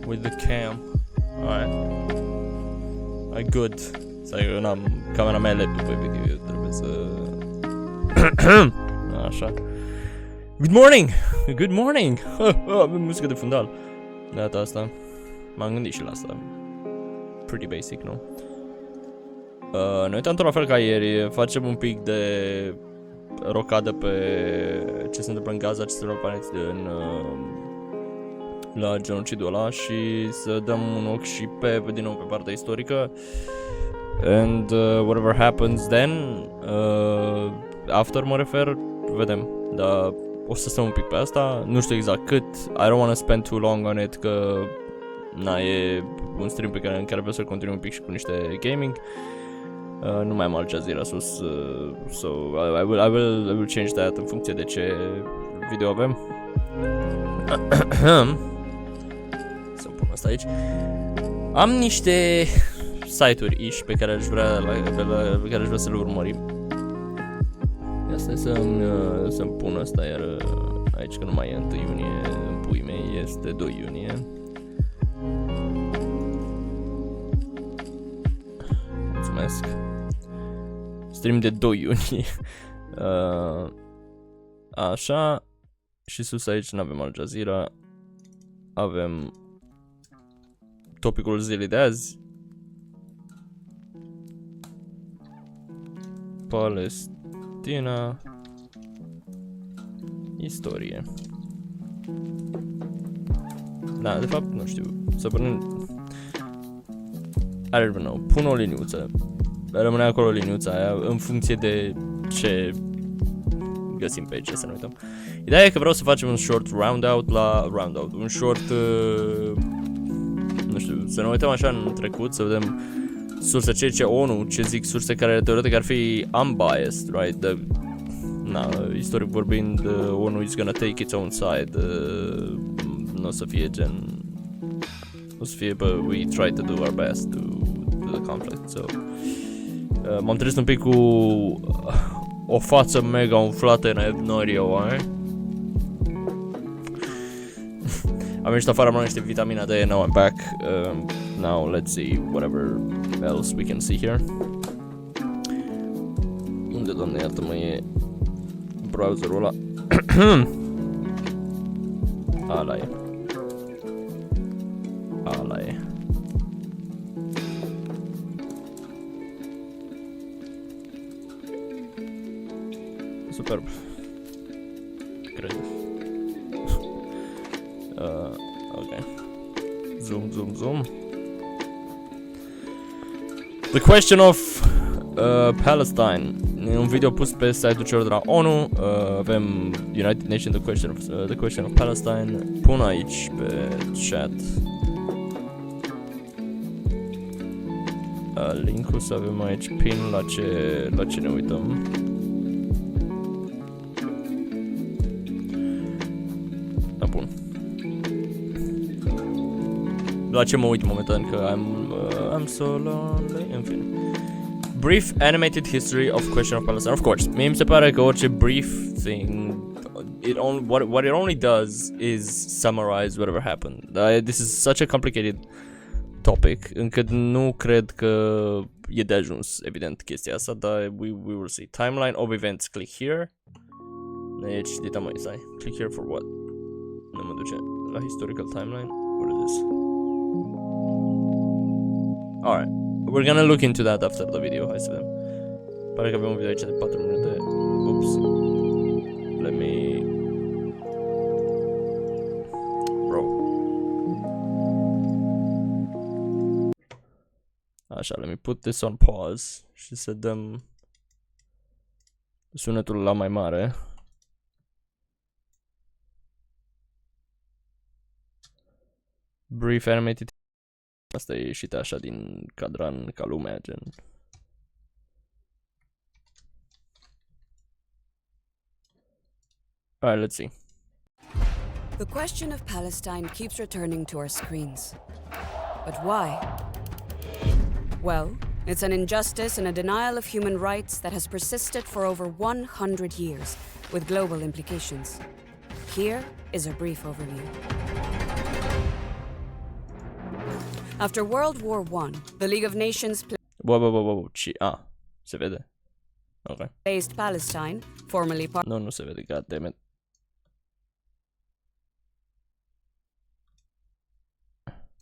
with the cam. Alright. I good. Stai că n-am camera mea laptop, efectiv, eu trebuie să... Așa. Good morning! Good morning! Avem muzică de fundal. De data asta. M-am gândit și la asta. Pretty basic, nu? Ne uitam tot la fel ca ieri. Facem un pic de rocadă pe ce se întâmplă în Gaza, ce se întâmplă în la genocidul ăla și să dăm un ochi și din nou pe partea istorică. And whatever happens then, after mă refer, vedem, dar o să stăm un pic pe asta, nu știu exact cât, I don't want to spend too long on it, că na, e un stream în care vreau să continui un pic și cu niște gaming. Nu mai am Al Jazeera sus, so I will change that în funcție de ce video avem. Să-mi pun asta aici. Am niște site-uri pe care aș vrea, să le urmărim. Asta e să-mi pun asta iar aici, că nu mai e 1 iunie, în puii mei, este 2 iunie. Mulțumesc. Stream de 2 iunie. Așa. Și sus aici nu avem Al Jazeera. Avem topicul zilei de azi. Palestina. Istorie. Da, de fapt nu știu. Să punem... I don't know. Pun o liniuță. Rămâne acolo liniuța aia în funcție de ce găsim pe aici, să ne uităm. Ideea e că vreau să facem un short un short, nu știu, să ne uităm așa în trecut, să vedem surse ce ONU, ce zic surse care teoretic ar fi unbiased, right? Istoric vorbind, ONU is gonna take its own side, nu o să fie gen, o să fie, but we try to do our best to the conflict, so... m-am trezit un pic cu o față mega umflată and I have no idea why. Am ieșit afară, am luat niște vitamina D and now I'm back. Now let's see whatever else we can see here. Unde, doamne, iartă-mă, e browserul ăla? Ala e. Ala e. Superb. Cred. Ok. Zoom. The question of Palestine. E un video pus pe site-ul celor de la ONU. Avem United Nations, the question of Palestine. Pun aici pe chat link-ul, să avem aici pin la ce ne uităm. La ce mă uit momentan, că I'm so lonely, în fine. Brief animated history of question of Palestine. Of course, mie mi se pare că orice brief thing, what it only does is summarize whatever happened. This is such a complicated topic, încât nu cred că e de ajuns, evident, chestia asta, dar we will see. Timeline of events, click here. Deci, stai, click here for what? Nu mă duce la historical timeline. What is this? Alright, we're gonna look into that after the video. Hai să vedem. Pare că avem un video aici de 4 minute. Oops. Let me... Bro. Așa, let me put this on pause și să dăm sunetul la mai mare. Brief animated. Asta e ieșit așa din cadran ca lumea, gen. Alright, let's see. The question of Palestine keeps returning to our screens. But why? Well, it's an injustice and a denial of human rights that has persisted for over 100 years, with global implications. Here is a brief overview. After World War I, the League of Nations Wow. Se vede. Ok. placed Palestine, formerly part Nu se vede, goddammit.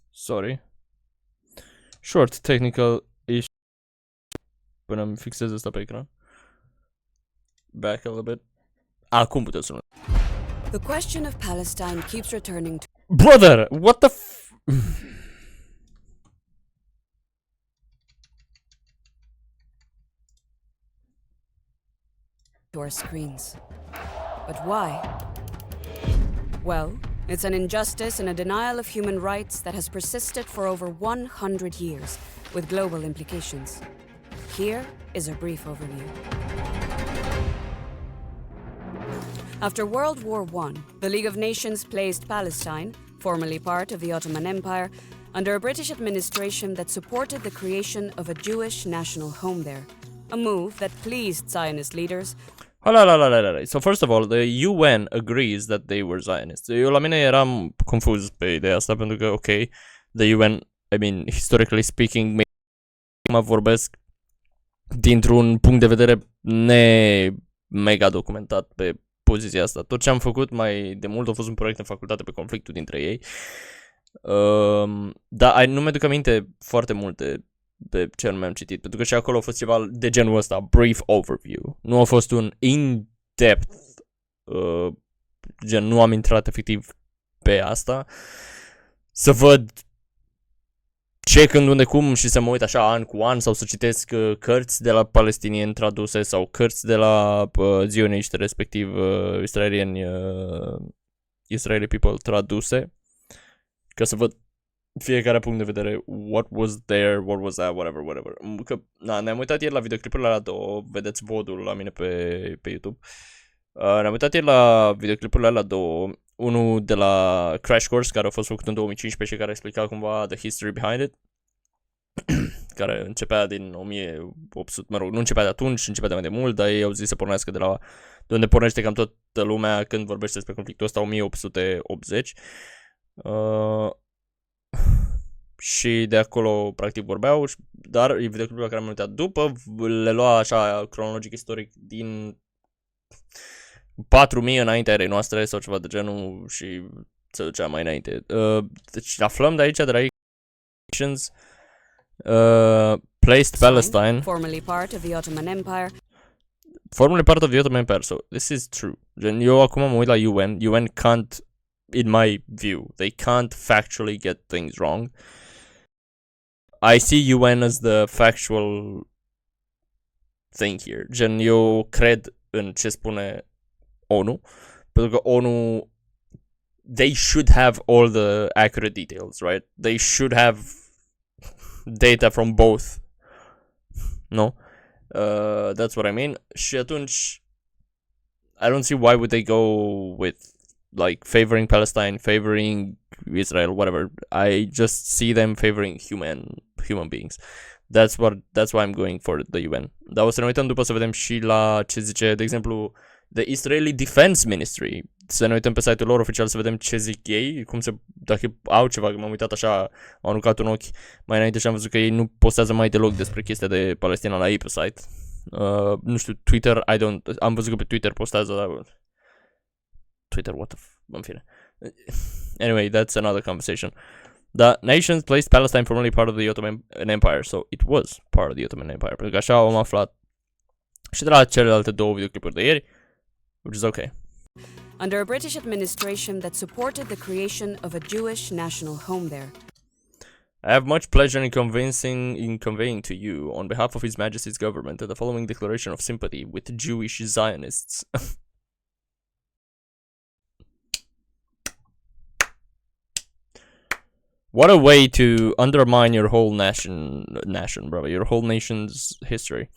Sorry. Short technical issue. Până îmi fixez asta pe ecran. Back a little bit. Acum puteți să The question of Palestine keeps returning Brother, what the to our screens. But why? Well, it's an injustice and a denial of human rights that has persisted for over 100 years, with global implications. Here is a brief overview. After World War I, the League of Nations placed Palestine, formerly part of the Ottoman Empire, under a British administration that supported the creation of a Jewish national home there, a move that pleased Zionist leaders. So first of all, the UN agrees that they were Zionists. Eu la mine eram confuz pe ideea asta pentru că, ok, the UN, I mean, historically speaking, mă vorbesc dintr-un punct de vedere mega documentat pe poziția asta. Tot ce am făcut mai de mult a fost un proiect în facultate pe conflictul dintre ei. Dar nu mi-aduc aminte foarte multe pe ce anume am citit, pentru că și acolo a fost ceva de genul ăsta, brief overview. Nu a fost un in-depth, gen nu am intrat efectiv pe asta, să văd ce, când, unde, cum și să mă uit așa an cu an sau să citesc cărți de la palestinieni traduse sau cărți de la zioniști, respectiv Israeli people traduse, ca să văd fiecare punct de vedere, what was there, what was that, whatever. Că, ne-am uitat ieri la videoclipurile alea două, vedeți vodul la mine pe YouTube. Ne-am uitat ieri la videoclipurile alea două, unul de la Crash Course, care a fost făcut în 2015 și care explica cumva the history behind it, care începea din 1800, mă rog, nu începea de atunci, începea de mai de mult, dar ei au zis să pornească de unde pornește cam toată lumea când vorbește despre conflictul ăsta, 1880. Și de acolo practic vorbeau, dar videoclipul la care am uitat după le lua așa cronologic istoric din 4000 înaintea erei noastre sau ceva de genul și se ducea mai înainte. Deci aflăm de aici, de la Nations, placed Palestine, formerly part of the Ottoman Empire. Formerly part of the Ottoman Empire, so this is true. Gen, eu acum mă uit la UN can't, in my view, they can't factually get things wrong. I see UN as the factual thing here. Gen, eu cred în ce spune ONU, pentru că ONU, they should have all the accurate details, right? They should have data from both. No? That's what I mean. Și atunci, I don't see why would they go with like favoring Palestine, favoring Israel, whatever. I just see them favoring human beings. That's why I'm going for the UN. Dar o să ne uităm după să vedem și la ce zice, de exemplu, the Israeli Defense Ministry. Să ne uităm pe site-ul lor oficial să vedem ce zic ei, dacă au ceva, că m-am uitat așa, am aruncat un ochi mai înainte și am văzut că ei nu postează mai deloc despre chestia de Palestina la ei pe site. Nu știu, Twitter, am văzut că pe Twitter postează, dar Twitter, what the în fine. Anyway, that's another conversation. The nations placed Palestine formerly part of the Ottoman Empire, so it was part of the Ottoman Empire. Pentru că așa am aflat și de la celelalte două videoclipuri de ieri, which is okay. Under a British administration that supported the creation of a Jewish national home there. I have much pleasure in conveying to you, on behalf of His Majesty's government, the following declaration of sympathy with Jewish Zionists. What a way to undermine your whole nation, brother, your whole nation's history,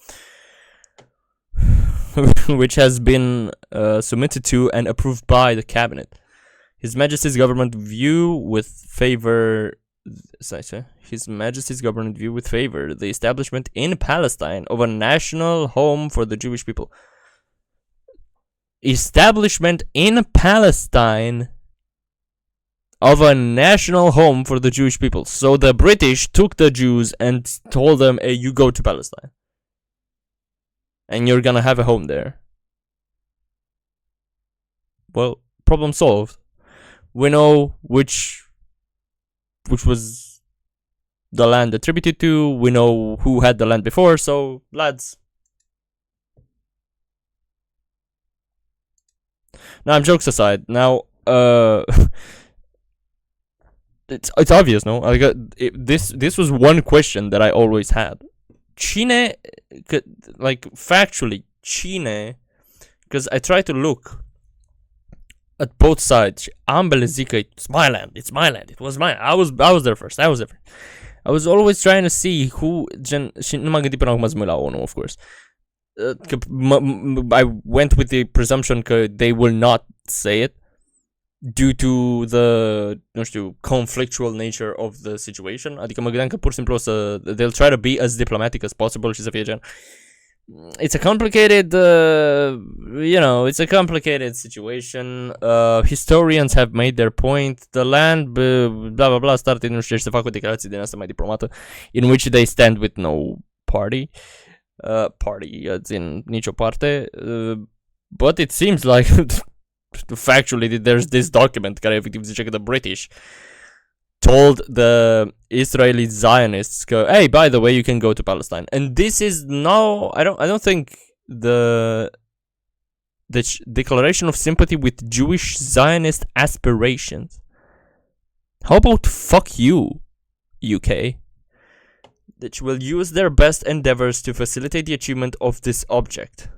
which has been submitted to and approved by the cabinet. His Majesty's government view with favor. His Majesty's government view with favor the establishment in Palestine of a national home for the Jewish people. establishment in Palestine of a national home for the Jewish people. So the British took the Jews and told them, hey, you go to Palestine. And you're gonna have a home there. Well, problem solved. We know which was the land attributed to. We know who had the land before. So, lads. Now, jokes aside. Now, it's obvious, no? This was one question that I always had. Cine, like factually, cine, because I try to look at both sides. Ambele zic că it's my land, it was mine. I was there first. I was always trying to see who, și nu m-am gândit până acum să mă la ONU, of course. I went with the presumption că they will not say it due to the, nu știu, conflictual nature of the situation. Adică mă gândeam că pur și simplu o să, they'll try to be as diplomatic as possible și să fie gen, it's a complicated, it's a complicated situation. Historians have made their point. The land, blah blah blah, started, nu știu, și să fac o declarație din asta mai diplomată, in which they stand with no party. In nicio parte. But it seems like factually there's this document care efectiv zice că the British told the Israeli Zionists că, hey, by the way, you can go to Palestine. And this is no, I don't think the declaration of sympathy with Jewish Zionist aspirations. How about fuck you, UK? That will use their best endeavors to facilitate the achievement of this object.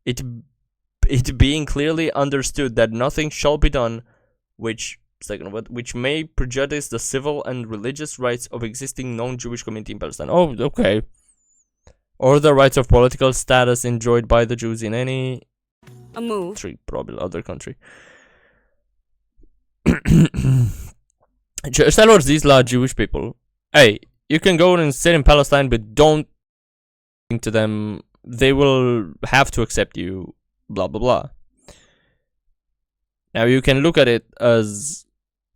It being clearly understood that nothing shall be done which may prejudice the civil and religious rights of existing non-Jewish community in Palestine. Oh, okay. Or the rights of political status enjoyed by the Jews in any probably other country. Ăștia lor zis la Jewish people, hey, you can go and sit in Palestine, but don't think to them, they will have to accept you, blah blah blah. Now you can look at it as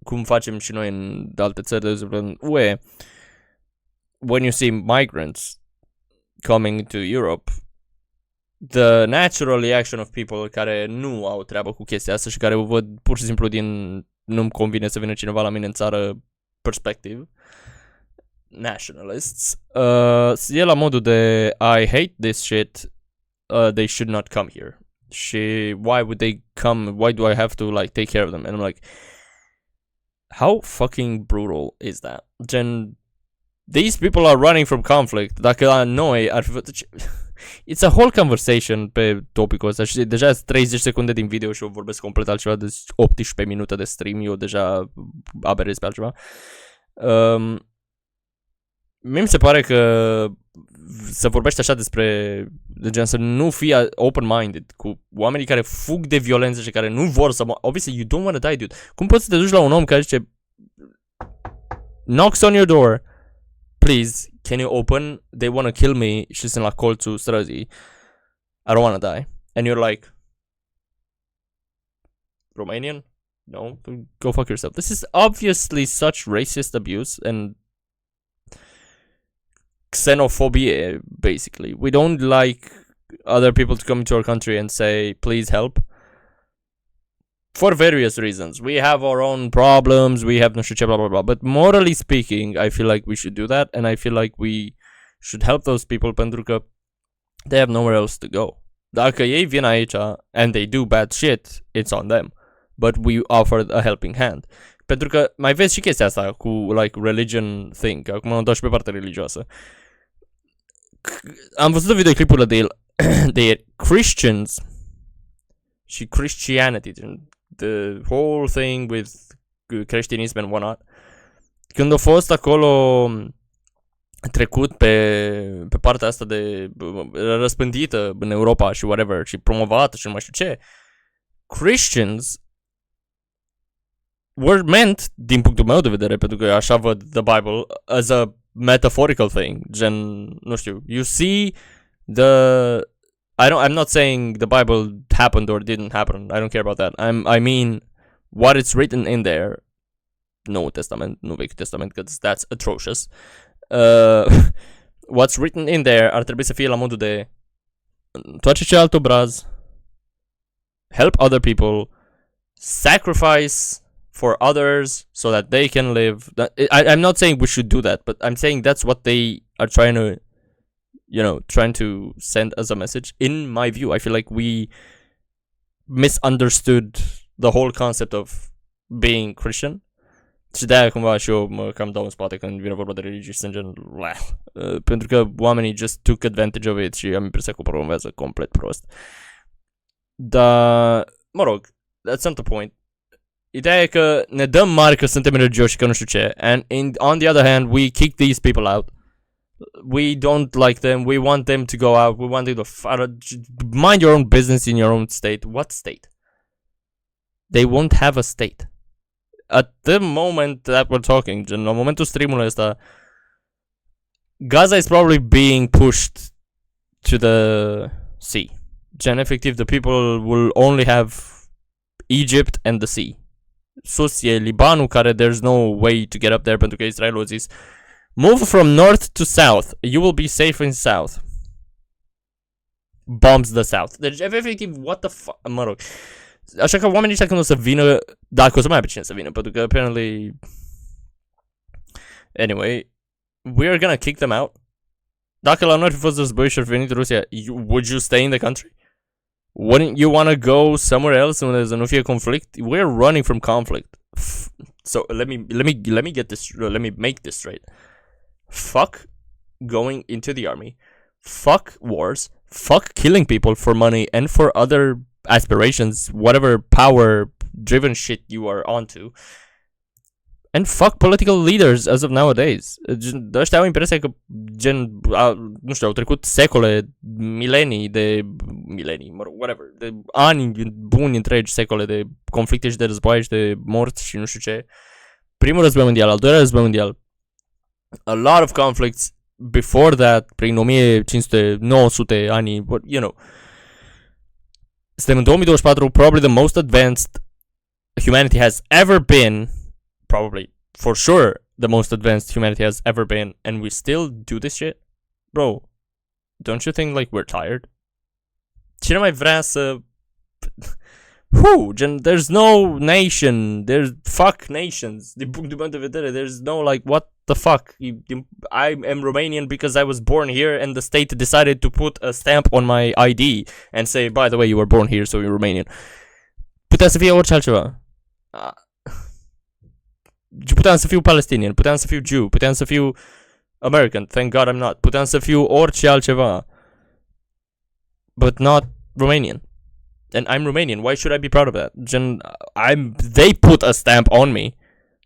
cum facem și noi în alte țări, de exemplu în UE, when you see migrants coming to Europe, the natural reaction of people care nu au treabă cu chestia asta și care o văd pur și simplu din nu-mi convine să vină cineva la mine în țară perspective, nationalists, e la modul de I hate this shit, they should not come here. Și why would they come? Why do I have to like take care of them? And I'm like, how fucking brutal is that? Gen, these people are running from conflict. Dacă la noi ar fi... It's a whole conversation pe topicul ăsta și deja 30 secunde din video și eu vorbesc complet altceva de 18 minute de stream. Eu deja aberez pe altceva. Mie mi se pare că să vorbești așa despre, de gen, să nu fii open-minded cu oamenii care fug de violență și care nu vor să obviously, you don't want to die, dude. Cum poți să te duci la un om care zice knocks on your door, please, can you open? They want to kill me și sunt la colțul străzii. I don't want to die. And you're like, Romanian? No, go fuck yourself. This is obviously such racist abuse and xenophobia, basically. We don't like other people to come into our country and say, please help. For various reasons. We have our own problems, we have no shit, blah, blah, blah. But morally speaking, I feel like we should do that. And I feel like we should help those people pentru că they have nowhere else to go. Dacă ei vin aici and they do bad shit, it's on them. But we offer a helping hand. Pentru că mai vezi și chestia asta cu like religion thing. Acum am dat și pe partea religioasă. Am văzut videoclipurile de Christians și Christianity, the whole thing with creștinism and whatnot. Când a fost acolo trecut pe partea asta de răspândită în Europa și whatever și promovată și nu mai știu ce, Christians were meant, din punctul meu de vedere, pentru că așa văd the Bible, as a metaphorical thing, gen, nu știu, you see I'm not saying the Bible happened or didn't happen. I don't care about that. I mean what it's written in there. No Testament, no Vechiul Testament, because that's atrocious. What's written in there ar trebui să fie la modul de toate ce alt obraz, help other people, sacrifice for others so that they can live. I'm not saying we should do that, but I'm saying that's what they are trying to, trying to send as a message. In my view, I feel like we misunderstood the whole concept of being Christian. Și de-aia cumva și eu mă cam dau în spate când vine vorba de religie și sunt gen... Pentru că oamenii just took advantage of it și am impresia că o promovează complet prost. Dar, mă rog, that's not the point. Ideea e că ne dăm mari că suntem religioși și că nu știu ce. And on the other hand, we kick these people out. We don't like them. We want them to go out. We want them to mind your own business in your own state. What state? They won't have a state. At the moment that we're talking, gen, la momentul streamului ăsta, Gaza is probably being pushed to the sea. Gen, efectiv, the people will only have Egypt and the sea. Sus e Libanul, care there's no way to get up there, pentru că Israelul a zis move from north to south, you will be safe in south. Bombs the south. Deci, efectiv, what the fuck, mă rog. Așa că oamenii ăștia când o să vină, dacă o să mai aibă cine să vină, pentru că apparently... Anyway, we are gonna kick them out. Dacă la noi ar fi fost război și ar fi venit Rusia, would you stay in the country? Wouldn't you want to go somewhere else unde să nu fie conflict? We're running from conflict. So let me get this, let me make this straight. Fuck going into the army. Fuck wars. Fuck killing people for money and for other aspirations, whatever power driven shit you are onto. And fuck political leaders as of nowadays. Ăștia au impresia că nu știu, au trecut secole, milenii, whatever, de ani buni întregi, secole de conflicte și de războaie și de morți și nu știu ce. Primul război mondial, al doilea război mondial. A lot of conflicts before that, prin 1500-900 ani, Suntem în 2024, probably the most advanced humanity has ever been, probably, for sure, the most advanced humanity has ever been, and we still do this shit? Bro, don't you think, like, we're tired? Cine mai vrea să... there's no nation, there's fuck nations, din punctul meu de vedere, there's no, like, what the fuck? I am Romanian because I was born here and the state decided to put a stamp on my ID and say, by the way, you were born here, so you're Romanian. Putea să fie orice altceva. Puteam să fiu palestinian, puteam să fiu Jew, puteam să fiu American, thank God I'm not. Puteam să fiu orice altceva. But not Romanian. And I'm Romanian. Why should I be proud of that? They put a stamp on me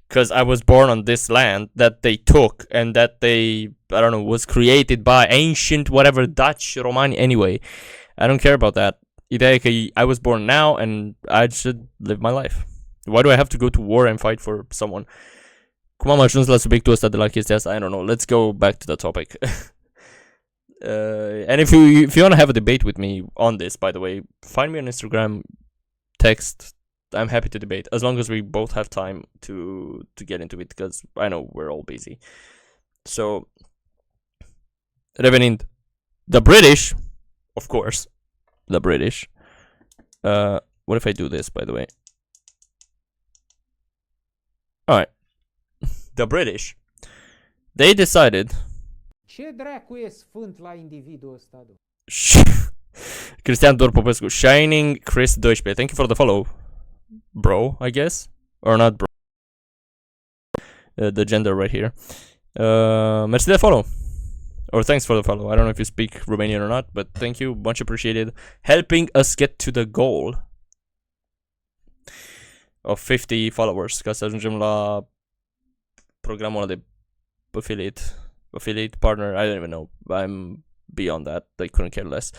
because I was born on this land that they took and that they, I don't know, was created by ancient whatever Dutch, Romani, anyway. I don't care about that. Ideea e că I was born now and I should live my life. Why do I have to go to war and fight for someone? Cum am ajuns la subiectul ăsta de la chestia asta? I don't know. Let's go back to the topic. And if you want to have a debate with me on this, by the way, find me on Instagram, text. I'm happy to debate as long as we both have time to get into it, because I know we're all busy. So, revenind, the British, of course, the British. What if I do this, by the way? Alright. The British, they decided... Ce dracu e sfânt la individul ăsta? Cristian Dor Popescu, Shining Chris 12. Thank you for the follow, bro, I guess? Or not bro. The gender right here. Merci de follow. Or thanks for the follow. I don't know if you speak Romanian or not, but thank you, much appreciated. Helping us get to the goal of 50 followers, ca să ajungem la programul ăla de affiliate partner. I don't even know. I'm beyond that. I couldn't care less.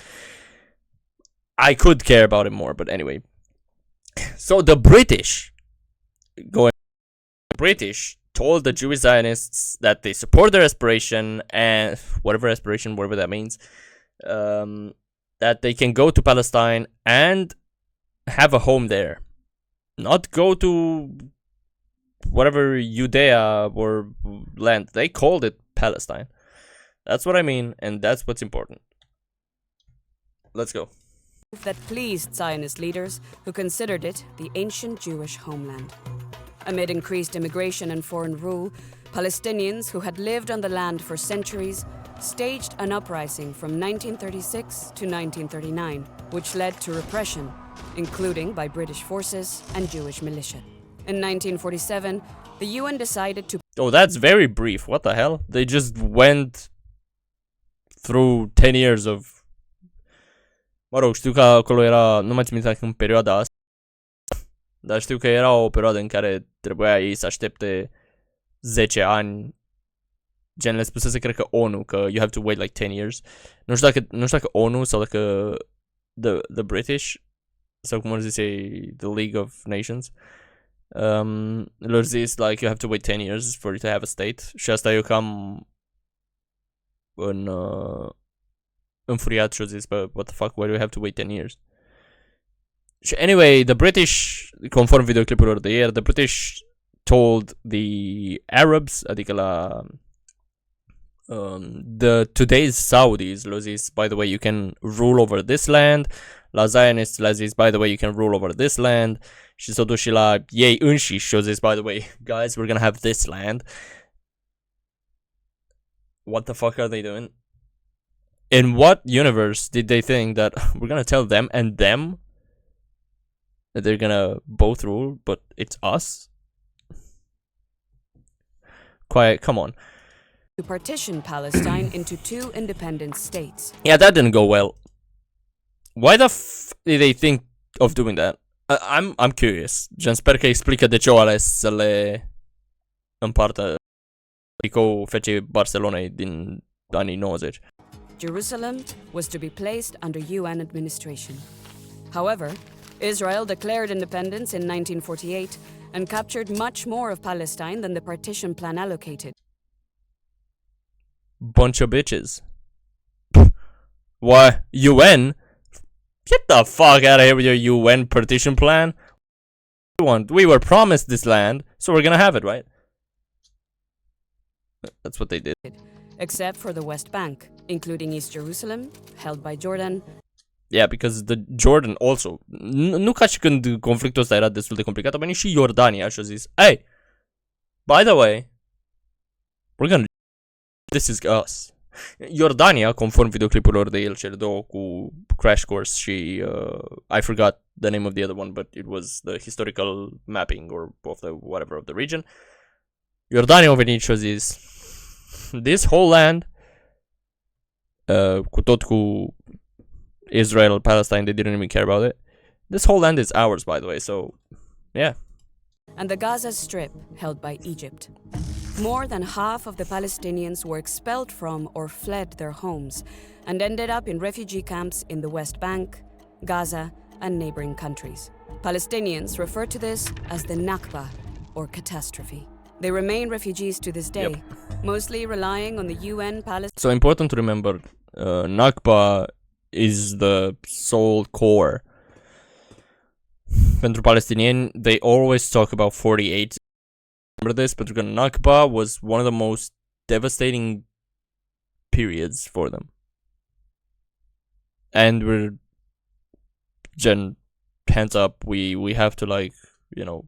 I could care about it more, but anyway. So the British told the Jewish Zionists that they support their aspiration and whatever that means, that they can go to Palestine and have a home there. Not go to whatever Judea or land. They called it Palestine. That's what I mean, and that's what's important. Let's go. That pleased Zionist leaders who considered it the ancient Jewish homeland. Amid increased immigration and foreign rule, Palestinians who had lived on the land for centuries staged an uprising from 1936 to 1939, which led to repression, including by British forces and Jewish militia. In 1947, the UN decided to... Oh, that's very brief. What the hell? They just went through 10 years of... Mă rog, știu că acolo era... Nu mai țin minte în perioada asta. Dar știu că era o perioadă în care trebuia ei să aștepte 10 ani. Gen, le spusese, cred că ONU, că you have to wait like 10 years. Nu știu dacă ONU sau dacă the British, sau cum ar zice, the League of Nations, lor zis, like, you have to wait 10 years for you to have a state. Și asta eu cam înfuriat și-o zis, but what the fuck, why do we have to wait 10 years? Și anyway, the British, conform videoclipurilor de ieri, the British told the Arabs, adică la the today's Saudis, le-au zis, by the way, you can rule over this land. La Zionists le-a zis, by the way, you can rule over this land. Și s-au dus și la ei înșiși și au zis, by the way, guys, we're gonna have this land. What the fuck are they doing? In what universe did they think that we're gonna tell them and them that they're gonna both rule, but it's us? Quiet, come on. To partition Palestine into two independent states. Yeah, that didn't go well. Why the f did they think of doing that? I'm curious. Gen, sper că explică de ce au ales să le împartă tricou FC Barcelonei din anii 90. Jerusalem was to be placed under UN administration. However, Israel declared independence in 1948 and captured much more of Palestine than the partition plan allocated. Bunch of bitches. Why? UN? Get the fuck out of here with your UN partition plan. We were promised this land, so we're gonna have it, right? That's what they did. Except for the West Bank, including East Jerusalem, held by Jordan. Yeah, because the Jordan also... Nu ca și când conflictul ăsta era destul de complicat, a venit și Iordania și a zis, hey, by the way, we're gonna... This is us. Iordania, conform videoclipurilor de el, cele două cu Crash Course și I forgot the name of the other one, but it was the historical mapping or of the whatever of the region. Iordania a venit și a zis, this whole land, cu tot cu Israel, Palestine, they didn't even care about it. This whole land is ours, by the way, so yeah. And the Gaza Strip, held by Egypt. More than half of the Palestinians were expelled from or fled their homes and ended up in refugee camps in the West Bank, Gaza, and neighboring countries. Palestinians refer to this as the Nakba, or catastrophe. They remain refugees to this day, mostly relying on the UN Palestine. So important to remember, Nakba is the sole core. Pentru palestinieni, they always talk about 48. Remember this, but Nakba was one of the most devastating periods for them. And we're, Jen, hands up, we have to, like, you know,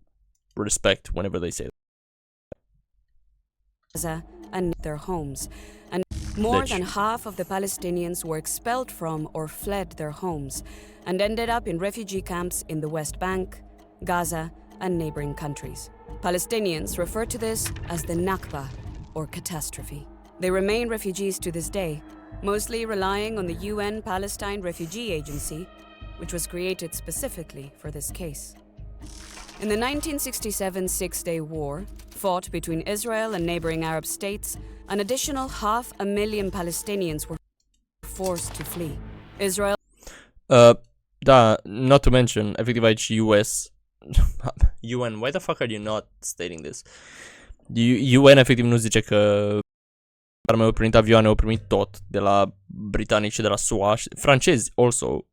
respect whenever they say that. Gaza and their homes, and more than half of the Palestinians were expelled from or fled their homes and ended up in refugee camps in the West Bank, Gaza, and neighboring countries. Palestinians refer to this as the Nakba, or catastrophe. They remain refugees to this day, mostly relying on the UN Palestine Refugee Agency, which was created specifically for this case. In the 1967 Six-Day War, fought between Israel and neighboring Arab states, an additional 500,000 Palestinians were forced to flee. Israel... Da, not to mention, efectiv aici US... UN, why the fuck are you not stating this? UN efectiv nu zice că arme, au primit avioane, au primit tot de la britanici și de la SUA, francezi also.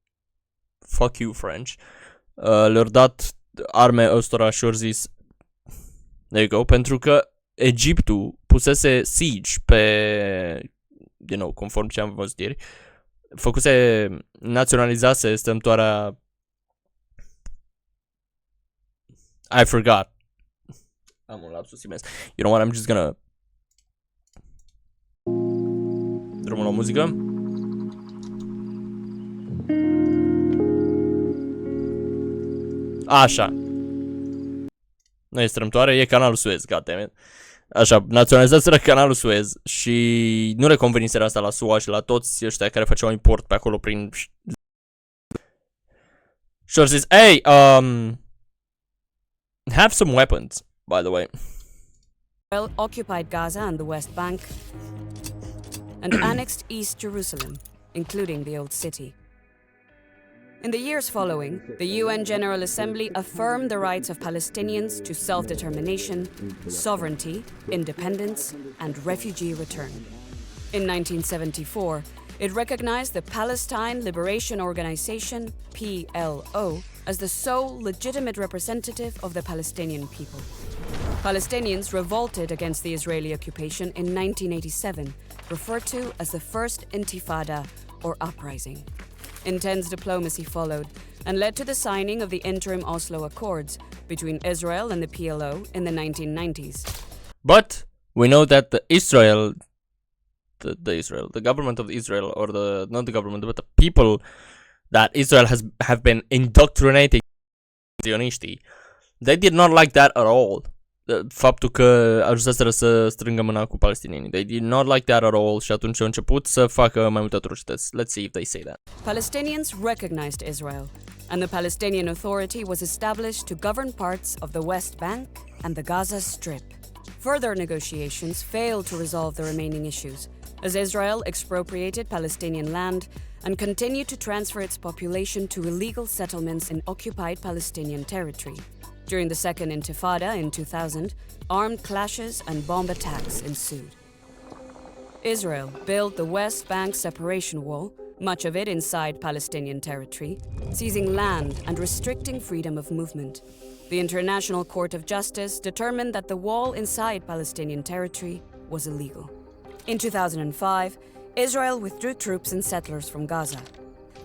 Fuck you, French. Le-au dat arme ăstora și au zis there you go, pentru că Egiptul pusese siege pe, you know, conform ce am văzut ieri, naționalizase strâmtoarea, I forgot. Am un lapsus imens. You know what, I'm just gonna drumul la muzică. Așa. Nu e strâmtoare, e canalul Suez, goddammit. Așa, naționalizația canalul Suez și nu le conveniseră asta la SUA și la toți ăștia care făceau import pe acolo prin... Și au zis, hey, have some weapons, by the way. Israel occupied Gaza and the West Bank and annexed East Jerusalem, including the Old City. In the years following, the UN General Assembly affirmed the rights of Palestinians to self-determination, sovereignty, independence, and refugee return. In 1974, it recognized the Palestine Liberation Organization, PLO, as the sole legitimate representative of the Palestinian people. Palestinians revolted against the Israeli occupation in 1987, referred to as the First Intifada, or uprising. Intense diplomacy followed and led to the signing of the interim Oslo Accords between Israel and the PLO in the 1990s. But we know that the government of Israel, or not the government, but the people that Israel have been indoctrinating zioniștii, they did not like that at all. Faptul că ajunseseră să strângă mâna cu palestinienii. They did not like that at all și atunci au început să facă mai multe atrocități. Let's see if they say that. Palestinians recognized Israel, and the Palestinian Authority was established to govern parts of the West Bank and the Gaza Strip. Further negotiations failed to resolve the remaining issues, as Israel expropriated Palestinian land and continued to transfer its population to illegal settlements in occupied Palestinian territory. During the Second Intifada in 2000, armed clashes and bomb attacks ensued. Israel built the West Bank separation wall, much of it inside Palestinian territory, seizing land and restricting freedom of movement. The International Court of Justice determined that the wall inside Palestinian territory was illegal. In 2005, Israel withdrew troops and settlers from Gaza.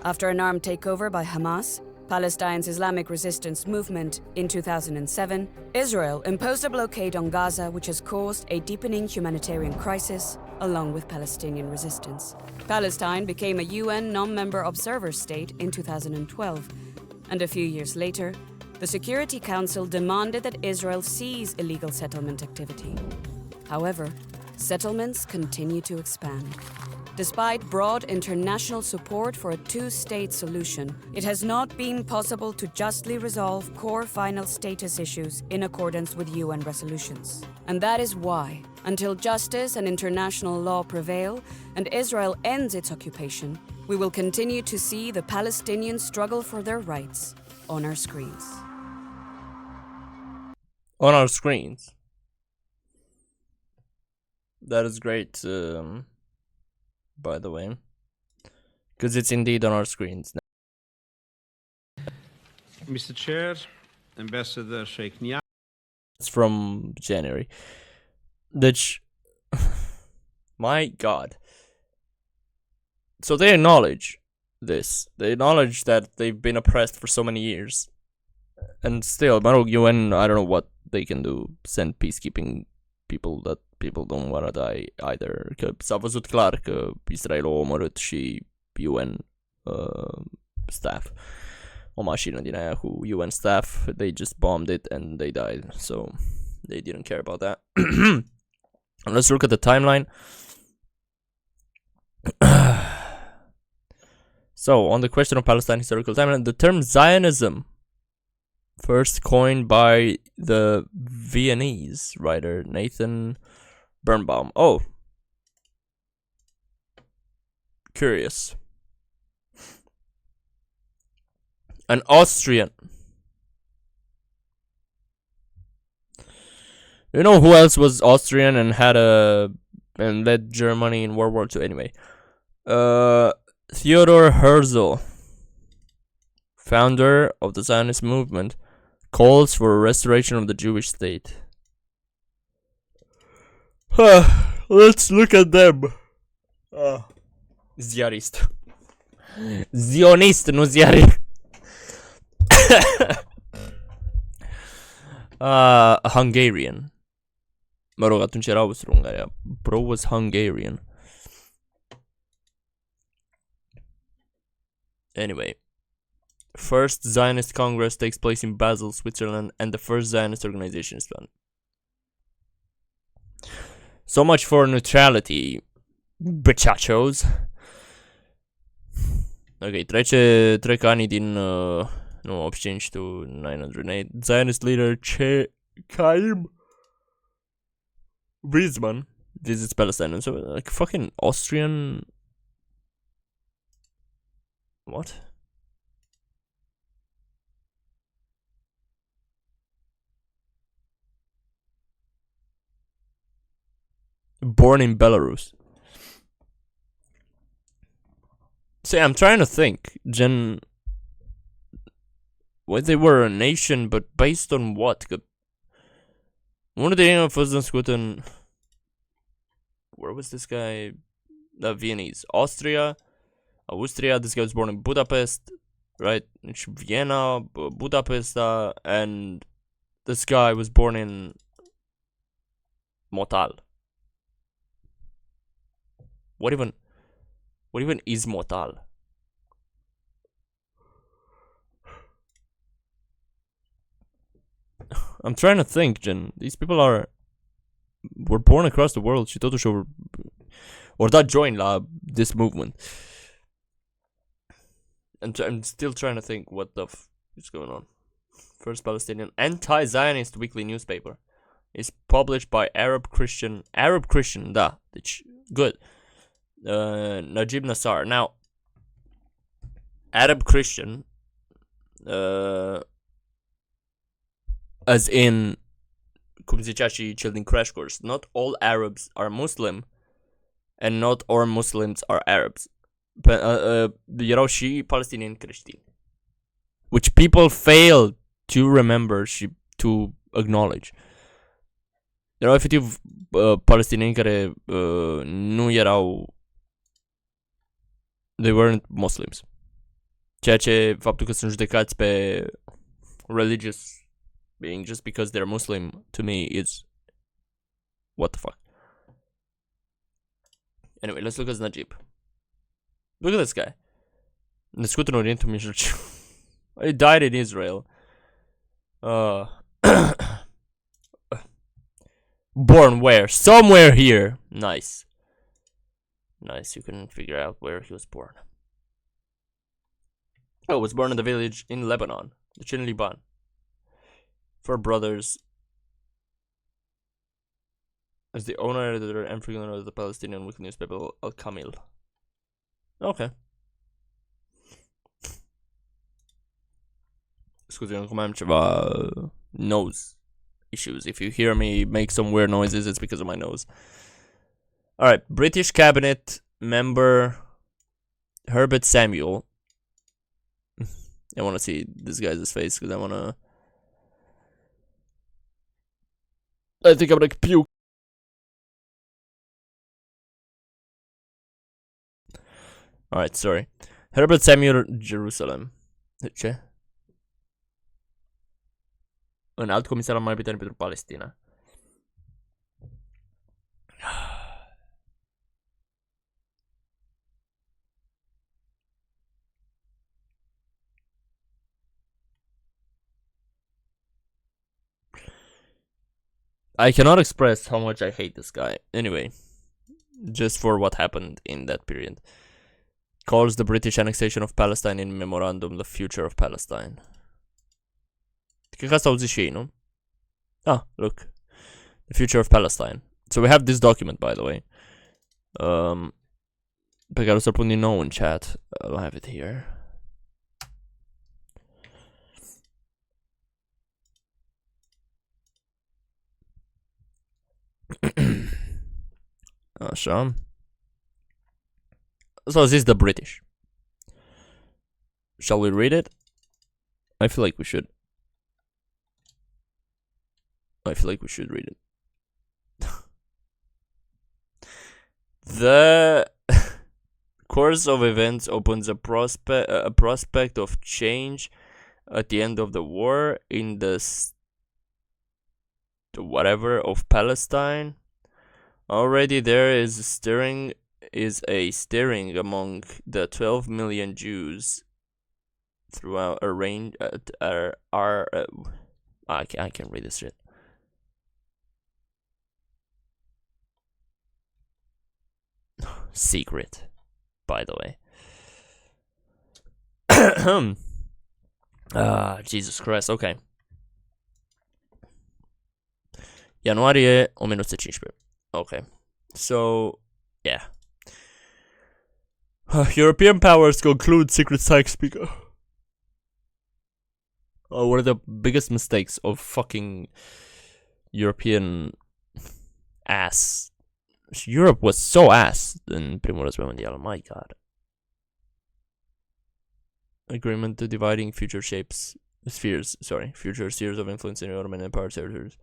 After an armed takeover by Hamas, Palestine's Islamic resistance movement, in 2007, Israel imposed a blockade on Gaza which has caused a deepening humanitarian crisis, along with Palestinian resistance. Palestine became a UN non-member observer state in 2012, and a few years later, the Security Council demanded that Israel cease illegal settlement activity. However, settlements continue to expand. Despite broad international support for a two-state solution, it has not been possible to justly resolve core final status issues in accordance with UN resolutions. And that is why, until justice and international law prevail and Israel ends its occupation, we will continue to see the Palestinians struggle for their rights on our screens. On our screens. That is great. By the way, because it's indeed on our screens now. Mr. Chair, Ambassador Sheikh Nia. It's from January. Deci, my God. So they acknowledge this. They acknowledge that they've been oppressed for so many years. And still, mă rog, UN, I don't know what they can do. Send peacekeeping people that people don't wanna die either. Că s-a văzut clar că Israel a omorât și UN staff. O mașină din aia cu UN staff. They just bombed it and they died. So they didn't care about that. Let's look at the timeline. So, on the question of Palestine historical timeline, the term Zionism, first coined by the Viennese writer Nathan Birnbaum. Oh, curious. An Austrian. You know who else was Austrian and had a and led Germany in World War II. Anyway, Theodor Herzl, founder of the Zionist movement, calls for a restoration of the Jewish state. Let's look at them. Ziarist. Zionist, nu ziarist. Hungarian. Mă rog, atunci era Austro-Ungaria. Bro was Hungarian. Anyway. First Zionist Congress takes place in Basel, Switzerland, and the first Zionist organization is founded. So much for neutrality, bachachos. Ok, trec anii din, nu, 85 to 908. Zionist leader Chaim Weizmann visits Palestine. So, like, fucking Austrian... What? Born in Belarus. See, I'm trying to think, Jen. Well, they were a nation, but based on what? Unul din ei a fost născut în... Where was this guy? Viennese. Austria. This guy was born in Budapest, right? Vienna, Budapest, and this guy was born in Motal. What even is Motal? I'm trying to think, Jen. These people were born across the world. Și totuși or that joined this movement. And I'm still trying to think what the is going on. First Palestinian anti-Zionist weekly newspaper is published by Arab Christian, da, deci good. Najib Nassar. Now, Arab Christian, as in, cum zicea și cel din Crash Course, not all Arabs are Muslim, and not all Muslims are Arabs. Erau și palestinieni creștini, which people fail to remember și to acknowledge. Erau efectiv palestinieni care nu erau, they weren't Muslims. Ceea ce faptul că sunt judecați pe religious being just because they're Muslim, to me, is what the fuck. Anyway, let's look at Najib. Look at this guy. Născut în Orientul Mijlociu. He died in Israel. Born where? Somewhere here. Nice. Nice, you can figure out where he was born. Oh, was born in the village in Lebanon. The Chin Liban. 4 brothers. As the owner, editor, and frequent of the Palestinian weekly newspaper Al Kamil. Okay. Scuze, acum am ceva nose issues. If you hear me make some weird noises, it's because of my nose. Alright, British cabinet member Herbert Samuel. I want to see this guy's face because I think I'm gonna puke. Alright, sorry. Herbert Samuel Jerusalem. Ce? Înalt comisar al Marii Britanii pentru Palestina. I cannot express how much I hate this guy. Anyway, just for what happened in that period. Calls the British annexation of Palestine in memorandum the future of Palestine. Cred că asta au zis și ei, nu? Ah, look. The future of Palestine. So we have this document, by the way. Pe care o să-l pun din nou în chat. I'll have it here. Așa. So this is the British. Shall we read it? I feel like we should. I feel like we should read it. The course of events opens a prospect of change at the end of the war in the whatever of Palestine. Already there is a stirring among the 12 million Jews throughout a range. I can't read this shit. Secret, by the way. Jesus Christ, okay. Ianuarie 1915. Okay. So, yeah. European powers conclude secret strikes because one of the biggest mistakes of fucking European ass. Europe was so ass in Primul Război Mondial. My God. Agreement to dividing future spheres of influence in the Ottoman Empire territories.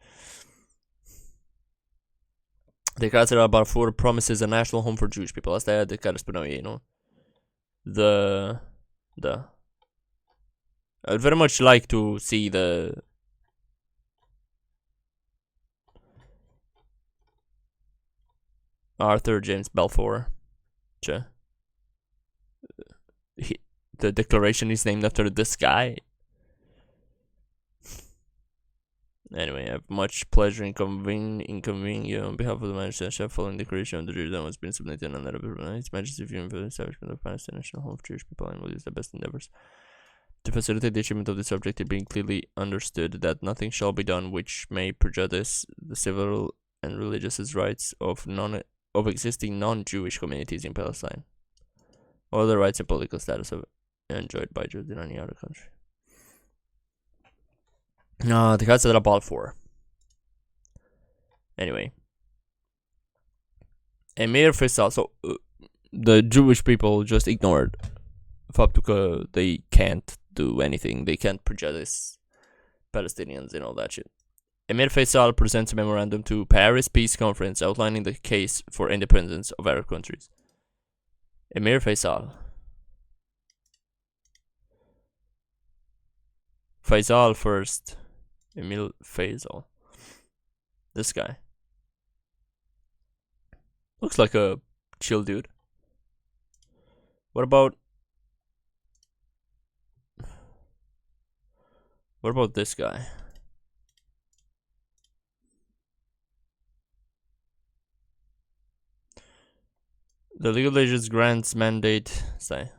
Declarația de la Balfour promises a national home for Jewish people. Asta e de care spuneau ei, nu? Da. I'd very much like to see the Arthur James Balfour. Ce? The declaration is named after this guy. Anyway, I have much pleasure in convening you on behalf of the Majesty Chef following the creation of the Jews that has been submitted on the His Majesty viewing for the establishment of Palestine national home of Jewish people and will use the best endeavors to facilitate the achievement of this objective, being clearly understood that nothing shall be done which may prejudice the civil and religious rights of existing non-Jewish communities in Palestine, or the rights and political status enjoyed by Jews in any other country. Declarația de la Balfour. Anyway. Emir Faisal. So, the Jewish people just ignored faptul că they can't do anything. They can't prejudice Palestinians and all that shit. Emir Faisal presents a memorandum to Paris Peace Conference outlining the case for independence of Arab countries. Emir Faisal. Faisal first. Emil Faisal. This guy. Looks like a chill dude. What about this guy? The League of Nations grants mandate. Say.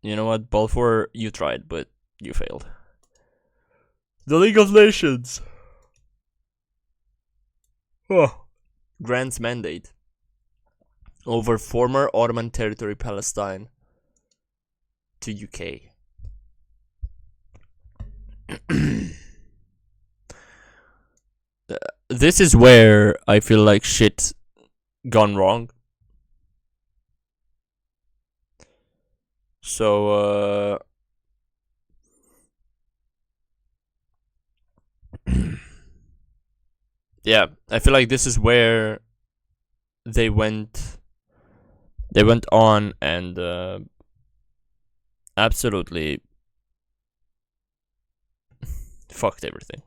You know what, Balfour, you tried, but you failed. The League of Nations grants mandate over former Ottoman territory Palestine to UK. This is where I feel like shit gone wrong. So, yeah, I feel like this is where they went on and absolutely fucked everything.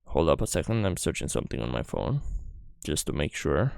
Hold up a second, I'm searching something on my phone. Just to make sure.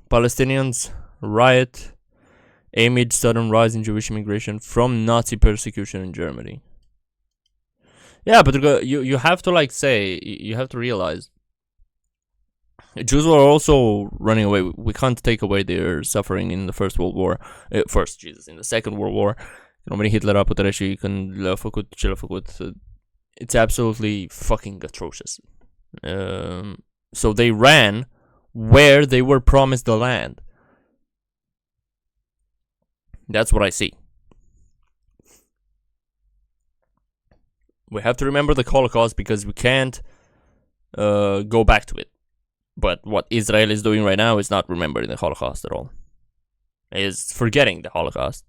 Palestinians riot amid sudden rise in Jewish immigration from Nazi persecution in Germany. Yeah, but you have to like say, you have to realize Jews were also running away. We can't take away their suffering in the First World War. In the Second World War. Când Hitler a putere și când le-a făcut ce le-a făcut. It's absolutely fucking atrocious. So they ran where they were promised the land. That's what I see. We have to remember the Holocaust because we can't go back to it. But what Israel is doing right now is not remembering the Holocaust at all. Is forgetting the Holocaust.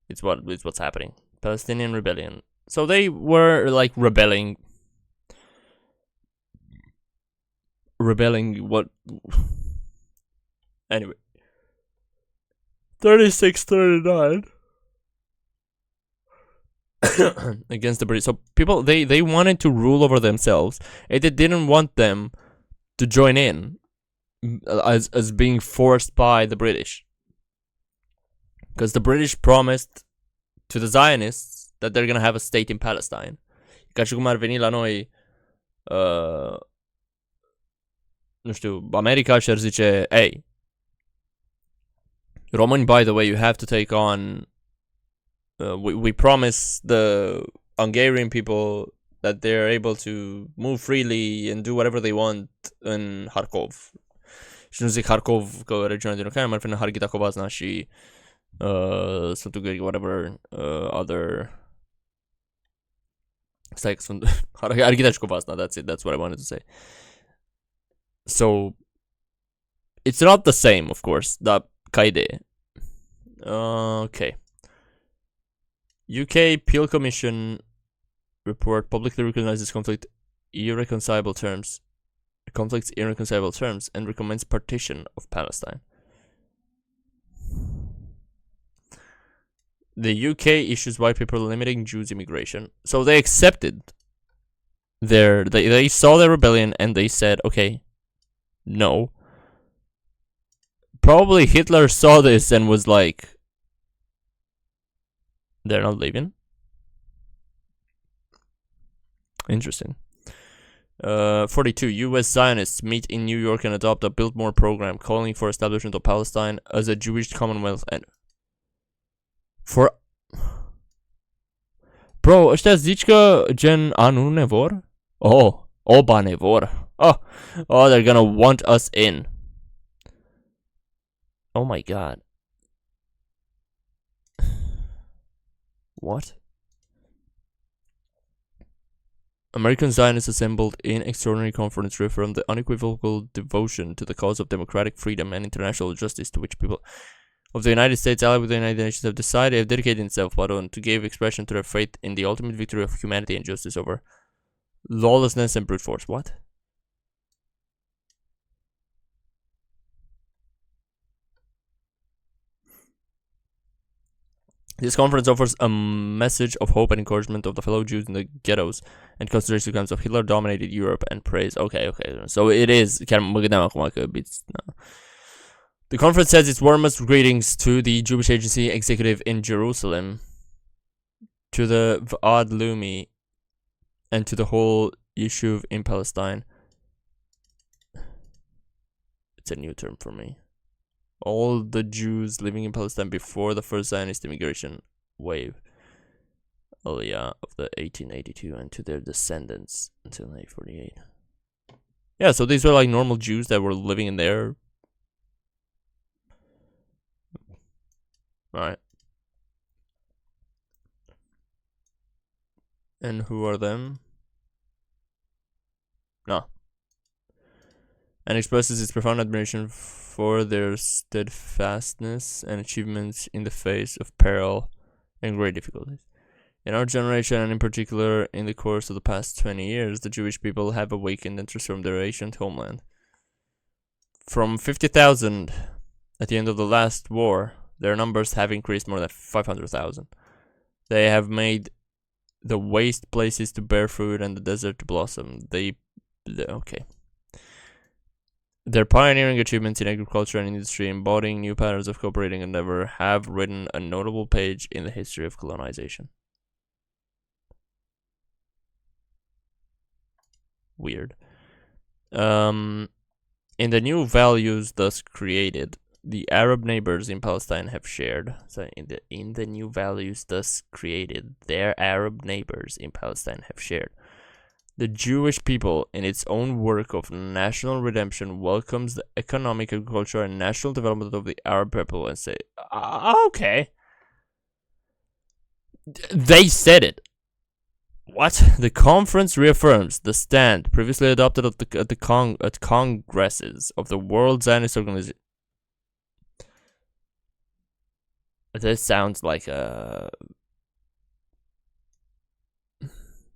It's what's happening. Palestinian rebellion. So they were like rebelling. Rebelling what? Anyway. 36-39 against the British. So people, they wanted to rule over themselves, and they didn't want them to join in as being forced by the British, because the British promised to the Zionists that they're gonna have a state in Palestine. Ca și cum ar veni la noi, nu știu, America și ar zice, hey, Romani, by the way, you have to take on. We promise the Hungarian people that they're able to move freely and do whatever they want in Kharkov. Și nu zic Kharkov că regiunea din Ucraina, mă refer în Harghita Covasna și Sfântul Gheorghe, whatever other. Stai că sunt Harghita și Covasna. That's it. That's what I wanted to say. So it's not the same, of course. Dar ca idee. Okay. UK Peel Commission report publicly recognizes conflicts irreconcilable terms and recommends partition of Palestine. The UK issues white paper limiting Jews immigration. So they accepted they saw their rebellion and they said, okay, no. Probably Hitler saw this and was like, they're not leaving. Interesting. 42. U.S. Zionists meet in New York and adopt a Biltmore program calling for establishment of Palestine as a Jewish Commonwealth and for. Bro, ăștia zici că gen nu ne vor? Oba ne vor. Oh, they're gonna want us in. Oh my god. What? American Zionists assembled in extraordinary conference reaffirmed the unequivocal devotion to the cause of democratic freedom and international justice to which people of the United States, allied with the United Nations, have dedicated themselves, to give expression to their faith in the ultimate victory of humanity and justice over lawlessness and brute force. What? This conference offers a message of hope and encouragement of the fellow Jews in the ghettos and concentration camps of Hitler-dominated Europe and praise. Okay. So it is. The conference says its warmest greetings to the Jewish Agency Executive in Jerusalem, to the V'ad Leumi, and to the whole Yishuv in Palestine. It's a new term for me. All the Jews living in Palestine before the first Zionist immigration wave, Aliyah of the 1882, and to their descendants until 1948. Yeah, so these were like normal Jews that were living in there. Alright. And who are them? No. And expresses its profound admiration for their steadfastness and achievements in the face of peril and great difficulties. In our generation, and in particular in the course of the past 20 years, the Jewish people have awakened and transformed their ancient homeland. From 50,000 at the end of the last war, their numbers have increased more than 500,000. They have made the waste places to bear fruit and the desert to blossom. Okay. Their pioneering achievements in agriculture and industry, embodying new patterns of cooperating endeavor, have written a notable page in the history of colonization. Weird. In the new values thus created, the Arab neighbors in Palestine have shared. So in the new values thus created, their Arab neighbors in Palestine have shared. The Jewish people, in its own work of national redemption, welcomes the economic, agricultural, and national development of the Arab people and say, okay. They said it. What? The conference reaffirms the stand previously adopted at congresses of the World Zionist Organization. This sounds like a...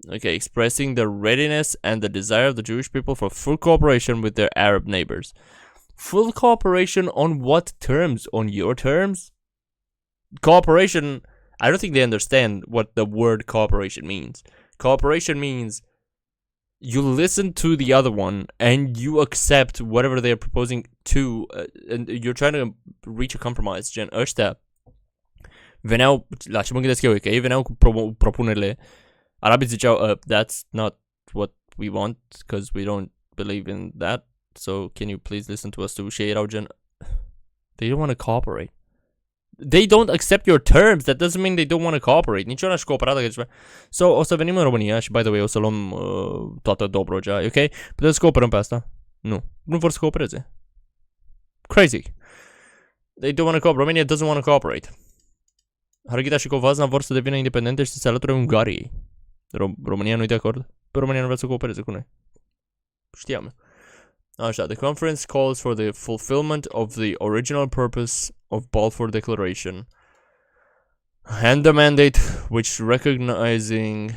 Okay, expressing the readiness and the desire of the Jewish people for full cooperation with their Arab neighbors. Full cooperation on what terms? On your terms? Cooperation, I don't think they understand what the word cooperation means. Cooperation means you listen to the other one and you accept whatever they're proposing to, and you're trying to reach a compromise. Gen, ăștia veneau, la ce mă gândesc eu, că ei veneau cu propunerile. Arabii ziceau, that's not what we want, because we don't believe in that, so can you please listen to us too? Și erau gen, they don't want to cooperate. They don't accept your terms, that doesn't mean they don't want to cooperate. Nici eu n-aș coopera dacă ceva. So, o să venim în România și, by the way, o să luăm toată Dobrogea, ok? Puteți să cooperăm pe asta? Nu. Nu vor să coopereze. Crazy. They don't want to cooperate. Romania doesn't want to cooperate. Harghita și Covazna vor să devină independente și să se alăture Ungariei. România nu-i de acord? Pe România nu vrea să coopereze cu noi. Știam. Așa, the conference calls for the fulfillment of the original purpose of Balfour Declaration and the mandate which, recognizing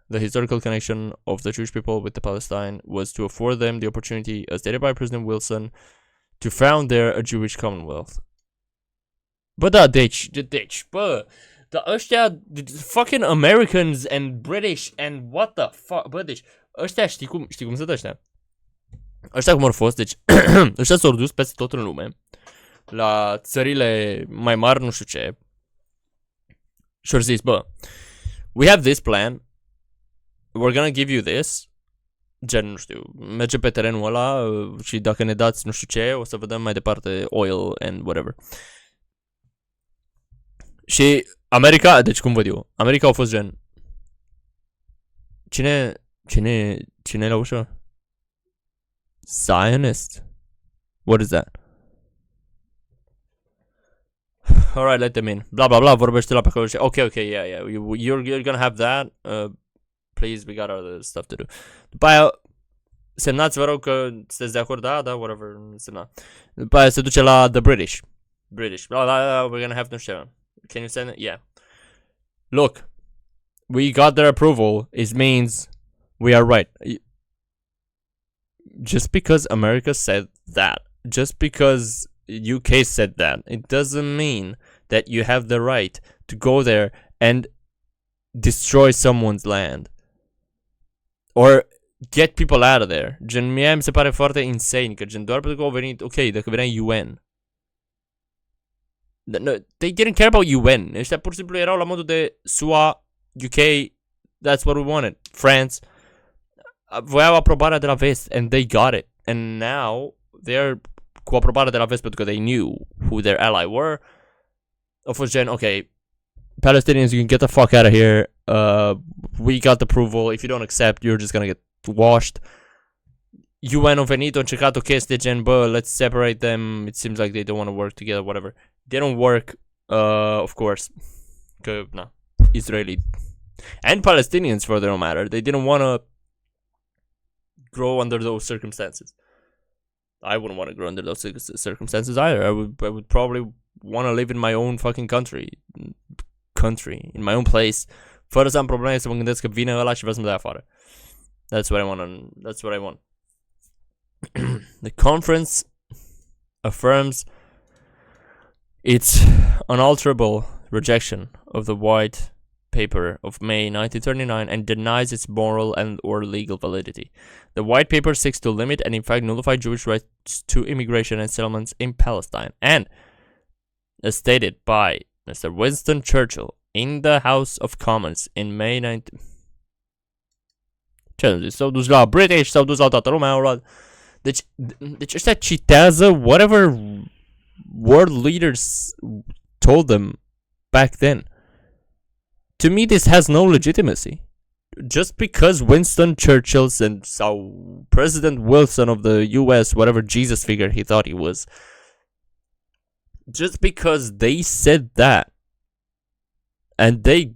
the historical connection of the Jewish people with the Palestine, was to afford them the opportunity, as stated by President Wilson, to found there a Jewish Commonwealth. Bă, da, deci, bă, dar ăștia, fucking Americans and British and what the fuck, bă, deci, ăștia știi cum sunt ăștia? Ăștia cum au fost, deci, ăștia s-au dus peste tot în lume, la țările mai mari, nu știu ce, și au zis, bă, we have this plan, we're gonna give you this, gen, nu știu, mergem pe terenul ăla și dacă ne dați nu știu ce, o să vedem mai departe oil and whatever. Și America, deci cum văd eu, America a fost gen, cine e la ușă? Zionist? What is that? Alright, let them in. Bla bla bla, vorbește la pe acolo și okay, yeah, you're gonna have that. Please, we got other stuff to do. După aia, semnați, vă rog că sunteți de acord, da, whatever, semnați. După aia se duce la the British, bla bla, we're gonna have no share. Can you send it? Yeah. Look, we got their approval. It means we are right. Just because America said that, just because UK said that, it doesn't mean that you have the right to go there and destroy someone's land or get people out of there. Gen, mie mi se pare foarte insane că gen doar pentru că au venit, ok, dacă venea UN. No, they didn't care about UN. Ăștia pur și simplu erau la modul de SUA, UK, that's what we wanted. France. Voiau aprobarea de la vest and they got it. And now they're cu aprobarea de la vest pentru că they knew who their ally were. Au fost gen, ok, Palestinians, you can get the fuck out of here. We got the approval. If you don't accept, you're just gonna get washed. UN au venit, au încercat o chestie gen, bă, let's separate them. It seems like they don't want to work together, whatever. They don't work, of course. Că, na, Israeli and Palestinians, for their own matter, they didn't want to grow under those circumstances. I wouldn't want to grow under those circumstances either. I would probably want to live in my own fucking country, in my own place, fără să am probleme să mă gândesc că vine ăla și vrea să mă dea afară. That's what I want. The conference affirms its unalterable rejection of the white Paper of May 1939 and denies its moral and or legal validity. The White Paper seeks to limit and in fact nullify Jewish rights to immigration and settlements in Palestine. And, as stated by Mr. Winston Churchill in the House of Commons in May 19... Ce s-au dus la British, s-au dus la toată lumea, deci ăștia citează whatever world leaders told them back then. To me, this has no legitimacy. Just because Winston Churchill and President Wilson of the US, whatever Jesus figure he thought he was, just because they said that, and they,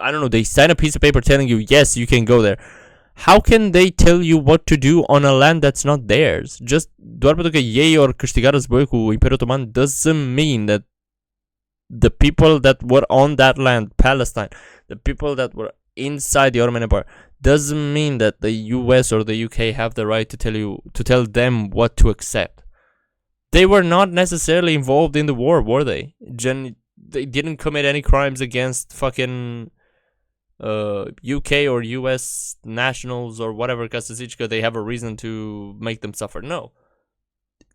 I don't know, they sign a piece of paper telling you, yes, you can go there. How can they tell you what to do on a land that's not theirs? Just doar pentru că ei au câștigat război cu Imperiul Otoman doesn't mean that the people that were on that land, Palestine, the people that were inside the Ottoman Empire, doesn't mean that the US or the UK have the right to tell them what to accept. They were not necessarily involved in the war, were they? They didn't commit any crimes against fucking UK or US nationals or whatever, ca să zici că they have a reason to make them suffer. No.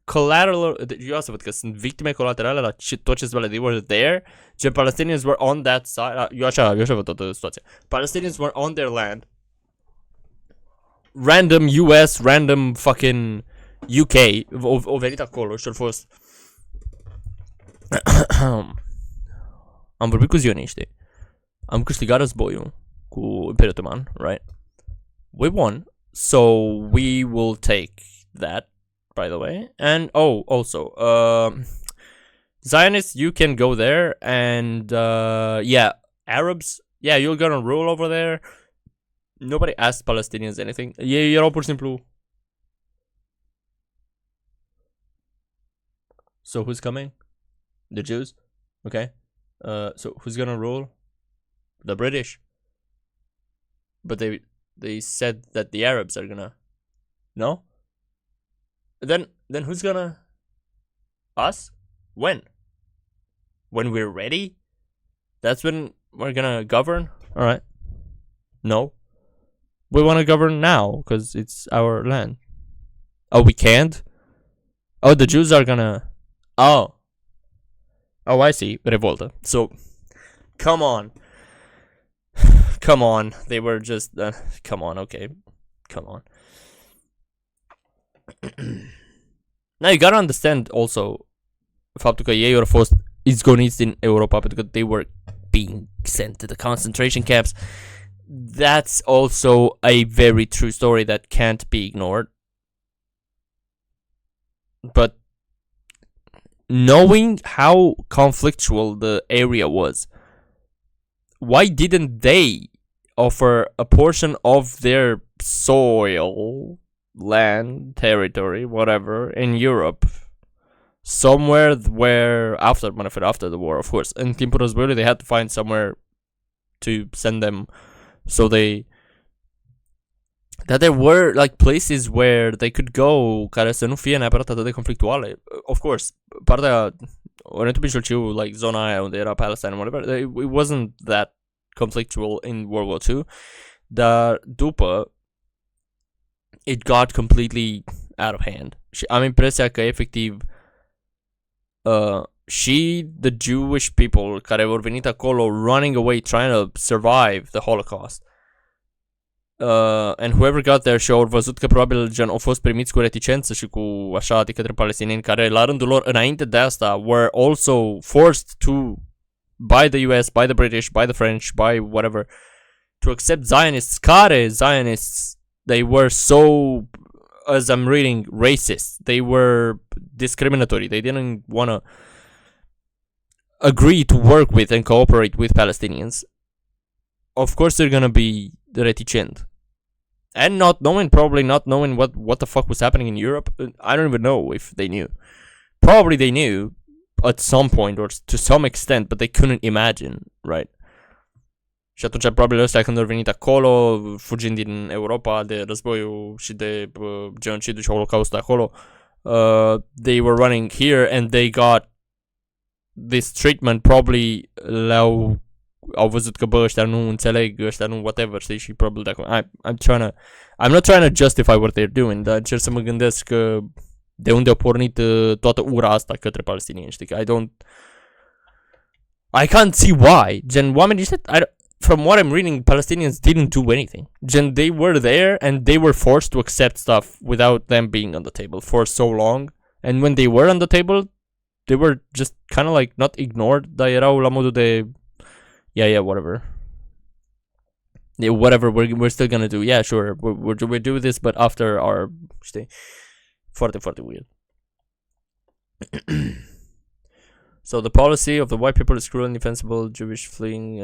Collateral, eu asta văd că sunt victime colaterale la tot ce they were there. Gen, Palestinians were on that side. Eu așa văd toată situația. Palestinians were on their land. Random US, random fucking UK au venit acolo și au fost am vorbit cu zioniștii. Am câștigat războiul cu Imperiul Otoman, right? We won, so we will take that, by the way. And also, Zionists, you can go there, and yeah, Arabs, yeah, you're gonna rule over there. Nobody asked Palestinians anything. Erau pur și simplu. So who's coming? The Jews? Okay. So who's gonna rule? The British. But they said that the Arabs are gonna. No? Then who's gonna? Us? When? When we're ready? That's when we're gonna govern? Alright. No. We wanna govern now, because it's our land. Oh, we can't? Oh, the Jews are gonna. Oh, I see. Revolta. So, come on. Come on. They were just... come on, okay. Come on. Now, you gotta understand also faptul că ei au fost izgoniți din Europa pentru că they were being sent to the concentration camps. That's also a very true story that can't be ignored. But knowing how conflictual the area was, why didn't they offer a portion of their soil, land, territory, whatever, in Europe? Somewhere where, after the war, of course, în timpul războiului, they had to find somewhere to send them. So that there were like places where they could go care să nu fie neapărat atât de conflictuale. Of course, partea Orientul Mijlociu, like zona aia unde era Palestine, whatever, it wasn't that conflictual in World War II. Dar după, it got completely out of hand. Și am impresia că efectiv și the Jewish people care au venit acolo running away, trying to survive the Holocaust, and whoever got there și au văzut că probabil gen au fost primiți cu reticență și cu așa de către palestinieni care la rândul lor înainte de asta were also forced to, by the US, by the British, by the French, by whatever, to accept Zionists, care Zionists, they were so, as I'm reading, racist. They were discriminatory. They didn't want to agree to work with and cooperate with Palestinians. Of course they're gonna be reticent. And probably not knowing what the fuck was happening in Europe. I don't even know if they knew. Probably they knew at some point or to some extent, but they couldn't imagine, right? Și atunci probabil ăstea când au venit acolo, fugind din Europa de războiul și de genocidul și holocaustul acolo, they were running here and they got this treatment. Probably le-au au văzut că bă, ăștia nu înțeleg, ăștia nu whatever, știi, și probabil de acum I'm not trying to justify what they're doing, dar încerc să mă gândesc că de unde a pornit toată ura asta către palestinieni, știi, că I can't see why. Gen, oamenii ăștia, from what I'm reading, Palestinians didn't do anything. Gen, they were there and they were forced to accept stuff without them being on the table for so long. And when they were on the table, they were just kind of like not ignored, dar erau la modul de yeah, whatever. Yeah, whatever, we're still gonna do. Yeah, sure, we do this, but after our, știi, foarte, foarte weird. So the policy of the white people is cruel and indefensible Jewish fleeing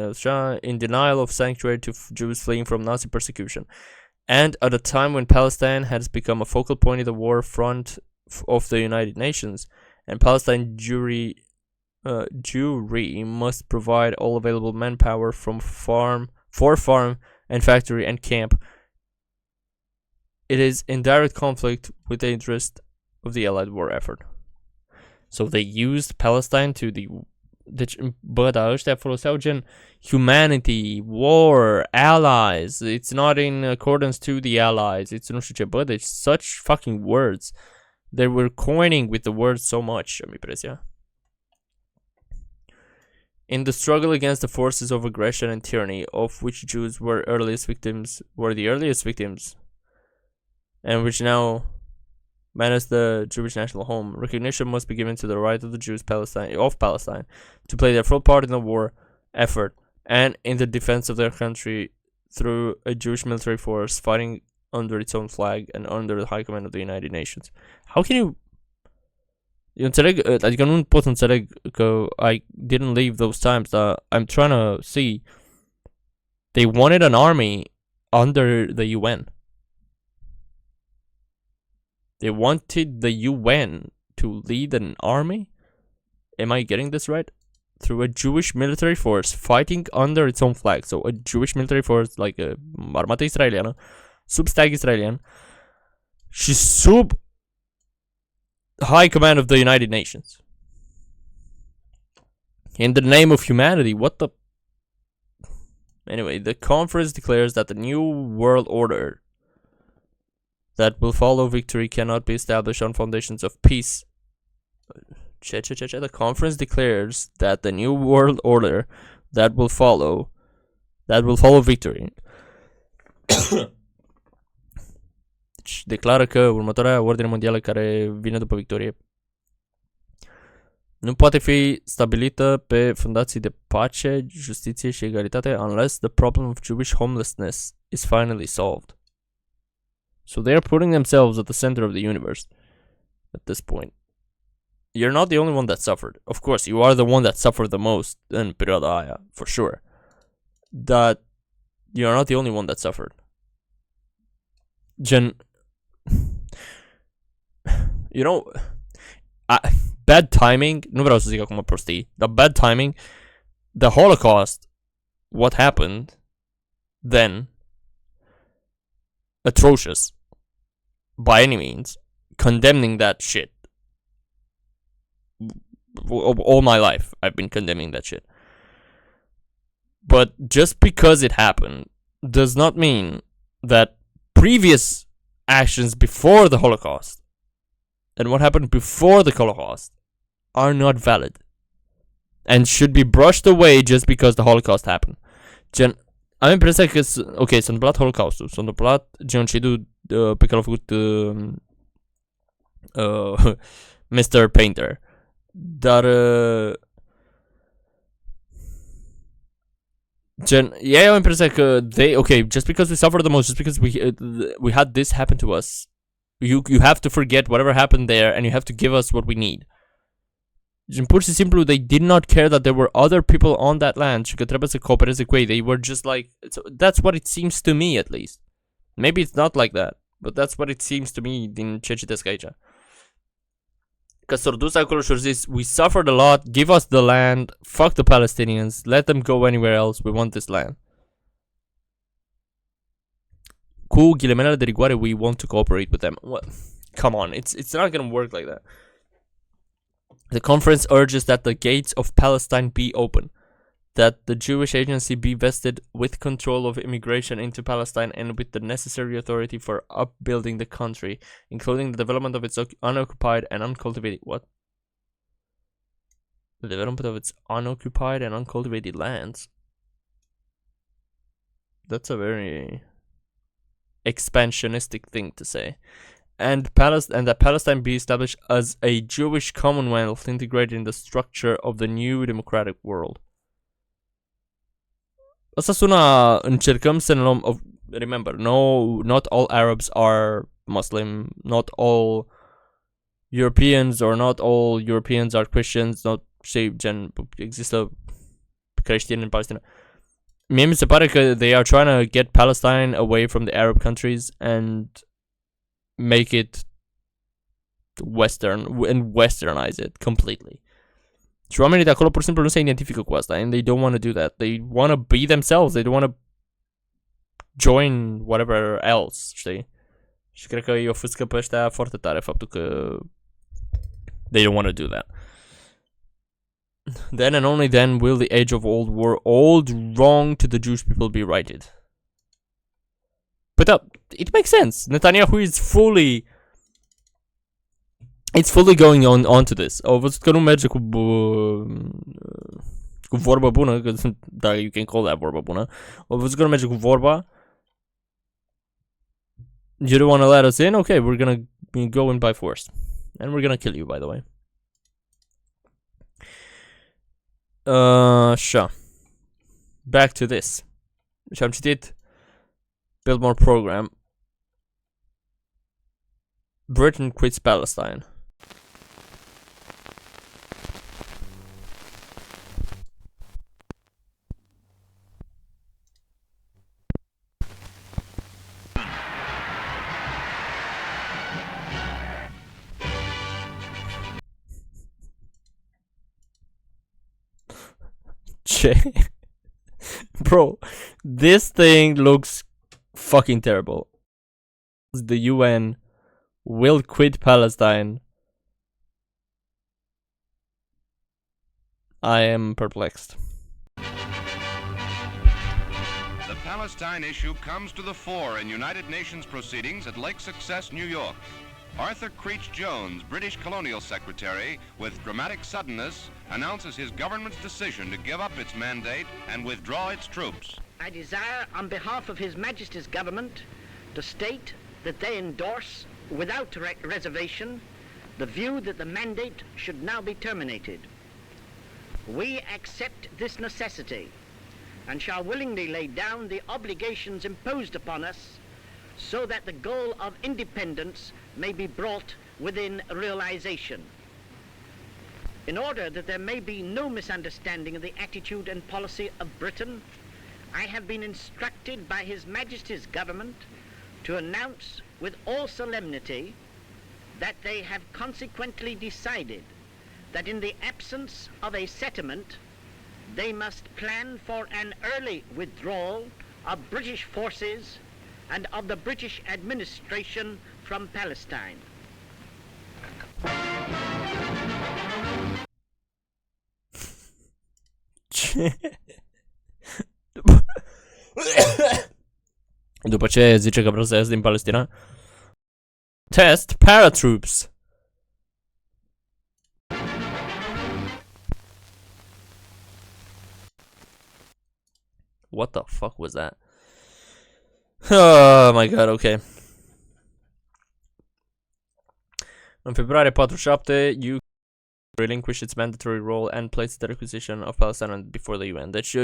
in denial of sanctuary to Jews fleeing from Nazi persecution. And at a time when Palestine has become a focal point in the war front of the United Nations, and Palestine Jewry must provide all available manpower for farm and factory and camp. It is in direct conflict with the interest of the Allied war effort. So they used Palestine to deci, bă, dar ăștia foloseau gen humanity, war, allies, it's not in accordance to the allies, it's nu știu ce, bă, deci such fucking words. They were coining with the words so much, am impresia. In the struggle against the forces of aggression and tyranny, of which Jews were the earliest victims, and which now menace the Jewish national home, recognition must be given to the right of the Jews of Palestine to play their full part in the war effort and in the defense of their country through a Jewish military force fighting under its own flag and under the high command of the United Nations. How can you... Eu înțeleg, adică nu pot înțeleg că I didn't leave those times, but I'm trying to see. They wanted an army under the UN. They wanted the UN to lead an army? Am I getting this right? Through a Jewish military force fighting under its own flag. So a Jewish military force, like armata israeliană, sub stag israelian, și sub high command of the United Nations. In the name of humanity, what the... Anyway, the conference declares that the new world order that will follow victory cannot be established on foundations of peace. The conference declares that the new world order that will follow victory. Deci declară că următoarea ordine mondială care vine după victorie nu poate fi stabilită pe fundații de pace, justiție și egalitate unless the problem of Jewish homelessness is finally solved. So they are putting themselves at the center of the universe at this point. You're not the only one that suffered. Of course, you are the one that suffered the most în perioada aia, for sure. That you're not the only one that suffered. Gen... You know... bad timing, nu vreau să zic acum prostii, dar bad timing, the Holocaust, what happened then, atrocious, by any means, condemning that shit. All my life, I've been condemning that shit. But just because it happened, does not mean that previous actions before the Holocaust and what happened before the Holocaust are not valid and should be brushed away just because the Holocaust happened. Gen, am impresia că ok, s-a întâmplat Holocaustul, s-a întâmplat genocidul pe care l-a făcut Mr. Painter, dar gen, ei au impresia că just because we suffered the most, just because we had this happen to us, you have to forget whatever happened there and you have to give us what we need. Gen, pur și simplu, they did not care that there were other people on that land și că trebuie să coopereze cu ei. They were just like, that's what it seems to me, at least. Maybe it's not like that, but that's what it seems to me din ce citesc aici. Că s-au dus acolo și au zis, we suffered a lot, give us the land, fuck the Palestinians, let them go anywhere else, we want this land. Cu ghilemelele de rigoare, we want to cooperate with them. What? Come on, it's not gonna work like that. The conference urges that the gates of Palestine be open. that the Jewish agency be vested with control of immigration into Palestine and with the necessary authority for upbuilding the country, including the development of its unoccupied and uncultivated the development of its unoccupied and uncultivated lands. That's a very expansionistic thing to say. And that Palestine be established as a Jewish commonwealth integrated in the structure of the new democratic world. Asta sună, încercăm să ne luăm, remember, not all Arabs are Muslim, not all Europeans or not all Europeans are Christians, not, știi, gen, există creștini în Palestina. Mie mi se pare că they are trying to get Palestine away from the Arab countries and make it Western and westernize it completely. Și oamenii de acolo pur și simplu nu se identifică cu asta and they don't want to do that. They want to be themselves. They don't want to join whatever else, știi? Și cred că îi ofuscă pe ăștia foarte tare faptul că they don't want to do that. Then and only then will the age of old wrong to the Jewish people be righted. But it makes sense. Netanyahu is fully going on to this. Au văzut că nu merge cu vorba bună, că da, you can call that vorba bună. Au văzut că nu merge cu vorba. You don't want to let us in? Okay, we're gonna go in by force. And we're gonna kill you, by the way. Sure. Back to this. Și am citit Build More Program. Britain quits Palestine. Bro, this thing looks fucking terrible. The UN will quit Palestine. I am perplexed. The Palestine issue comes to the fore in United Nations proceedings at Lake Success, New York. Arthur Creech Jones, British Colonial Secretary, with dramatic suddenness, announces his government's decision to give up its mandate and withdraw its troops. I desire, on behalf of His Majesty's government, to state that they endorse, without reservation, the view that the mandate should now be terminated. We accept this necessity and shall willingly lay down the obligations imposed upon us so that the goal of independence may be brought within realization. In order that there may be no misunderstanding of the attitude and policy of Britain, I have been instructed by His Majesty's government to announce with all solemnity that they have consequently decided that in the absence of a settlement, they must plan for an early withdrawal of British forces and of the British administration from Palestine. După ce zice că vrea să iasă din Palestina. Test paratroops. What the fuck was that? Oh my god, okay. În februarie 47, UK relinquished its mandatory role and placed the requisition of Palestine before the UN. Deci,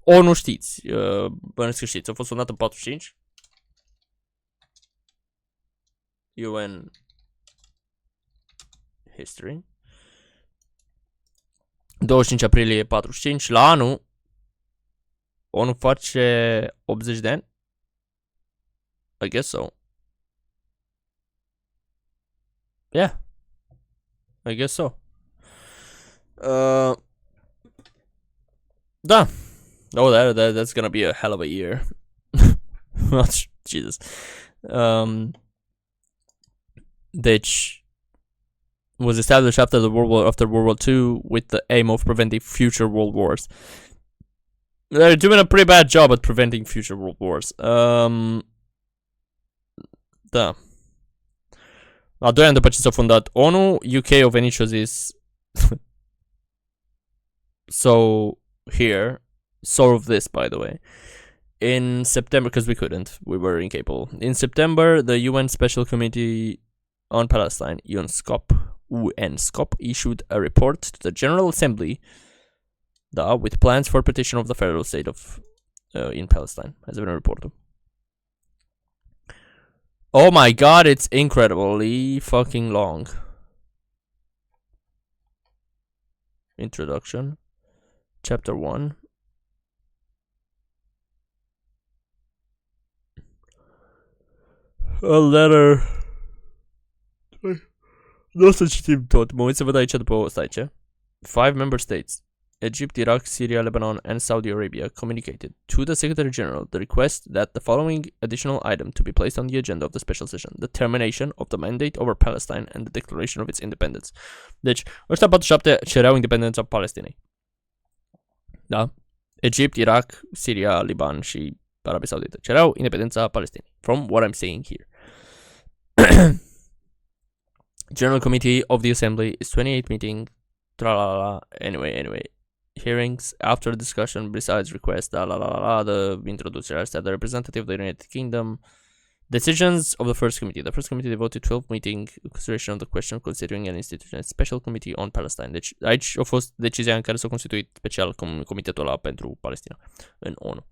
nu știți, bănuiesc că știți, a fost fondat în 45. UN History. 25 aprilie 45, la anul ONU face 80 de ani? I guess so. Yeah. I guess so. Da. Oh, that's gonna be a hell of a year. Jesus. Deci was established after World War II with the aim of preventing future world wars. They're doing a pretty bad job at preventing future world wars. Da. La 2 ani după ce s-a fundat ONU, UK au venit și au zis so here, solve this, by the way. In September, because we couldn't, we were incapable. In September, the UN Special Committee on Palestine, UNSCOP, issued a report to the General Assembly with plans for petition of the federal state of in Palestine. Has been a report. Oh my god, it's incredibly fucking long. Introduction. Chapter 1. A letter. Nu o să citim tot, mă uit să văd aici după ăsta aici. 5 member states, Egypt, Iraq, Syria, Lebanon, and Saudi Arabia, communicated to the Secretary General the request that the following additional item to be placed on the agenda of the special session: the termination of the mandate over Palestine and the declaration of its independence. Deci, ăștia 47 cereau independența Palestinei. Da? Egipt, Irak, Syria, Liban și Arabia Saudită cereau independența Palestinei. From what I'm saying here. General Committee of the Assembly is 28 meeting. Anyway. Hearings after discussion besides request. The introducer said the representative of the United Kingdom. Decisions of the first committee. The first committee devoted 12 meeting consideration of the question considering an institution special committee on Palestine. Deci aici a fost decizia în care s-a constituit special comitetul ăla pentru Palestina în ONU.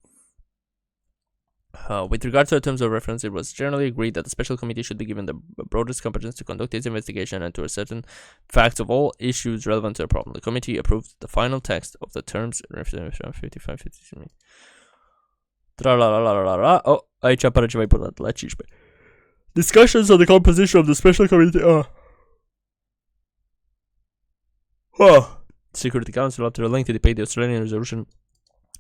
With regard to the terms of reference, it was generally agreed that the special committee should be given the broadest competence to conduct its investigation and to ascertain facts of all issues relevant to the problem. The committee approved the final text of the terms. 55-56. Oh, aici apare ceva important la 15. Discussions on the composition of the special committee. Security Council, after a lengthy debate, the Australian resolution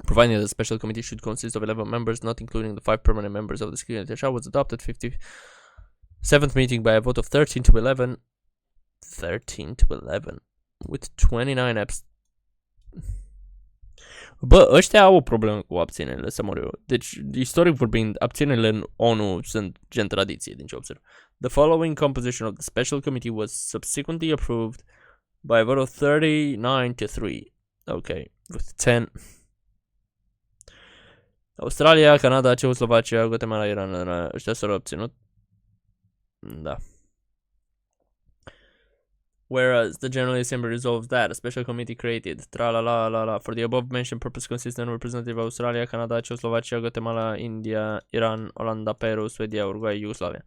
providing that the special committee should consist of 11 members, not including the 5 permanent members of the Security Council, was adopted 57th meeting by a vote of 13 to 11. 13 to 11. With 29 abs... Bă, ăștia au o problemă cu abținerile, să mor eu. Deci, istoric vorbind, abținerile în ONU sunt gen tradiție, din ce observ. The following composition of the special committee was subsequently approved by a vote of 39 to 3. Okay, with 10... Australia, Canada, Ceoslovacia, Guatemala, Iran, ăștia s-au obținut. Da. Whereas the General Assembly resolves that a special committee created for the above mentioned purpose consistent representative of Australia, Canada, Czechoslovakia, Guatemala, India, Iran, Olanda, Peru, Sweden, Uruguay, Yugoslavia.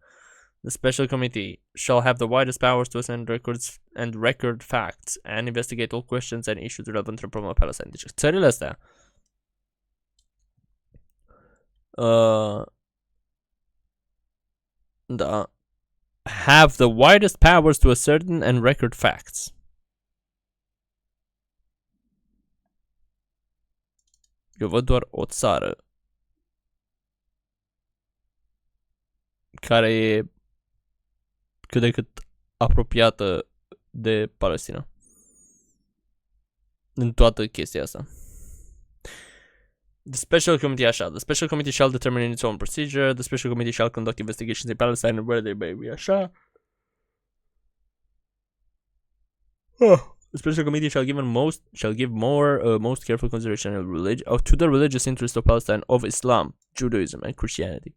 The special committee shall have the widest powers to send records and record facts and investigate all questions and issues relevant to the problem of Palestine. Deci țările astea da, have the widest powers to ascertain and record facts. Eu văd doar o țară care e cât de cât apropiată de Palestina în toată chestia asta. The special committee the special committee shall determine its own procedure. The special committee shall conduct investigations in Palestine and where they may be așa. The special committee shall give most careful consideration to the religious interests of Palestine, of Islam, Judaism, and Christianity.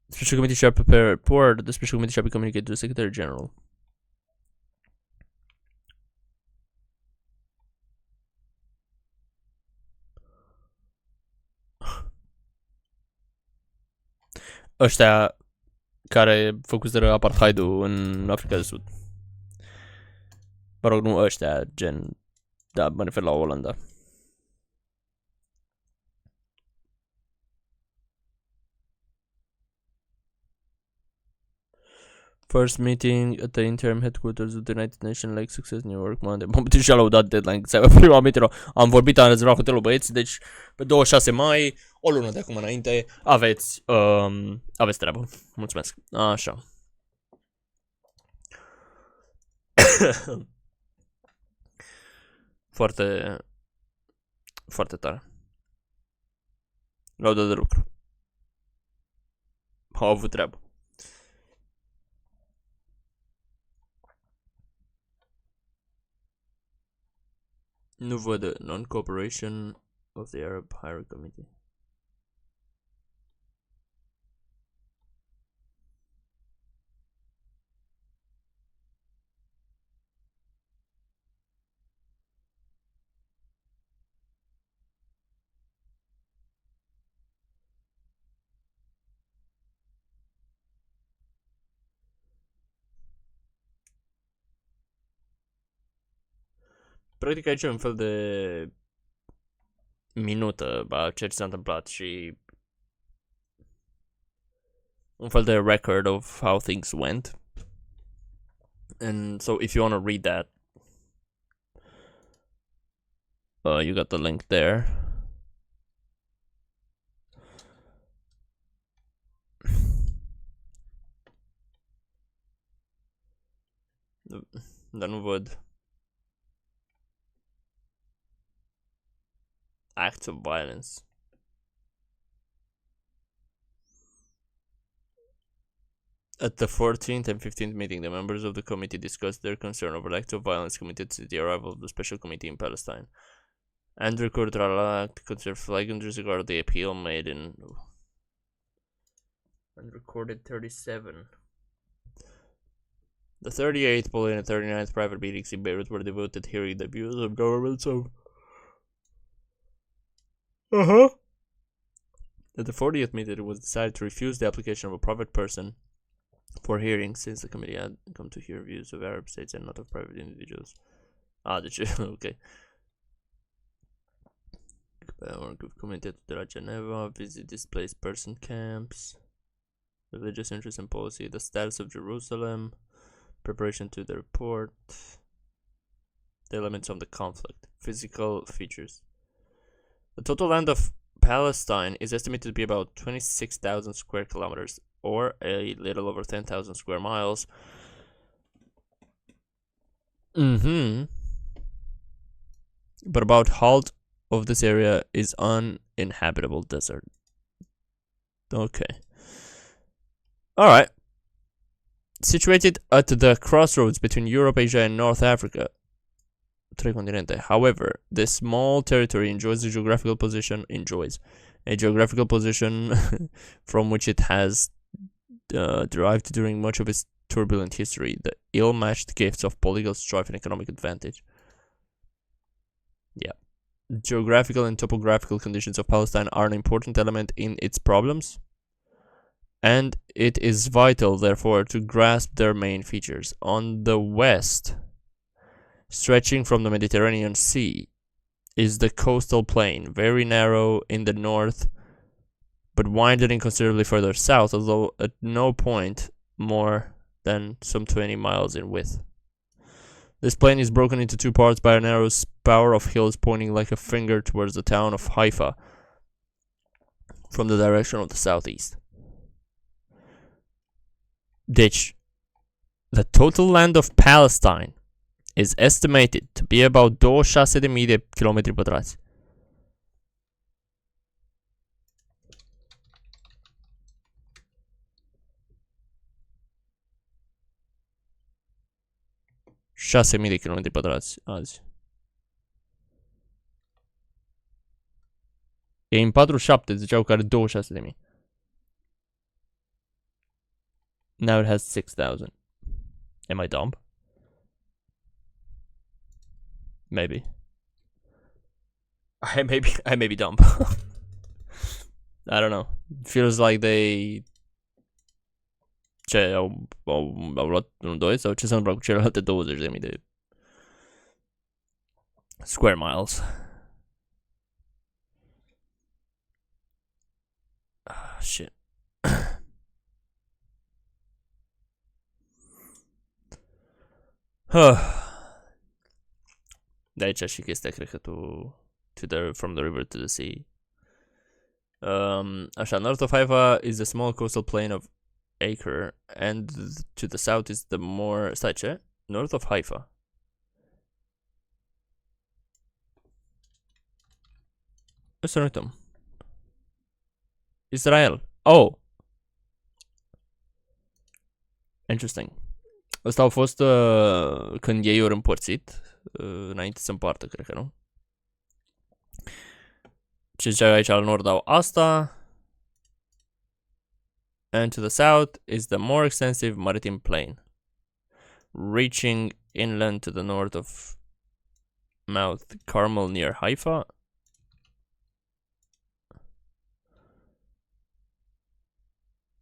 The special committee shall prepare a report. The special committee shall be communicated to the Secretary General. Ăștia care făcuseră apartheidul în Africa de Sud. Mă rog, nu ăștia, gen... Da, mă refer la Olanda. First meeting at the interim headquarters of the United Nations, Lake Success, New York, Monday. Mă și-a lăudat deadline, să aibă prima meeting. Am vorbit, am rezervat hotelul, băieți, deci pe 26 mai, o lună de acum înainte, aveți treabă. Mulțumesc. Așa. Foarte, foarte tare. Laudă de lucru. Au avut treabă. Nu văd non-cooperation of the Arab Higher Committee. Practic aici e un fel de minută a ceea ce s-a întâmplat și un fel de record of how things went. And so if you want to read that, you got the link there. Dar nu văd. Acts of violence. At the 14th and 15th meeting, the members of the committee discussed their concern over acts of violence committed to the arrival of the special committee in Palestine. And recorded act considered flag and disregard the appeal made in and recorded 37. The 38th public and 39th private meetings in Beirut were devoted to hearing the views of governments of At the 40th meeting, it was decided to refuse the application of a private person for hearing, since the committee had come to hear views of Arab states and not of private individuals. Deci, ok. Committee de la Geneva, visit displaced person camps, religious interest and policy, the status of Jerusalem, preparation to the report, the elements of the conflict, physical features. The total land of Palestine is estimated to be about 26,000 square kilometers, or a little over 10,000 square miles. But about half of this area is uninhabitable desert. Okay. Alright. Situated at the crossroads between Europe, Asia, and North Africa. Trei continente. However, this small territory enjoys a geographical position from which it has derived during much of its turbulent history, the ill-matched gifts of political strife and economic advantage. Yeah. Geographical and topographical conditions of Palestine are an important element in its problems, and it is vital, therefore, to grasp their main features. On the west, stretching from the Mediterranean Sea, is the coastal plain, very narrow in the north, but widening considerably further south, although at no point more than some 20 miles in width. This plain is broken into two parts by a narrow spur of hills pointing like a finger towards the town of Haifa from the direction of the southeast. Deci, the total land of Palestine is estimated to be about 26.000 de kilometri pătrați. .000 de kilometri pătrați azi. E în 47, ziceau că are 26.000. Now it has 6,000. Am I dumb? Maybe. I may be dumb. I don't know. Feels like they... Ce, au luat un 2 sau ce s-a întâmplat cu celelalte 20.000 de square miles? Shit. De aici și chestia, cred că from the river to the sea. Așa, north of Haifa is the small coastal plain of Acre, and to the south is the more... Stai, ce? North of Haifa. Să ne uităm. Israel. Oh! Interesting. Ăsta a fost când ei au împărțit. Înainte să împartă, cred că nu. Ce ziceau aici al nord au asta. And to the south is the more extensive maritime plain, reaching inland to the north of Mount Carmel near Haifa.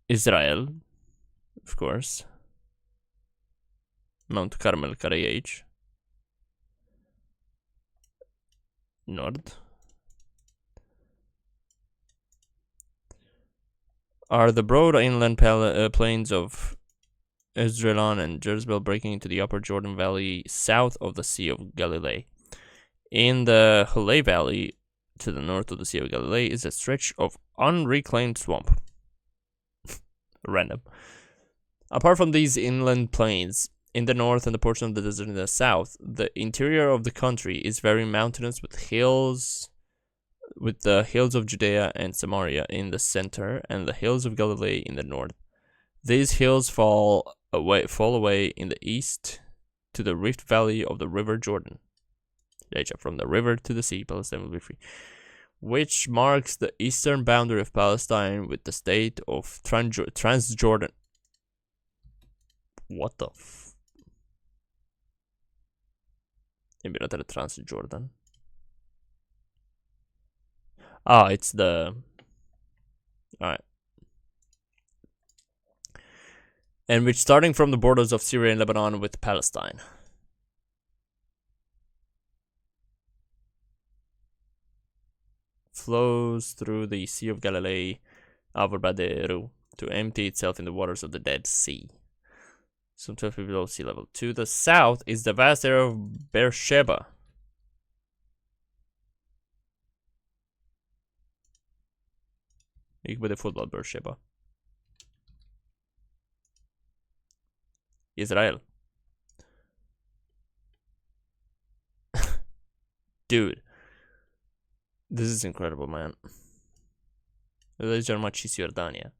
Israel, of course. Mount Carmel, care e aici. Nord. Are the broad inland plains of Esdraelon and Jezreel breaking into the upper Jordan Valley south of the Sea of Galilee. In the Hulay Valley, to the north of the Sea of Galilee, is a stretch of unreclaimed swamp. Random. Apart from these inland plains, in the north and the portion of the desert in the south, the interior of the country is very mountainous with the hills of Judea and Samaria in the center and the hills of Galilee in the north. These hills fall away in the east to the Rift Valley of the River Jordan. From the river to the sea, Palestine will be free. Which marks the eastern boundary of Palestine with the state of Transjordan. What the f... Emiratele Transjordan. Ah, it's the... Alright. And which starting from the borders of Syria and Lebanon with Palestine. Flows through the Sea of Galilee, Avarbaderu, to empty itself in the waters of the Dead Sea. Some 12 feet below sea level. To the south is the vast area of Beersheba. You can put the football Beersheba. Israel. Dude. This is incredible, man. Legi ar mai Cisjordania.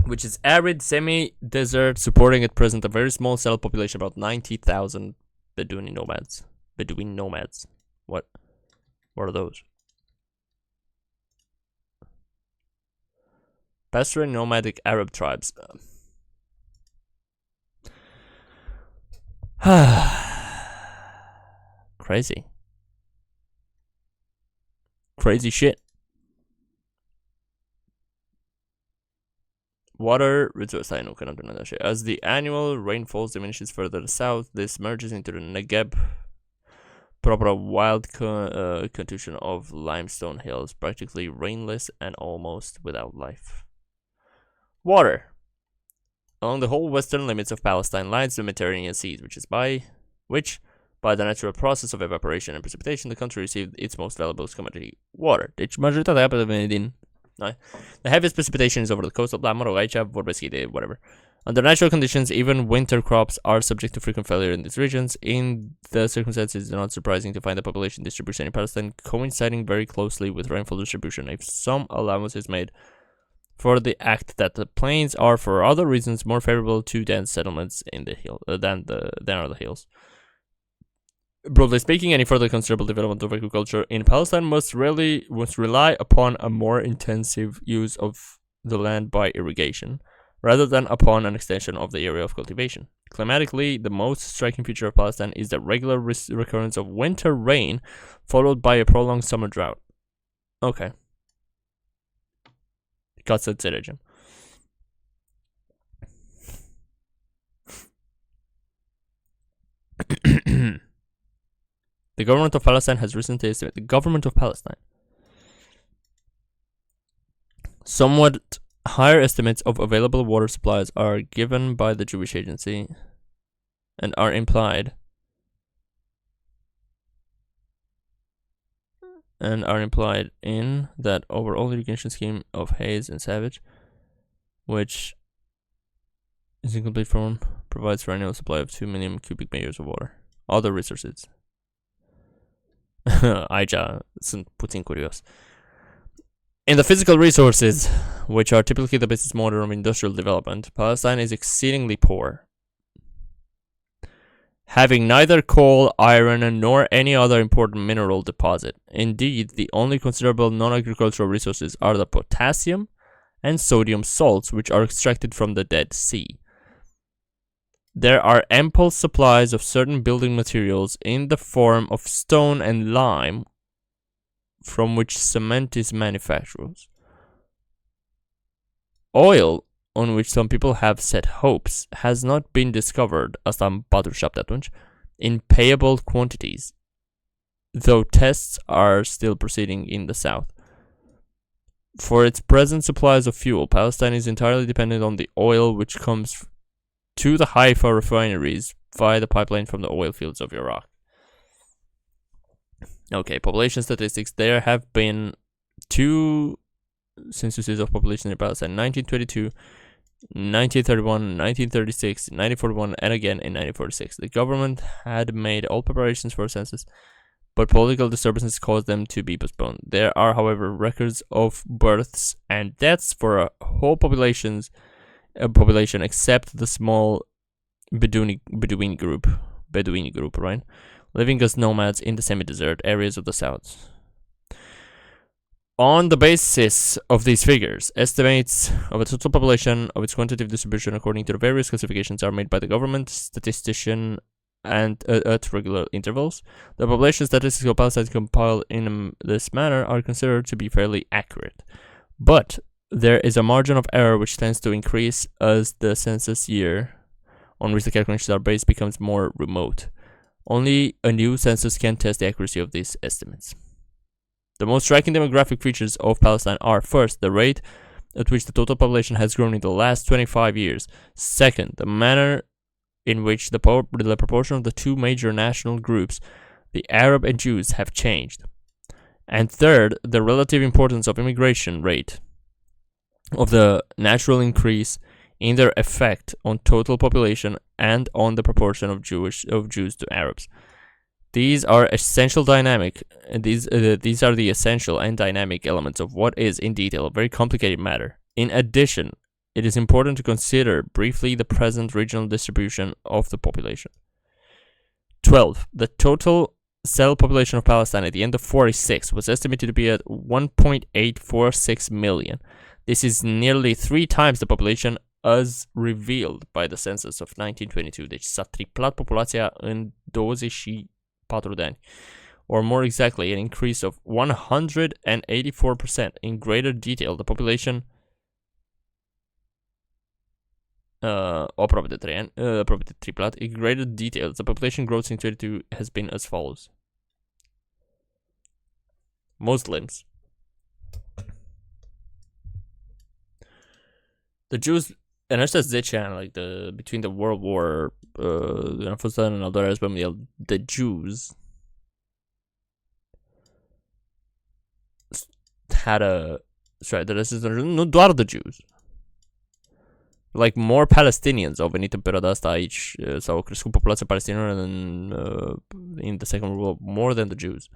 Which is arid, semi-desert, supporting at present a very small settled population, about 90,000 Bedouin nomads. Bedouin nomads. What are those? Pastoral nomadic Arab tribes. Crazy. Crazy shit. Water resource. As the annual rainfalls diminishes further south, this merges into the Negev, proper a wild contusion of limestone hills, practically rainless and almost without life. Water. Along the whole western limits of Palestine lies the Mediterranean Sea, which by the natural process of evaporation and precipitation, the country received its most valuable commodity, water. Deci majoritatea apelor vine din... The heaviest precipitation is over the coast of aici vorbesc de whatever. Under natural conditions, even winter crops are subject to frequent failure in these regions. In the circumstances, it's not surprising to find the population distribution in Palestine coinciding very closely with rainfall distribution, if some allowance is made for the act that the plains are, for other reasons, more favorable to dense settlements in the hill than are the hills. Broadly speaking, any further considerable development of agriculture in Palestine must rely upon a more intensive use of the land by irrigation, rather than upon an extension of the area of cultivation. Climatically, the most striking feature of Palestine is the regular recurrence of winter rain, followed by a prolonged summer drought. Okay. Ca să înțelegem. The government of Palestine has recently estimated. The government of Palestine. Somewhat higher estimates of available water supplies are given by the Jewish Agency and are implied and are implied in that overall irrigation scheme of Hayes and Savage, which is in complete form, provides for annual supply of 2 million cubic meters of water. Other resources. Aici sunt puțin curios. In the physical resources, which are typically the basis model of industrial development, Palestine is exceedingly poor, having neither coal, iron, nor any other important mineral deposit. Indeed, the only considerable non-agricultural resources are the potassium and sodium salts, which are extracted from the Dead Sea. There are ample supplies of certain building materials in the form of stone and lime, from which cement is manufactured. Oil, on which some people have set hopes, has not been discovered, asta în 47 atunci, in payable quantities, though tests are still proceeding in the south. For its present supplies of fuel, Palestine is entirely dependent on the oil which comes to the Haifa refineries via the pipeline from the oil fields of Iraq. Okay, population statistics. There have been 2 censuses of population in Palestine: 1922, 1931, 1936, 1941, and again in 1946. The government had made all preparations for a census, but political disturbances caused them to be postponed. There are, however, records of births and deaths for a whole population except the small Bedouin group, right? Living as nomads in the semi-desert areas of the south. On the basis of these figures, estimates of the total population of its quantitative distribution according to the various classifications are made by the government, statistician, and at regular intervals. The population statistics of Palestine compiled in this manner are considered to be fairly accurate. But there is a margin of error which tends to increase as the census year on which the calculations are based becomes more remote. Only a new census can test the accuracy of these estimates. The most striking demographic features of Palestine are, first, the rate at which the total population has grown in the last 25 years. Second, the manner in which the proportion of the 2 major national groups, the Arab and Jews, have changed. And third, the relative importance of immigration rate of the natural increase in their effect on total population and on the proportion of Jews to Arabs. These are essential dynamic. These are the essential and dynamic elements of what is, in detail, a very complicated matter. In addition, it is important to consider briefly the present regional distribution of the population. 12. The total settled population of Palestine at the end of 46 was estimated to be at 1.846 million. This is nearly 3 times the population as revealed by the census of 1922. Deci s-a triplat populația în 24 de ani. Or more exactly, an increase of 184%. In greater detail, the population aproape de 3 ani, aproape de triplat. In greater detail, the population growth in 22 has been as follows. Muslims. The Jews, în ăștia 10 ani, like between the World War, a fost în al doilea război mondial, the Jews had a, sorry, nu doar the Jews, like more Palestinians au venit în perioada asta aici, s-au crescut populația palestiniană in the Second World War more than the Jews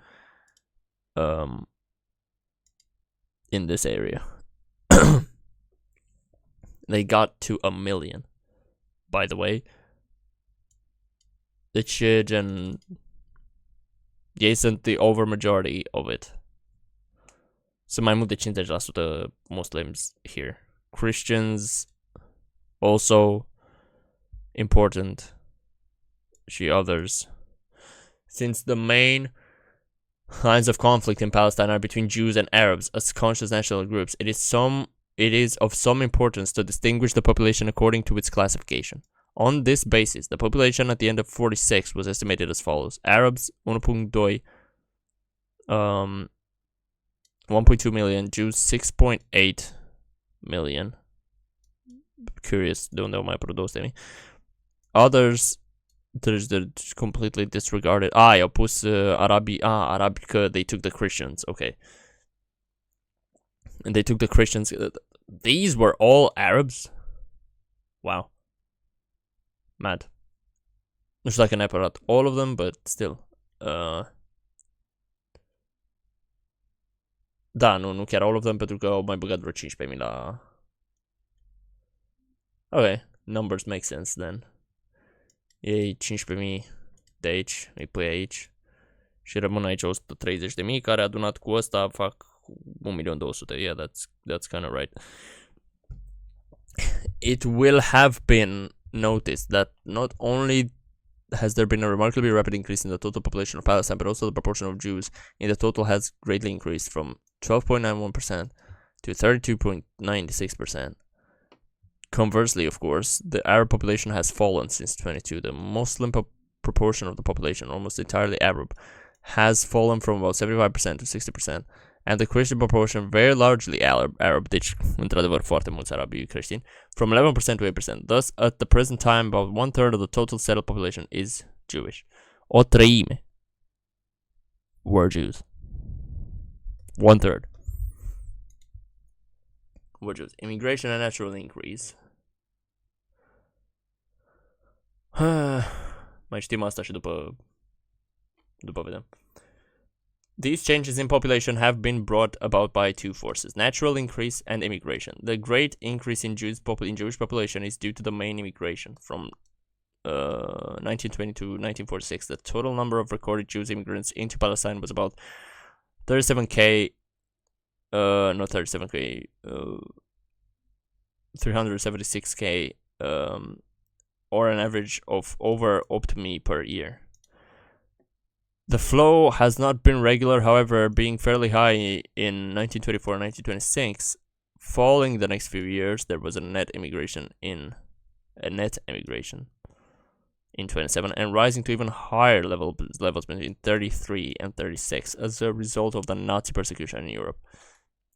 in this area. They got to 1 million, by the way. Deci gen, ei sunt the over majority of it. Sunt mai mult de 50% Muslims here. Christians also important. Și others. Since the main lines of conflict in Palestine are between Jews and Arabs as conscious national groups, it is of some importance to distinguish the population according to its classification. On this basis, the population at the end of 46 was estimated as follows. Arabs 1.2 million, Jews 6.8 million. Curious, don't know my produce any. Others They're completely disregarded. I-au pus arabii. Arabi că they took the Christians. Okay. And they took the Christians. These were all Arabs? Wow. Mad. Nu știu dacă neapărat all of them, but still. Da, nu chiar all of them, pentru că au mai băgat vreo 15.000 la... Ok, numbers make sense then. Ei 15.000 de aici, îi pui aici. Și rămân aici 130.000, care adunat cu ăsta fac 1.200.000. Yeah, that's kind of right. It will have been noticed that not only has there been a remarkably rapid increase in the total population of Palestine, but also the proportion of Jews in the total has greatly increased from 12.91% to 32.96%. Conversely, of course, the Arab population has fallen since 22. The Muslim proportion of the population, almost entirely Arab, has fallen from about 75% to 60%, and the Christian proportion, very largely Arab, deci într-adevăr foarte mulți arabi creștini, from 11% to 8%. Thus, at the present time, about 1/3 of the total settled population is Jewish. O treime were Jews. 1/3 were Jews. Immigration and natural increase. Mai știm asta și după vedem. These changes in population have been brought about by two forces: natural increase and immigration. The great increase in Jewish population is due to the main immigration. From 1920 to 1946, the total number of recorded Jewish immigrants into Palestine was about 37k, not 37k, 376k, or an average of over 8.000 per year. The flow has not been regular, however, being fairly high in 1924 and 1926. Following the next few years, there was a net immigration in 27, and rising to even higher levels between 33 and 36 as a result of the Nazi persecution in Europe.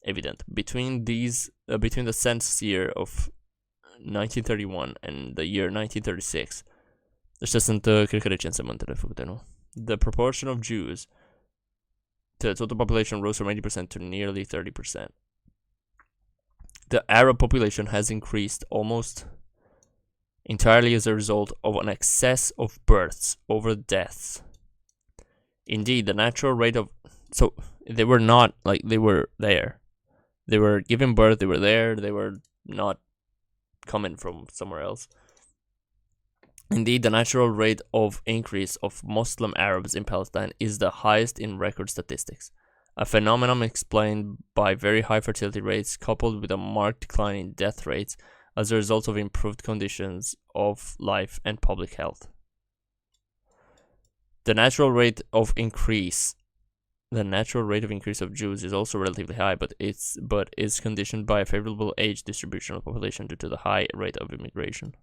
Evident. Between the census year of 1931 and the year 1936, ăștia sunt, cred că recensământele făcute, nu? The proportion of Jews to the total population rose from 80% to nearly 30%. The Arab population has increased almost entirely as a result of an excess of births over deaths. Indeed, the natural rate of... So, they were not, like, they were there. They were giving birth, they were there, they were not coming from somewhere else. Indeed, the natural rate of increase of Muslim Arabs in Palestine is the highest in record statistics, a phenomenon explained by very high fertility rates coupled with a marked decline in death rates as a result of improved conditions of life and public health. The natural rate of increase of Jews is also relatively high, but is conditioned by a favorable age distribution of population due to the high rate of immigration.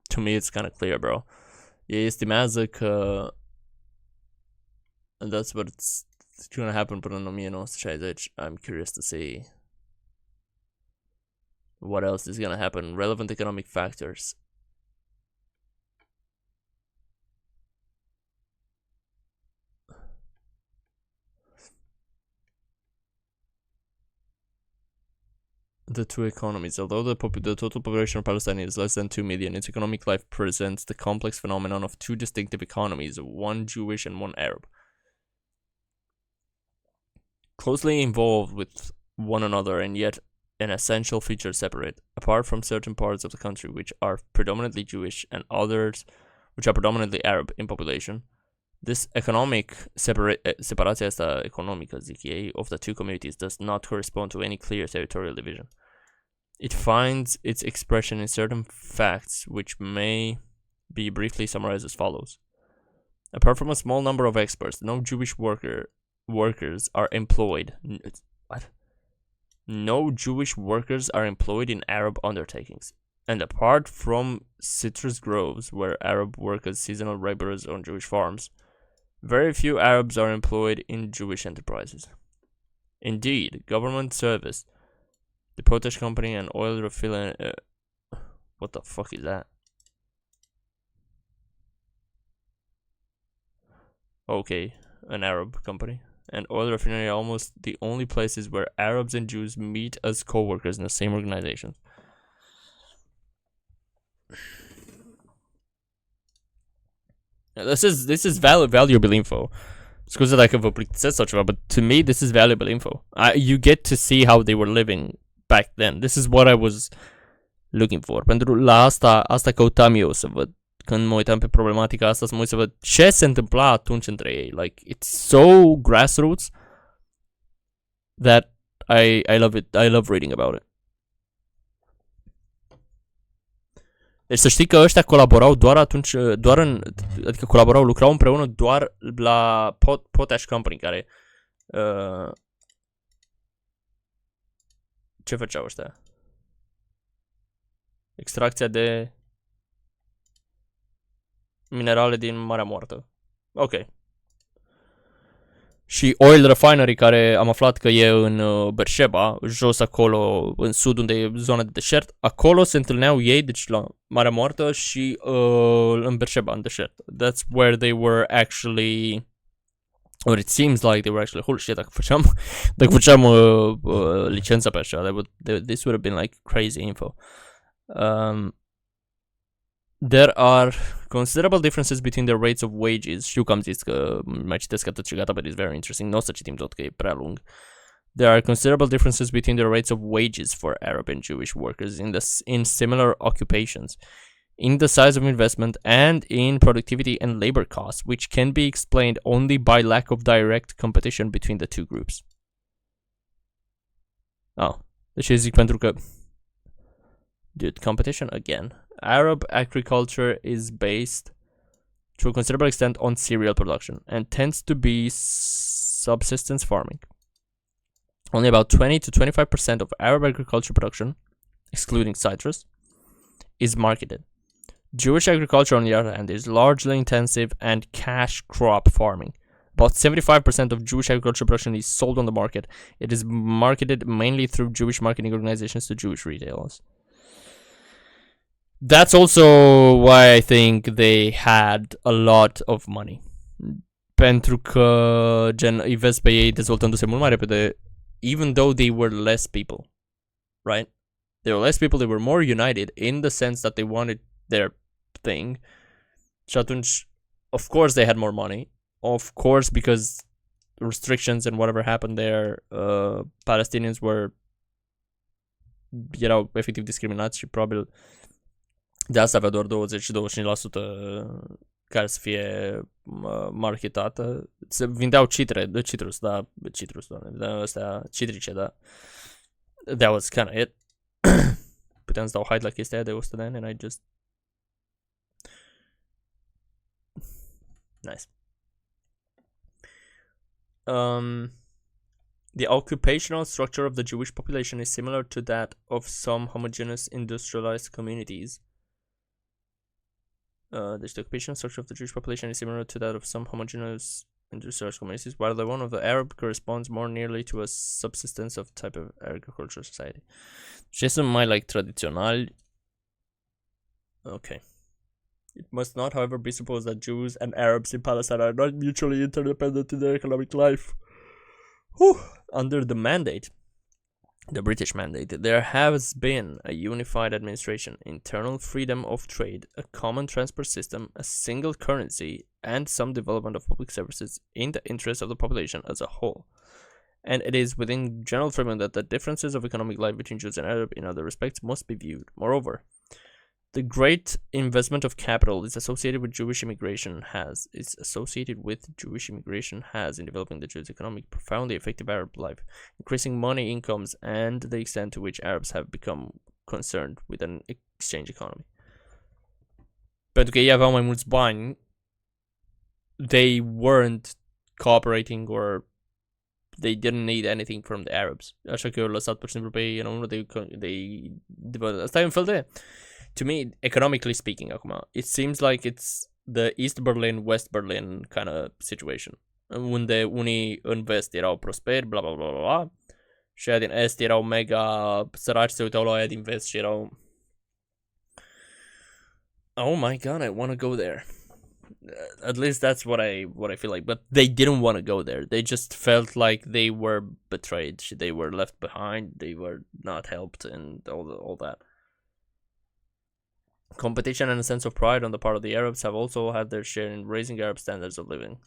To me, it's kind of clear, bro. Ei estimează că that's what's gonna happen până în 1960. I'm curious to see what else is gonna happen. Relevant economic factors. The two economies. Although the total population of Palestine is less than 2 million, its economic life presents the complex phenomenon of two distinctive economies, one Jewish and one Arab, closely involved with one another and yet an essential feature separate. Apart from certain parts of the country which are predominantly Jewish and others which are predominantly Arab in population, this economic separația asta economică, zic ei, of the two communities does not correspond to any clear territorial division. It finds its expression in certain facts which may be briefly summarized as follows. Apart from a small number of experts, no Jewish workers are employed. What? No Jewish workers are employed in Arab undertakings. And apart from citrus groves, where Arab work as seasonal laborers on Jewish farms, very few Arabs are employed in Jewish enterprises. Indeed, government service The potash company and oil refining. What the fuck is that? Okay, an Arab company. And oil refinery are almost the only places where Arabs and Jews meet as co-workers in the same organizations. This is valuable info. Scuze dacă vă plictisesc sau ceva, but to me this is valuable info. You get to see how they were living back then. This is what I was looking for. Pentru la asta căutam eu să văd. Când mă uitam pe problematica asta, să mă uit să văd ce se întâmpla atunci între ei. Like, it's so grassroots that I love it. I love reading about it. Deci să știi că ăștia colaborau doar atunci, adică lucrau împreună doar la Potash Company, care ce făceau ăștia? Extracția de minerale din Marea Moartă. Ok. Și Oil Refinery, care am aflat că e în Beersheba, jos acolo, în sud, unde e zona de deșert. Acolo se întâlneau ei, deci la Marea Moartă și în Beersheba, în deșert. That's where they were actually... Or it seems like they were actually... Holy shit, dacă făceam licența pe așa, this would have been like crazy info. There are considerable differences between the rates of wages. Știu că am zis că mai citesc atât și gata, but it's very interesting. Nu o să citim tot că e prea lung. There are considerable differences between the rates of wages for Arab and Jewish workers in similar occupations, in the size of investment, and in productivity and labor costs, which can be explained only by lack of direct competition between the two groups. Deci zic pentru că... Dude, competition again. Arab agriculture is based to a considerable extent on cereal production and tends to be subsistence farming. Only about 20 to 25% of Arab agriculture production, excluding citrus, is marketed. Jewish agriculture, on the other hand, is largely intensive and cash crop farming. About 75% of Jewish agriculture production is sold on the market. It is marketed mainly through Jewish marketing organizations to Jewish retailers. That's also why I think they had a lot of money. Pentru că, gen, îi vezi pe ei dezvoltându-se mult mai repede, even though they were less people, right? They were less people, they were more united in the sense that they wanted their thing. Și atunci, of course they had more money. Of course, because restrictions and whatever happened there, Palestinians erau efectiv discriminați și probabil de asta avea doar 20-25% care să fie marketată. Se vindeau citrus, astea citrice, da. That was kind of it. Puteam să dau hide la chestia aia de 100 de ani and I just... Nice. The occupational structure of the Jewish population is similar to that of some homogeneous industrialized communities. The occupational structure of the Jewish population is similar to that of some homogeneous industrialized communities, while the one of the Arab corresponds more nearly to a subsistence of type of agricultural society. Ce sunt mai like tradiționali? Okay. It must not, however, be supposed that Jews and Arabs in Palestine are not mutually interdependent in their economic life. Under the mandate, the British mandate, there has been a unified administration, internal freedom of trade, a common transport system, a single currency, and some development of public services in the interest of the population as a whole. And it is within general framework that the differences of economic life between Jews and Arabs in other respects must be viewed. Moreover, the great investment of capital associated with Jewish immigration has in developing the Jewish economic profoundly affected Arab life, increasing money incomes and the extent to which Arabs have become concerned with an exchange economy. Pentru că ei aveau mai mulți bani, they weren't cooperating or they didn't need anything from the Arabs. Așa că eu lăsat pur și simplu pe ei în urmă, asta e un fel de... To me, economically speaking, acum, it seems like it's the East Berlin, West Berlin kind of situation. Unde unii în vest erau prosperi, bla bla bla bla, Și aia din est erau mega săraci, se uitau la aia din vest și erau... Oh my god, I want to go there. At least that's what I feel like. But they didn't want to go there. They just felt like they were betrayed. They were left behind. They were not helped, and all that. Competition and a sense of pride on the part of the Arabs have also had their share in raising Arab standards of living.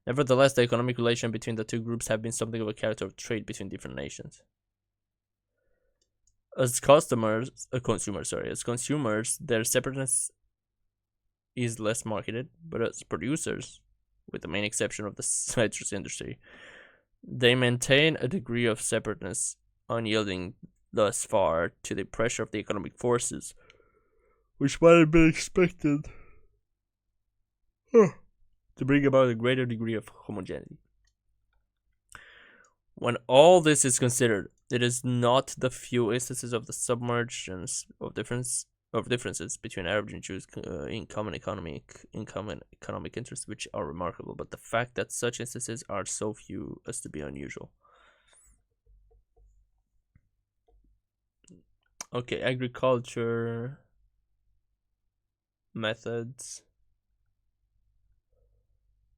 Nevertheless, the economic relation between the two groups have been something of a character of trade between different nations. As consumers, their separateness is less marketed, but as producers, with the main exception of the citrus industry, they maintain a degree of separateness, unyielding thus far to the pressure of the economic forces, which might have been expected to bring about a greater degree of homogeneity. When all this is considered, it is not the few instances of the submergence of differences between Arab and Jews in common economic interests which are remarkable, but the fact that such instances are so few as to be unusual. Okay, agriculture, methods,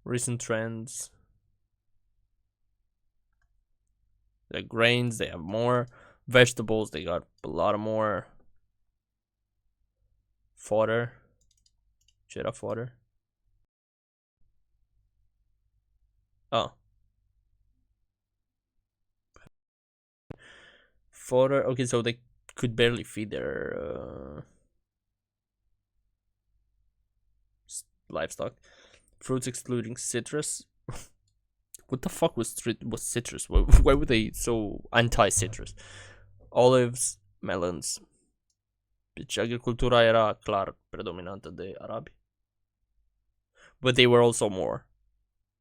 recent trends. The grains, they have more. Vegetables, they got a lot of more. Fodder. Cheddar fodder. Oh. Fodder. Okay, so they could barely feed their livestock. Fruits excluding citrus. What the fuck was citrus? Why were they so anti-citrus? Olives, melons. Deci agricultura era clar predominantă de arabi. But they were also more.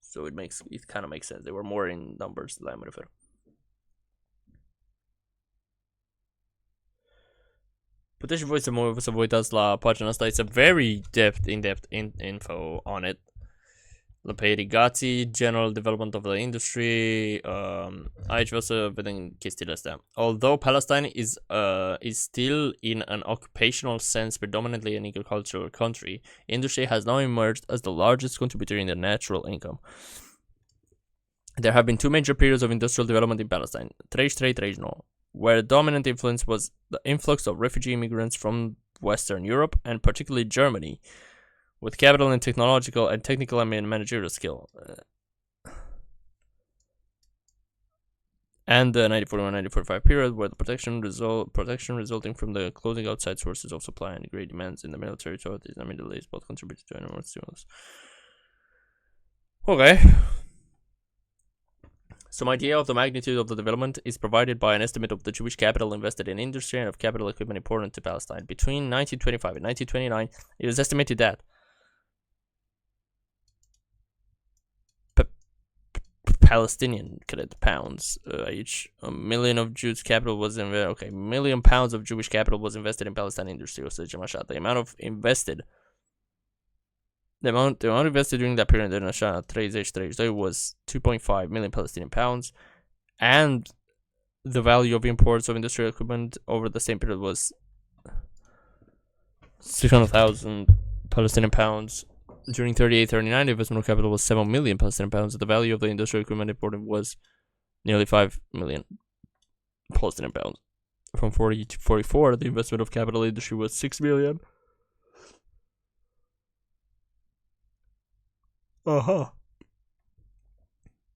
So it kind of makes sense. They were more in numbers, la mă refer. Puteți și voi să vă uitați la pagina asta. It's a very in-depth info on it. La irrigații, general development of the industry. Aici vreau să vedem chestiile astea. Although Palestine is still in an occupational sense predominantly an agricultural country, industry has now emerged as the largest contributor in the natural income. There have been two major periods of industrial development in Palestine, 33-39, where dominant influence was the influx of refugee immigrants from Western Europe and particularly Germany, with capital in technological and technical and managerial skill. And the 1941-1945 period, where the protection resulting from the closing outside sources of supply and great demands in the military authorities and Middle East both contributed to enormous stimulus. Okay. Some idea of the magnitude of the development is provided by an estimate of the Jewish capital invested in industry and of capital equipment important to Palestine. Between 1925 and 1929, it is estimated that Palestinian pounds. A million of Jews' capital was invested. Okay, £1 million of Jewish capital was invested in Palestine industry. O să zicem așa. The amount invested during that period in așa 30-32 was 2.5 million Palestinian pounds, and the value of imports of industrial equipment over the same period was 600,000 Palestinian pounds. During 38-39, the investment of capital was 7 million Palestinian pounds. The value of the industrial equipment imported was nearly 5 million Palestinian pounds. From 40 to 44, the investment of capital industry was 6 million.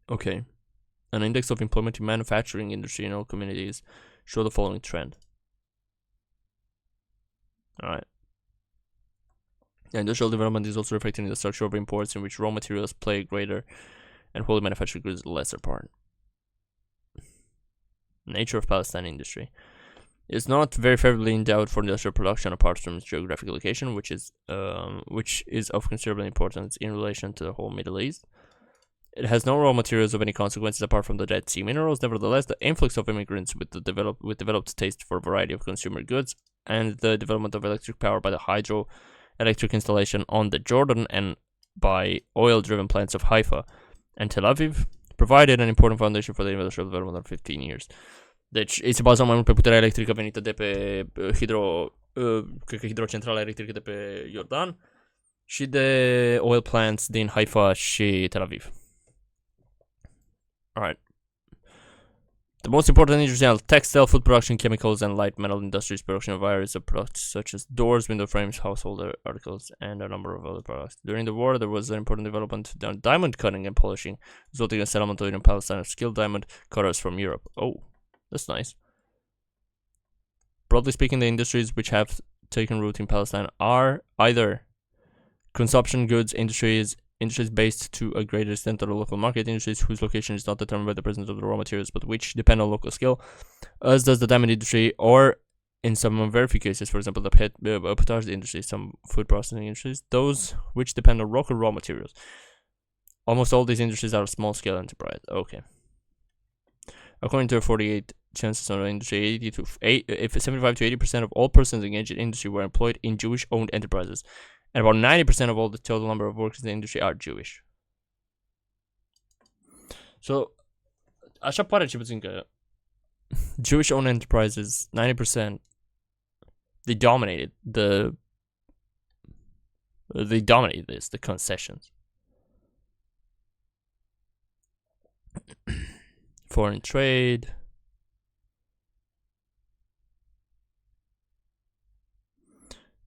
Okay. An index of employment in manufacturing industry in all communities show the following trend. Alright. Industrial development is also reflected in the structure of imports, in which raw materials play a greater and wholly manufactured goods a lesser part. Nature of Palestine industry is not very favorably endowed for industrial production apart from its geographic location, which is of considerable importance in relation to the whole Middle East. It has no raw materials of any consequences apart from the Dead Sea minerals. Nevertheless, the influx of immigrants with developed taste for a variety of consumer goods and the development of electric power by the hydroelectric installation on the Jordan and by oil-driven plants of Haifa and Tel Aviv provided an important foundation for the industrial development of 15 years. Deci, ei se bazau mai mult pe puterea electrică venită de pe cred că hidrocentrala electrică de pe Iordan și de oil plants din Haifa și Tel Aviv. Alright. The most important industries are textile, food production, chemicals, and light metal industries, production of various products such as doors, window frames, household articles, and a number of other products. During the war, there was an important development in diamond cutting and polishing, resulting in the settlement in Palestine of skilled diamond cutters from Europe. Oh, that's nice. Broadly speaking, the industries which have taken root in Palestine are either consumption goods industries based to a greater extent on the local market, industries whose location is not determined by the presence of the raw materials but which depend on local skill, as does the diamond industry, or in some very few cases, for example, the potash industry, some food processing industries, those which depend on local raw materials. Almost all these industries are small scale enterprise. Okay. According to a 48 census on the industry, 75 to 80% of all persons engaged in industry were employed in Jewish-owned enterprises. And about 90% of all the total number of workers in the industry are Jewish. So, așa pare ce puțin că Jewish-owned enterprises, 90%, they dominated the concessions. Foreign trade.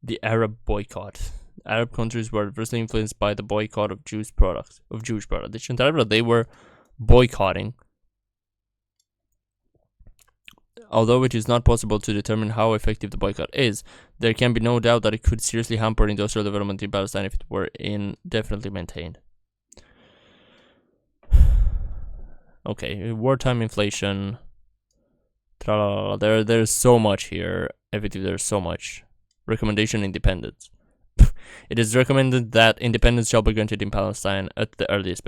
The Arab boycott. Arab countries were adversely influenced by the boycott of Jewish products. Deci, într-adevăr, they were boycotting. Although it is not possible to determine how effective the boycott is, there can be no doubt that it could seriously hamper industrial development in Palestine if it were indefinitely maintained. Okay, wartime inflation. There's so much here. Effectively, there's so much. Recommendation independence. It is recommended that independence shall be granted in Palestine at the earliest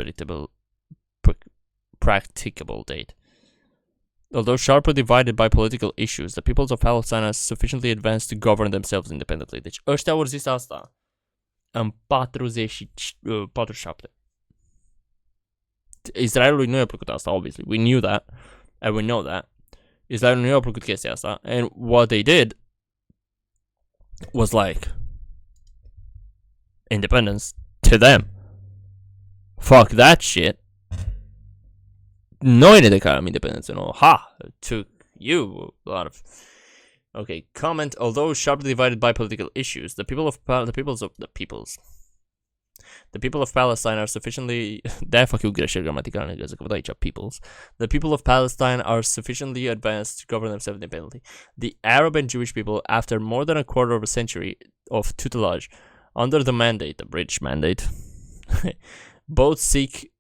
practicable date. Although sharply divided by political issues, the peoples of Palestine are sufficiently advanced to govern themselves independently. Deci ăștia au zis asta în 47. Israelului nu i-a plăcut asta, obviously. We knew that. And we know that. Israelului nu i-a plăcut chestia asta. And what they did was like independence to them. Fuck that shit. Noi ne declarăm independență, no? Ha! It took you a lot of... Okay, comment. Although sharply divided by political issues, the people of Palestine are sufficiently... De-aia fac eu greșeli gramaticale în engleză, că văd aici peoples. The people of Palestine are sufficiently advanced to govern themselves independently. The Arab and Jewish people, after more than a quarter of a century of tutelage, under the mandate, the British mandate, both seek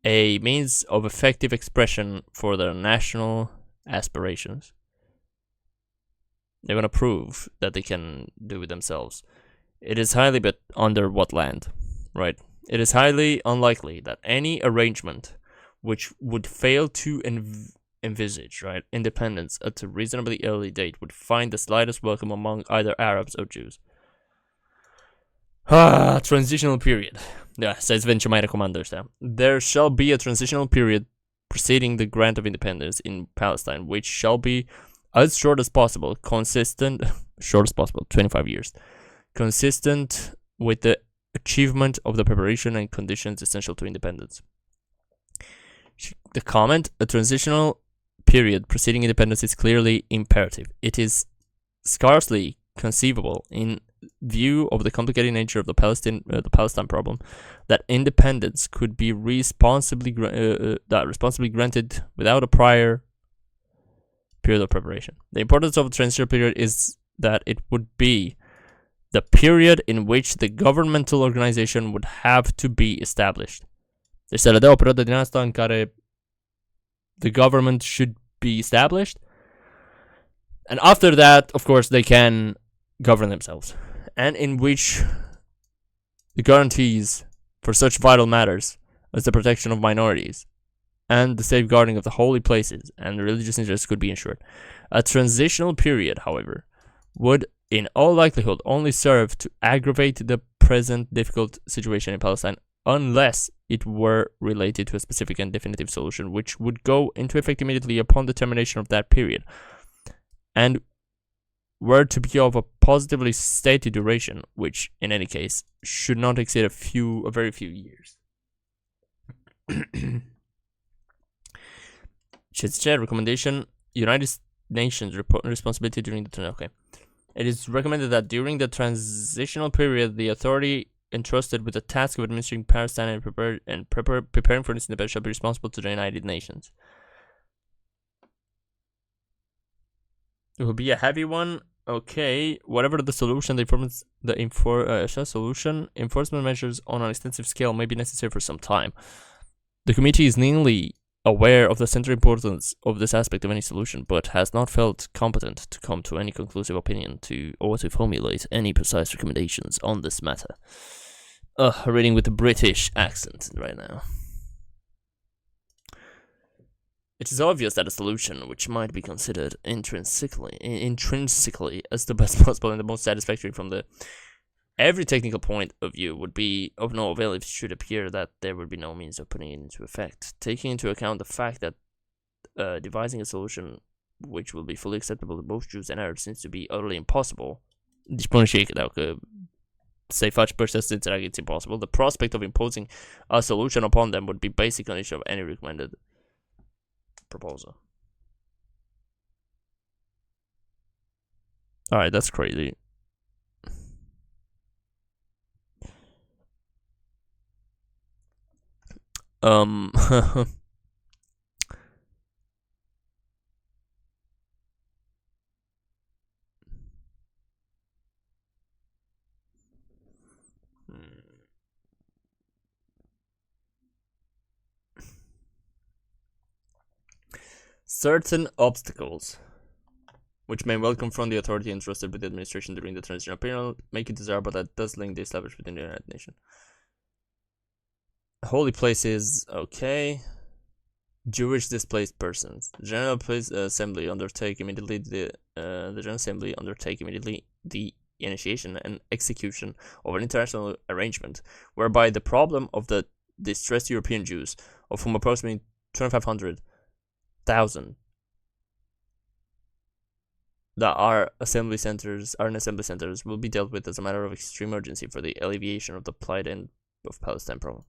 a means of effective expression for their national aspirations. They want to prove that they can do it themselves. It is highly, but under what land? Right. It is highly unlikely that any arrangement which would fail to envisage, right, independence at a reasonably early date would find the slightest welcome among either Arabs or Jews. Transitional period. Yeah, să vedem ce mai recomandă ăștia. There shall be a transitional period preceding the grant of independence in Palestine, which shall be as short as possible, 25 years, consistent with the achievement of the preparation and conditions essential to independence. The comment, a transitional period preceding independence is clearly imperative. It is scarcely conceivable, in view of the complicated nature of the Palestine problem, that independence could be responsibly granted without a prior period of preparation. The importance of a transitional period is that it would be the period in which the governmental organization would have to be established. Deci se le dă o perioadă din asta în care the government should be established, and after that, of course, they can govern themselves, and in which the guarantees for such vital matters as the protection of minorities and the safeguarding of the holy places and religious interests could be ensured. A transitional period, however, would in all likelihood only serve to aggravate the present difficult situation in Palestine unless it were related to a specific and definitive solution, which would go into effect immediately upon the termination of that period, and were to be of a positively stated duration, which, in any case, should not exceed a very few years. Chair recommendation: United Nations responsibility during the okay. It is recommended that during the transitional period, the authority entrusted with the task of administering Palestine and preparing for its independence shall be responsible to the United Nations. It will be a heavy one. Okay, whatever the solution, enforcement measures on an extensive scale may be necessary for some time. The committee is keenly aware of the central importance of this aspect of any solution, but has not felt competent to come to any conclusive opinion or to formulate any precise recommendations on this matter. Reading with a British accent right now. It is obvious that a solution which might be considered intrinsically as the best possible and the most satisfactory from every technical point of view would be of no avail if it should appear that there would be no means of putting it into effect. Taking into account the fact that devising a solution which will be fully acceptable to both Jews and Arabs seems to be utterly impossible. Să-i faci pe ăștia să înțeleagă it's impossible. The prospect of imposing a solution upon them would be basic condition of any recommended proposal. Alright, that's crazy. Certain obstacles which may well confront the authority entrusted with the administration during the transitional period make it desirable that does link the established within the United Nations. Holy places, okay. Jewish displaced persons. The General Assembly undertake immediately the initiation and execution of an international arrangement whereby the problem of the distressed European Jews, of whom approximately 2,500,000 that are in assembly centers, will be dealt with as a matter of extreme urgency for the alleviation of the plight and of Palestine problem.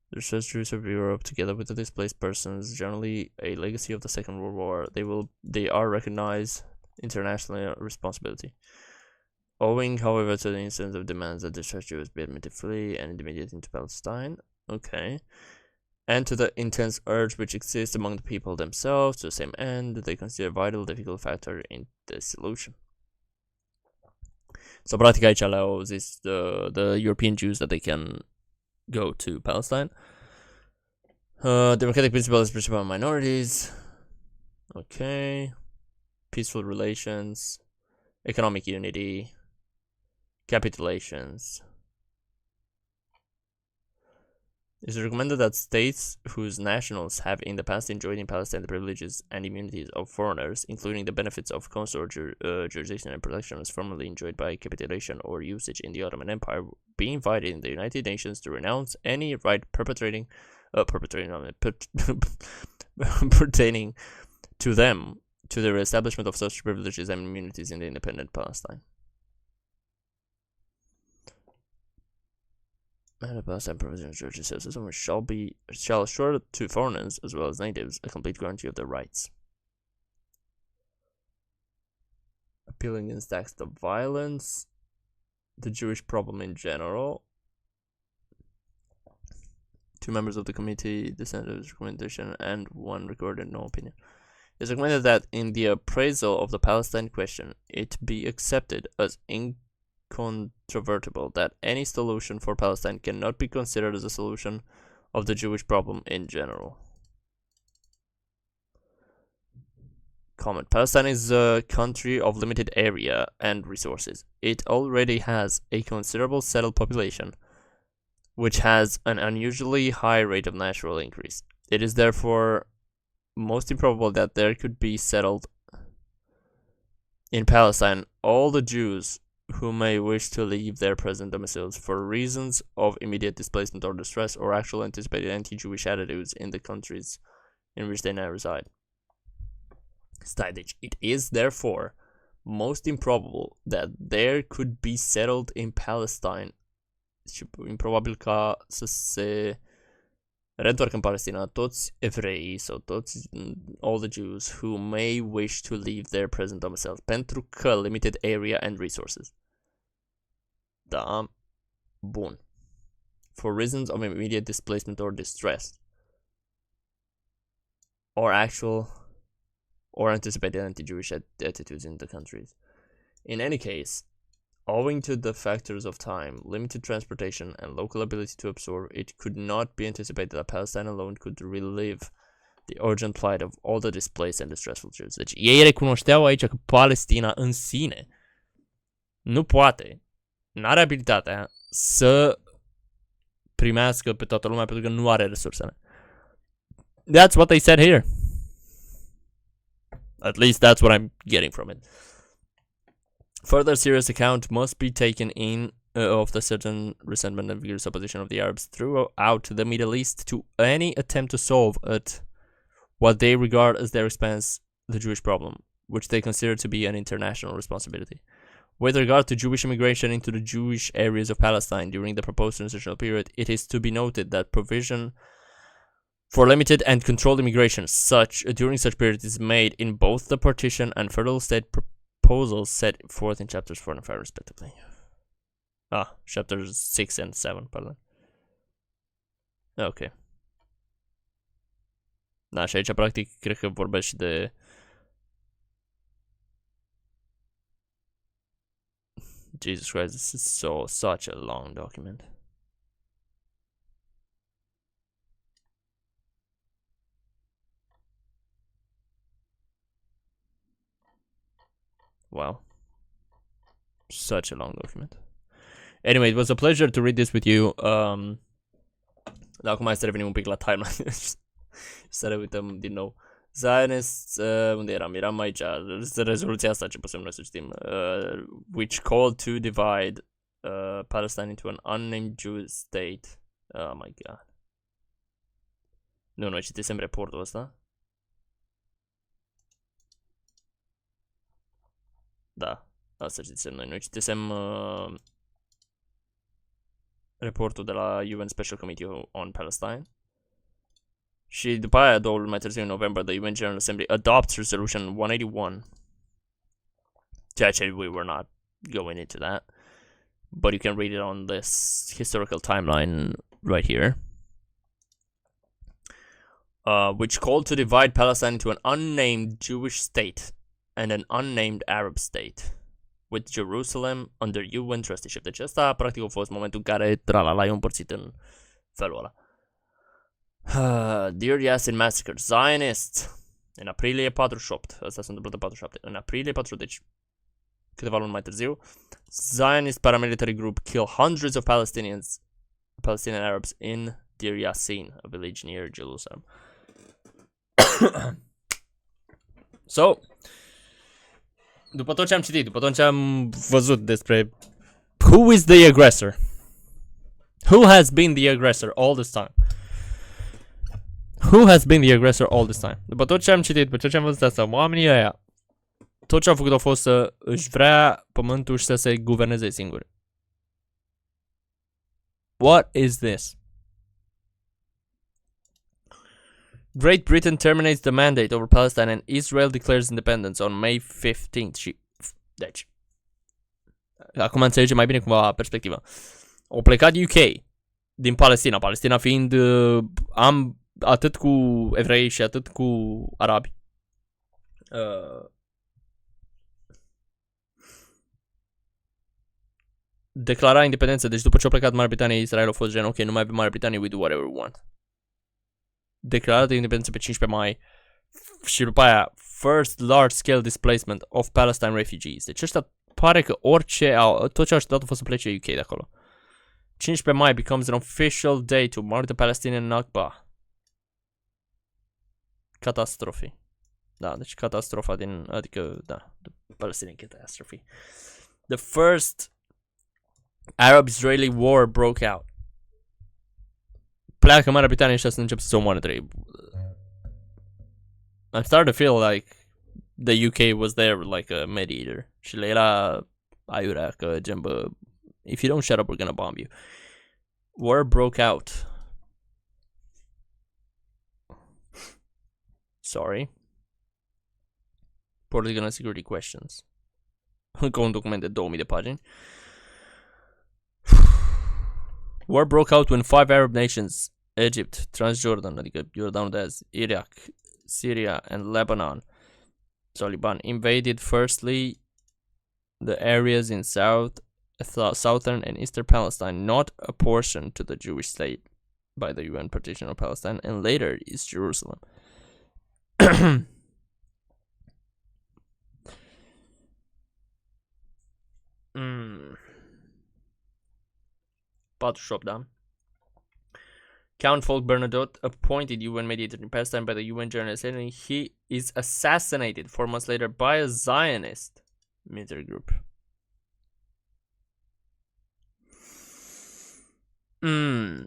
The distressed Jews of Europe, together with the displaced persons, generally a legacy of the Second World War, they are recognized international responsibility. Owing, however, to the instance of demands that distressed Jews be admitted fully and immediately into Palestine, okay, and to the intense urge which exists among the people themselves to the same end, they consider a vital, difficult factor in the solution. So, practic aici le-au zis the European Jews that they can go to Palestine. Democratic principles, principle of minorities. Okay. Peaceful relations. Economic unity. Capitulations. It is recommended that states whose nationals have in the past enjoyed in Palestine the privileges and immunities of foreigners, including the benefits of consular jurisdiction and protection as formerly enjoyed by capitulation or usage in the Ottoman Empire, be invited in the United Nations to renounce any right pertaining to them to the establishment of such privileges and immunities in the independent Palestine. And the Palestine Provisional Church says someone shall assure to foreigners as well as natives a complete guarantee of their rights. Appealing against acts of violence, the Jewish problem in general. 2 members of the committee dissented this recommendation and 1 recorded no opinion. It is recommended that in the appraisal of the Palestine question, it be accepted as incontrovertible that any solution for Palestine cannot be considered as a solution of the Jewish problem in general. Comment. Palestine is a country of limited area and resources. It already has a considerable settled population, which has an unusually high rate of natural increase. It is therefore most improbable that there could be settled in Palestine all the Jews who may wish to leave their present domiciles for reasons of immediate displacement or distress or actual anticipated anti-Jewish attitudes in the countries in which they now reside. Stai, deci, it is therefore most improbable that there could be settled in Palestine, și improbabil ca să se reîntoarcă în Palestina toți evreii sau toți all the Jews who may wish to leave their present domiciles, pentru că limited area and resources. Da, bun. For reasons of immediate displacement or distress, or actual or anticipated anti-Jewish attitudes in the countries. In any case, owing to the factors of time, limited transportation, and local ability to absorb, it could not be anticipated that Palestine alone could relive the urgent plight of all the displaced and distressful Jews. Deci ei recunoșteau aici că Palestina în sine nu poate, n-are abilitatea să primească pe toată lumea pentru că nu are resursele. That's what they said here. At least that's what I'm getting from it. Further serious account must be taken in of the certain resentment and vigorous opposition of the Arabs throughout the Middle East to any attempt to solve at what they regard as their expense the Jewish problem, which they consider to be an international responsibility. With regard to Jewish immigration into the Jewish areas of Palestine during the proposed transitional period, it is to be noted that provision for limited and controlled immigration during such period is made in both the partition and federal state proposals set forth in chapters 4 and 5 respectively. Chapters 6 and 7, pardon. Ok. Da, și aici practic cred că vorbesc și de Jesus Christ, this is such a long document. Wow. Such a long document. Anyway, it was a pleasure to read this with you. Dar acum hai să revenim un pic la timeline. Să ne uităm din nou. Zionist, unde eram? Eram aici. Rezoluția asta ce putem noi să citim. Which called to divide Palestine into an unnamed Jewish state. Oh my god. Nu, noi citisem reportul ăsta. Da, asta citisem noi. Noi citisem reportul de la UN Special Committee on Palestine. Și după aia, 2 luni mai târziu, în November, the UN General Assembly adopts Resolution 181. Ceea ce we were not going into that. But you can read it on this historical timeline right here. Which called to divide Palestine into an unnamed Jewish state and an unnamed Arab state, with Jerusalem under UN trusteeship. Deci ăsta, practic, a fost momentul în care tralala e împărțit în felul ăla. Dear Yassin Massacre, Zionists, în aprilie 48, asta s-a întâmplat în 47, în aprilie 48, deci câteva luni mai târziu, Zionist paramilitary group kill hundreds of Palestinian Arabs in Deir Yassin, a village near Jerusalem. So, după tot ce am citit, după tot ce am văzut despre who is the aggressor, who has been the aggressor all this time, who has been the aggressor all this time, după tot ce am citit, după tot ce am văzut asta, oamenii ăia, tot ce au făcut a fost să își vrea pământul și să se guverneze singuri. What is this? Great Britain terminates the mandate over Palestine and Israel declares independence on May 15th. Și, deci, acum înțelege mai bine cumva perspectiva. Au plecat UK din Palestina, Palestina fiind atât cu evrei și atât cu arabi. Declara independență, deci după ce au plecat Marea Britanie, Israel a fost gen, ok, nu mai avem Marea Britanie, we do whatever we want. Declarată independență pe 15 mai și după aia first large-scale displacement of Palestine refugees. Deci ăștia pare că orice tot ce au așteptat a fost să plece UK de acolo. 15 mai becomes an official day to mark the Palestinian Nakba. Catastrofe. Da, deci catastrofa adică, da, the Palestinian catastrophe. the first Arab-Israeli war broke out. Pleacă Marea Britanie și să încep să se omoare trei. I'm starting to feel like the UK was there like a mediator. Și le era aiurea că gen bă, if you don't shut up we're gonna bomb you. War broke out. Sorry. Political and security questions. Încă un document de 2000 de pagini. War broke out when 5 Arab nations, Egypt, Transjordan, adică Iordanul de azi, Iraq, Syria and Lebanon, Liban, invaded firstly the areas in southern and eastern Palestine not apportioned to the Jewish state by the UN partition of Palestine, and later East Jerusalem. 48, da? Count Folk Bernadotte, appointed UN mediator in Palestine by the UN General Assembly, he is assassinated 4 months later by a Zionist military group.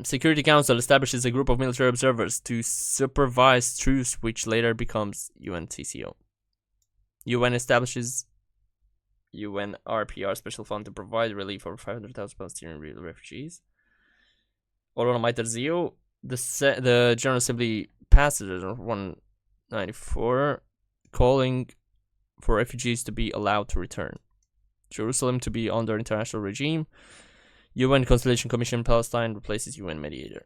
Security Council establishes a group of military observers to supervise truce, which later becomes UNTCO. UN establishes UNRPR special fund to provide relief for 500,000 Palestinian refugees. O lună mai târziu, the General Assembly passes Resolution 194 calling for refugees to be allowed to return. Jerusalem to be under international regime. UN Conciliation Commission Palestine replaces UN mediator.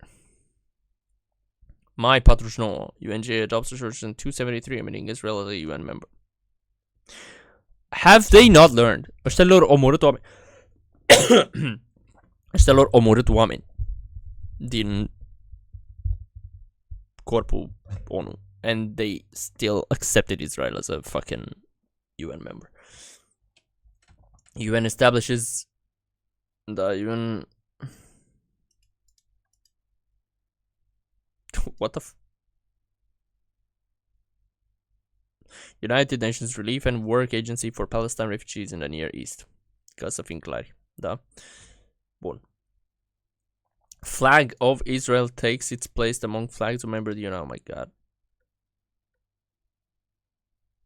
Mai 49, UNG adopts Resolution 273 admitting Israel as a UN member. Have they not learned? Ăștia lor omorât oameni. Ăștia lor omorât oameni din corpul ONU. And they still accepted Israel as a fucking UN member. UN establishes the UN... What the United Nations Relief and Work Agency for Palestine Refugees in the Near East. Ca să fim clari, da? Bun. Flag of Israel takes its place among flags of member of the UN. Oh my god.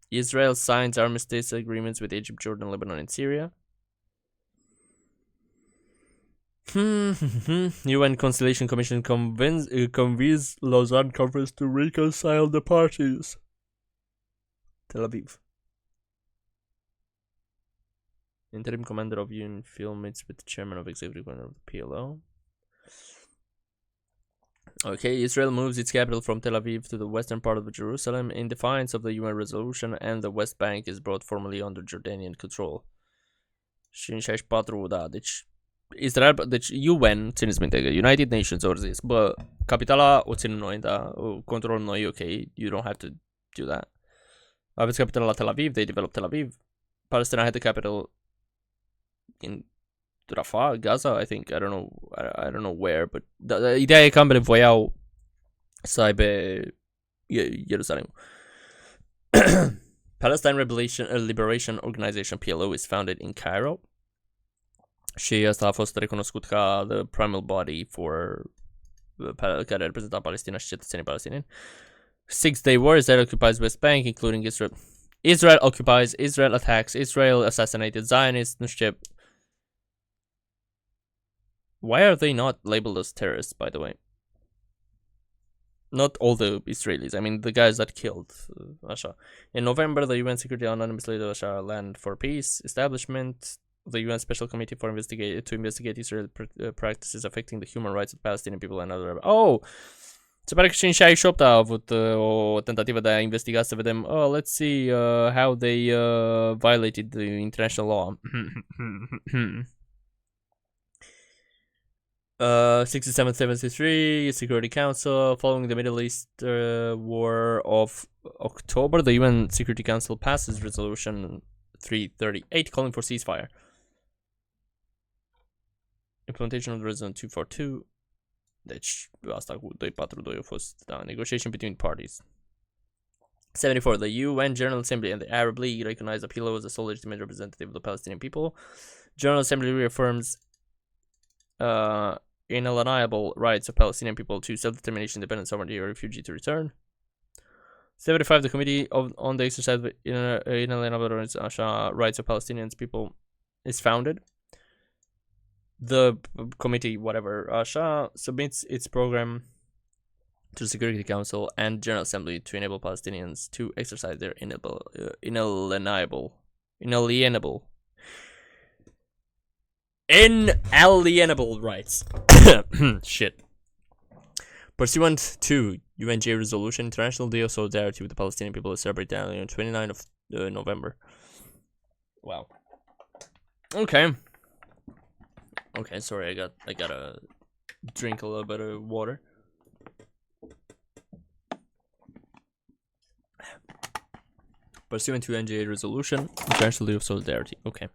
Israel signs armistice agreements with Egypt, Jordan, Lebanon, and Syria. UN Conciliation Commission convenes Lausanne Conference to reconcile the parties. Tel Aviv. Interim commander of UN Film meets with the chairman of executive committee of the PLO. Okay, Israel moves its capital from Tel Aviv to the western part of Jerusalem in defiance of the UN resolution, and the West Bank is brought formally under Jordanian control. Și în 64, da, deci Israel, deci UN, țineți minte că United Nations au zis, bă, capitala o ținem noi, da, o controlăm noi, ok, you don't have to do that. Aveți capitala la Tel Aviv, they developed Tel Aviv. Palestine had the capital in Rafah, Gaza, I think, I don't know where, but ideea e că ambele voiau să aibă Ierusalim. Palestine Liberation Organization, PLO, is founded in Cairo. Și asta a fost recunoscut ca the primal body for care reprezenta Palestina și cetățenii palestinieni. Six-day war, Israel occupies West Bank, including Israel. Israel occupies, Israel attacks, Israel assassinated Zionists, nu știu ce. Why are they not labeled as terrorists, by the way? Not all the Israelis, I mean the guys that killed. Așa. In November, the UN Security unanimously așa, land for peace establishment. The UN Special Committee to investigate Israel practices affecting the human rights of Palestinian people and other... Oh! Se pare că și în 68 a avut o tentativă de a investiga să vedem, let's see how they violated the international law. 67-73 Security Council. Following the Middle East War of October, the UN Security Council passes Resolution 338 calling for ceasefire. Implementation of the Resolution 242. Deci, asta cu 242 a fost, da, negotiation between parties. 74. The UN General Assembly and the Arab League recognize the PLO as the sole legitimate representative of the Palestinian people. General Assembly reaffirms inalienable rights of Palestinian people to self-determination, independence, sovereignty, or refugee to return. 75. The Committee on the Exercise of Inalienable Rights of Palestinian people is founded. The committee, whatever, submits its program to the Security Council and General Assembly to enable Palestinians to exercise their inalienable rights. Shit. Pursuant to UNGA resolution, International Day of Solidarity with the Palestinian people is celebrated annually on 29th of November. Wow. Okay. Okay, sorry, I gotta drink a little bit of water. Pursuant to UNGA resolution, International Day of Solidarity. Okay.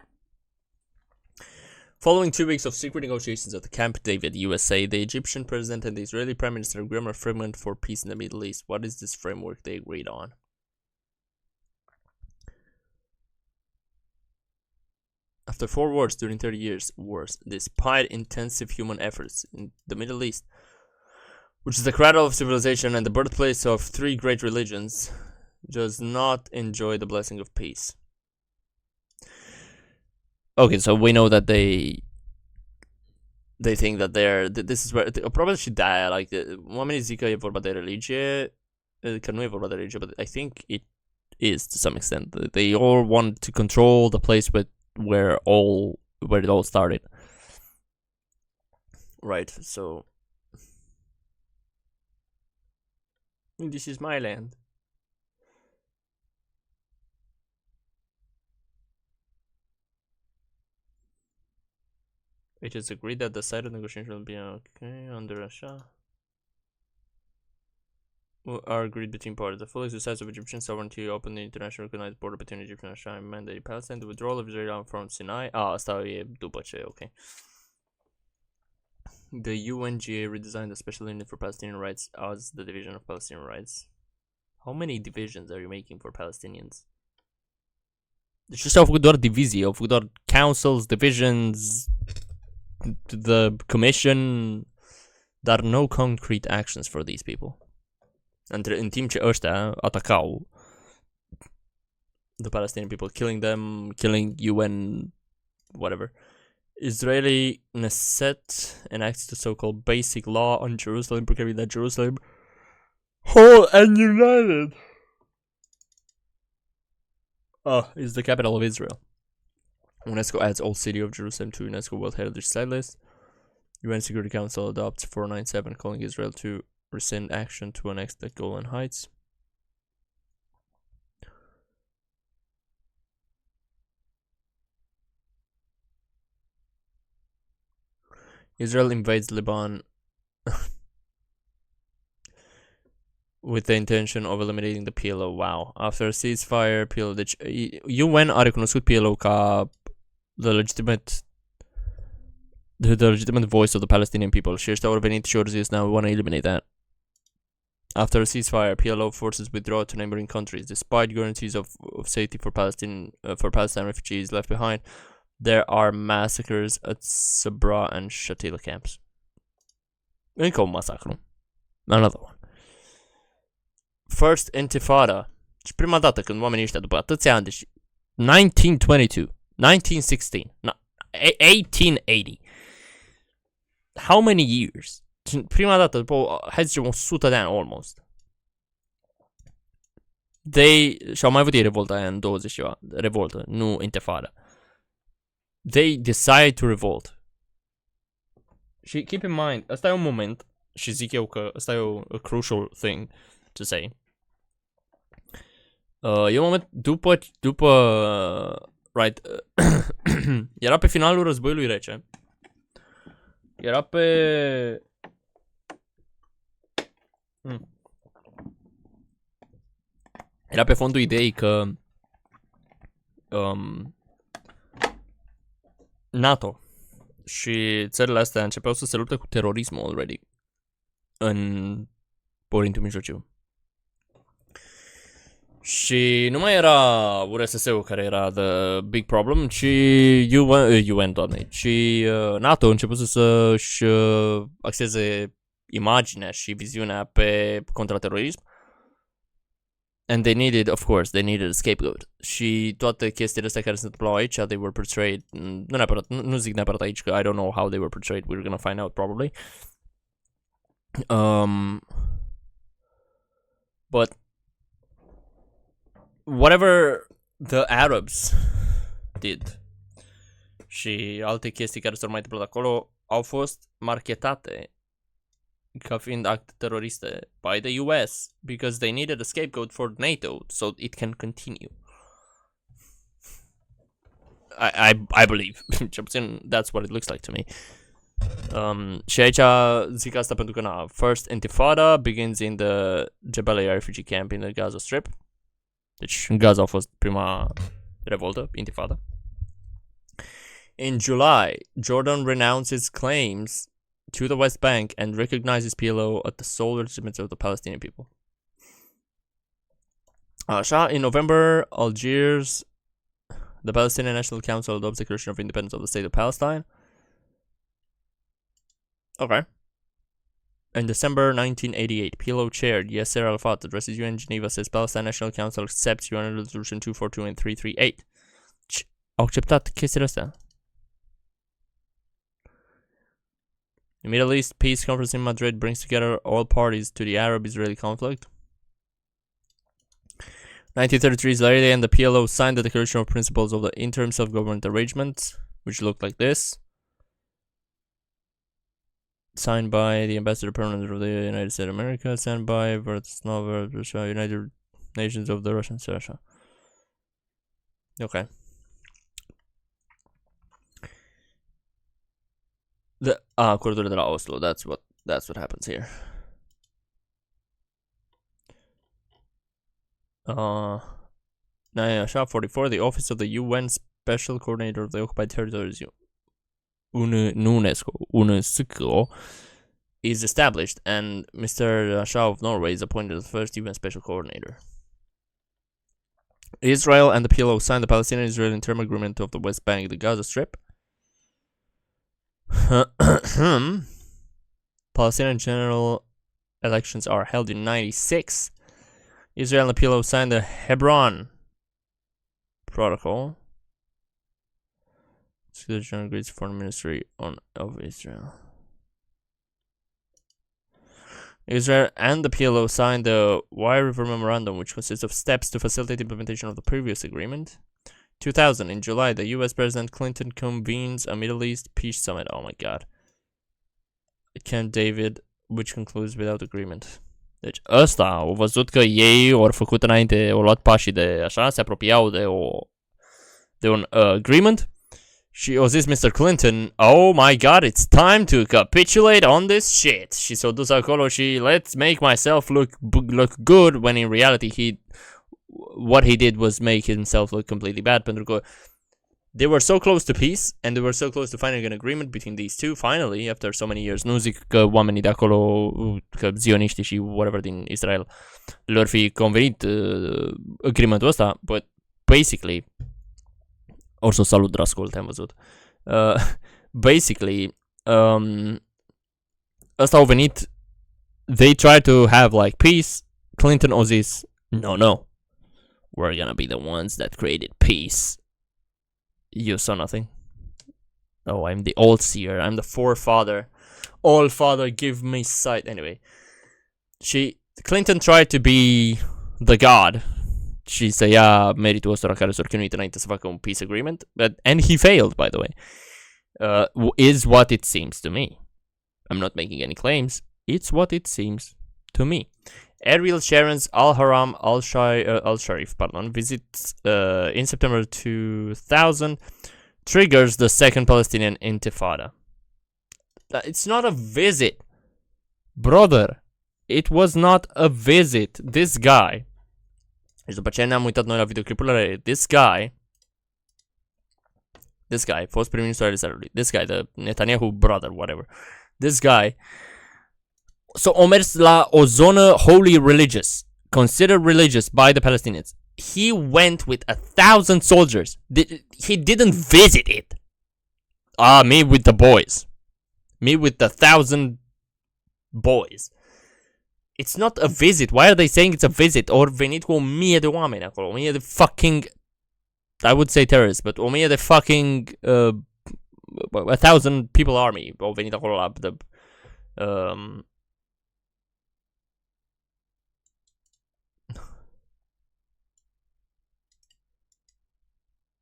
Following 2 weeks of secret negotiations at the Camp David, USA, the Egyptian president and the Israeli prime minister agreed on a framework for peace in the Middle East. What is this framework they agreed on? After 4 wars during 30 years, despite intensive human efforts in the Middle East, which is the cradle of civilization and the birthplace of 3 great religions, does not enjoy the blessing of peace. Okay, so we know that they think that this is where probabil și de-aia, like, oamenii zic că e vorba de religie, că nu e vorba de religie, but I think it is to some extent. They all want to control the place where it all started. Right, so this is my land. It is agreed that the side of negotiation will be okay under Russia. Are agreed between parties. The full exercise of Egyptian sovereignty open the international recognized border between Egypt and Russia and mandate Palestine, the withdrawal of Israel from Sinai. Asta e după ce, okay. The UNGA redesigned the special unit for Palestinian rights as the division of Palestinian rights. How many divisions are you making for Palestinians? Deci ăștia au făcut doar divizii, au făcut doar councils, divisions, the commission, dar no concrete actions for these people. În timp ce ăștia atacau the Palestinian people, killing them, killing UN, whatever. Israeli Knesset enacts the so-called Basic Law on Jerusalem, proclaiming that Jerusalem whole and united is the capital of Israel. UNESCO adds Old City of Jerusalem to UNESCO World Heritage Site list. UN Security Council adopts 497, calling Israel to rescind action to annex the Golan Heights. Israel invades Lebanon with the intention of eliminating the PLO. Wow. After a ceasefire, PLO... Deci, UN a recunoscut PLO ca the legitimate voice of the Palestinian people. Și ăștia au venit și au zis, now we want to eliminate that. After a ceasefire, PLO forces withdraw to neighboring countries. Despite guarantees of safety for Palestine refugees left behind, there are massacres at Sabra and Shatila camps. Încă un masacru. Another one. First Intifada. Și prima dată când oamenii ăștia, după atâția ani, deci 1922, 1916, 1880. How many years? Prima dată, după, hai să zicem, 100 de ani, almost. Și-au mai avut ei revolta aia în 20 ceva. Revoltă, nu intifada. They decide to revolt. Și keep in mind, ăsta e un moment, și zic eu că ăsta e a crucial thing to say. E un moment după right, era pe finalul războiului rece. Era pe... Era pe fondul ideii că NATO și țările astea începeau să se lupte cu terorismul already în Orientul Mijlociu. Și nu mai era URSS-ul care era the big problem, ci UN, doamne, ci NATO a început să-și axeze imaginea și viziunea pe contraterorism. And they needed, of course, they needed a scapegoat. Și toate chestiile astea care se întâmplau aici, they were portrayed, nu zic neapărat aici, că I don't know how they were portrayed, we're gonna find out probably. But whatever the Arabs did și alte chestii care s-au mai întâmplat acolo au fost marketate ca fiind acte teroriste by the US because they needed a scapegoat for NATO so it can continue. I believe. Cel puțin that's what it looks like to me. Și aici zic asta pentru că First Intifada begins in the Jabalia refugee camp in the Gaza Strip. Deci în Gaza a fost prima revoltă, Intifada. In July, Jordan renounces claims to the West Bank and recognizes PLO as the sole legitimacy of the Palestinian people. Așa, in November, Algiers, the Palestinian National Council adopts the Declaration of Independence of the State of Palestine. Okay. In December 1988, PLO chair Yasser Arafat addresses UN Geneva, says Palestine National Council accepts UN Resolution 242 and 338. Au acceptat chestiile astea. The Middle East Peace Conference in Madrid brings together all parties to the Arab-Israeli conflict. 1933 Israeli and the PLO signed the Declaration of Principles of the Interim Self-Government Arrangement, which looked like this. Signed by the Ambassador Permanent of the United States of America, signed by Russia, United Nations of the Russian Federation. Okay. Acordurile de la Oslo. That's what happens here. Așa, 44. The Office of the UN Special Coordinator of the Occupied Territories, UNESCO, is established, and Mr. Shah of Norway is appointed the first UN Special Coordinator. Israel and the PLO signed the Palestinian-Israeli Interim Agreement of the West Bank, the Gaza Strip. Palestinian general elections are held in 96. Israel and the PLO signed the Hebron Protocol. The General Greece Foreign Ministry of Israel. Israel and the PLO signed the Wye River Memorandum, which consists of steps to facilitate implementation of the previous agreement. 2000, in July, the US President Clinton convenes a Middle East Peace Summit. Oh my god. Camp David, which concludes without agreement. Deci ăsta, au văzut că ei au făcut înainte, au luat pașii de așa, se apropiau de un agreement. Și a zis Mr. Clinton, oh my god, it's time to capitulate on this shit. Și s-a dus acolo și let's make myself look good, when in reality what he did was make himself look completely bad, pentru că they were so close to peace and they were so close to finding an agreement between these two finally after so many years. Nu zic că oamenii de acolo, că zioniștii și whatever din Israel lor fi convenit agreementul ăsta, but basically, or să salut Drascul, te-am văzut. Basically, ăsta au venit, they tried to have like peace. Clinton o zis, no, we're gonna be the ones that created peace. You saw nothing. Oh, I'm the old seer. I'm the forefather. All father, give me sight. Anyway, Clinton tried to be the god și să ia meritul ăstora care s-au chinuit înainte să facă un peace agreement. And he failed, by the way. Is what it seems to me. I'm not making any claims. It's what it seems to me. Ariel Sharon's Al-Haram Al-Sharif visit in September 2000 triggers the Second Palestinian Intifada. It's not a visit. Brother, it was not a visit. This guy. Și după ce ne-am uitat noi la videoclipurile, this guy, fost prim-ministru al Israelului, this guy, the Netanyahu brother, whatever, this guy, o mers la o zonă holy religious, considered religious by the Palestinians. He went with 1,000 soldiers. He didn't visit it. Me with the boys. Me with the 1,000 boys. It's not a visit. Why are they saying it's a visit? Or venit cu 1,000 de oameni acolo. 1,000 de fucking... I would say terrorists, but 1,000 de fucking... 1,000 people army. Au venit acolo la...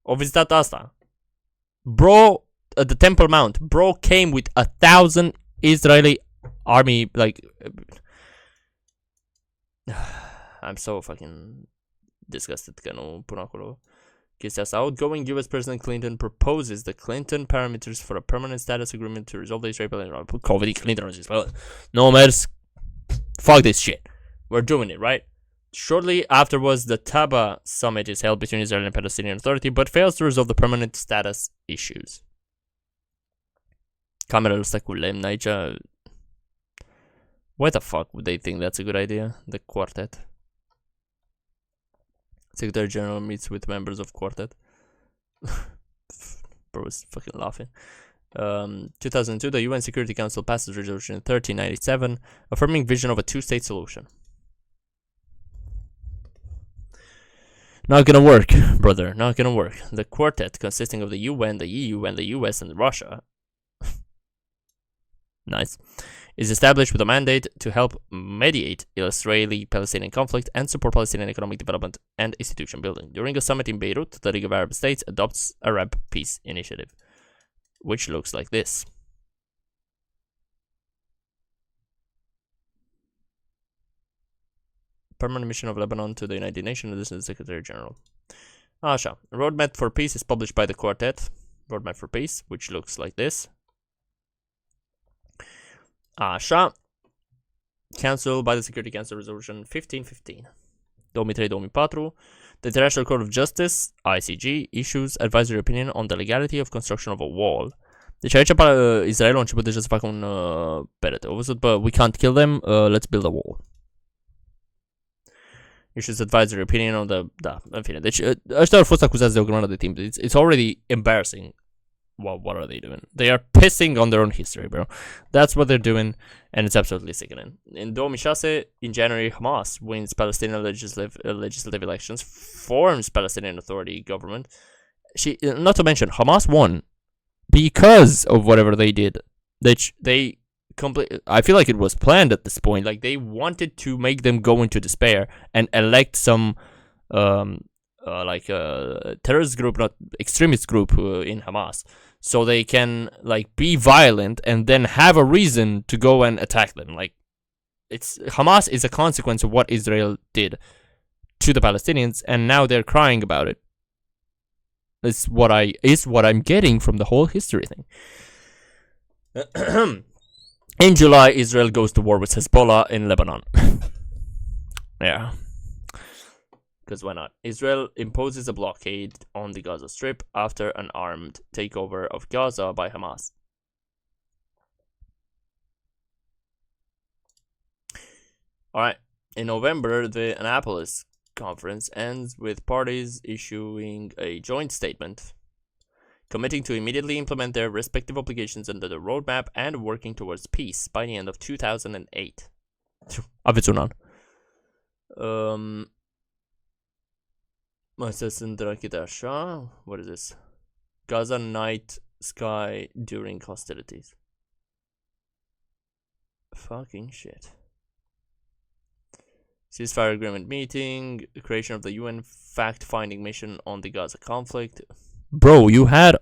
Au vizitat asta. Bro, at the Temple Mount, bro came with 1,000 Israeli army, like... I'm so fucking disgusted că nu pun acolo chestia asta. Outgoing US President Clinton proposes the Clinton parameters for a permanent status agreement to resolve the Israeli COVID. Clinton a zis, well, no mers, fuck this shit. We're doing it, right? Shortly afterwards, the Taba summit is held between Israel and Palestinian Authority, but fails to resolve the permanent status issues. Camerele ăsta cu lemn aici. Why the fuck would they think that's a good idea? The quartet. Secretary General meets with members of quartet. Bro is fucking laughing. 2002, the UN Security Council passes Resolution 1397, affirming vision of a two-state solution. Not gonna work, brother. Not gonna work. The quartet, consisting of the UN, the EU, and the US and Russia, nice, is established with a mandate to help mediate Israeli-Palestinian conflict and support Palestinian economic development and institution building. During a summit in Beirut, the League of Arab States adopts Arab Peace Initiative, which looks like this. Permanent mission of Lebanon to the United Nations. This is the Secretary General. Asha. Roadmap for Peace is published by the Quartet. Roadmap for Peace, which looks like this. Asha. Cancelled by the Security Council Resolution 1515. 2003-2004. The International Court of Justice, ICJ, issues advisory opinion on the legality of construction of a wall. Deci aici Israelul a început deja să facă un perete. Au văzut, but we can't kill them, let's build a wall. Issues advisory opinion on the... Da, în fine. Deci ăștia au fost acuzați de o grămadă de timp. It's already embarrassing. What are they doing? They are pissing on their own history, bro. That's what they're doing, and it's absolutely sickening. In 2006, in January, Hamas wins Palestinian legislative elections, forms Palestinian Authority government. Not to mention, Hamas won because of whatever they did. They I feel like it was planned at this point. Like, they wanted to make them go into despair and elect some terrorist group, not extremist group in Hamas, so they can like be violent and then have a reason to go and attack them. Like, Hamas is a consequence of what Israel did to the Palestinians, and now they're crying about it. Is what I'm getting from the whole history thing. In July, Israel goes to war with Hezbollah in Lebanon. Yeah. Because why not? Israel imposes a blockade on the Gaza Strip after an armed takeover of Gaza by Hamas. Alright. In November, the Annapolis conference ends with parties issuing a joint statement committing to immediately implement their respective obligations under the roadmap and working towards peace by the end of 2008. Aveți un an. Astea sunt rachete așa. What is this? Gaza night sky during hostilities. Fucking shit. Ceasefire agreement meeting. Creation of the UN fact-finding mission on the Gaza conflict. Bro, you had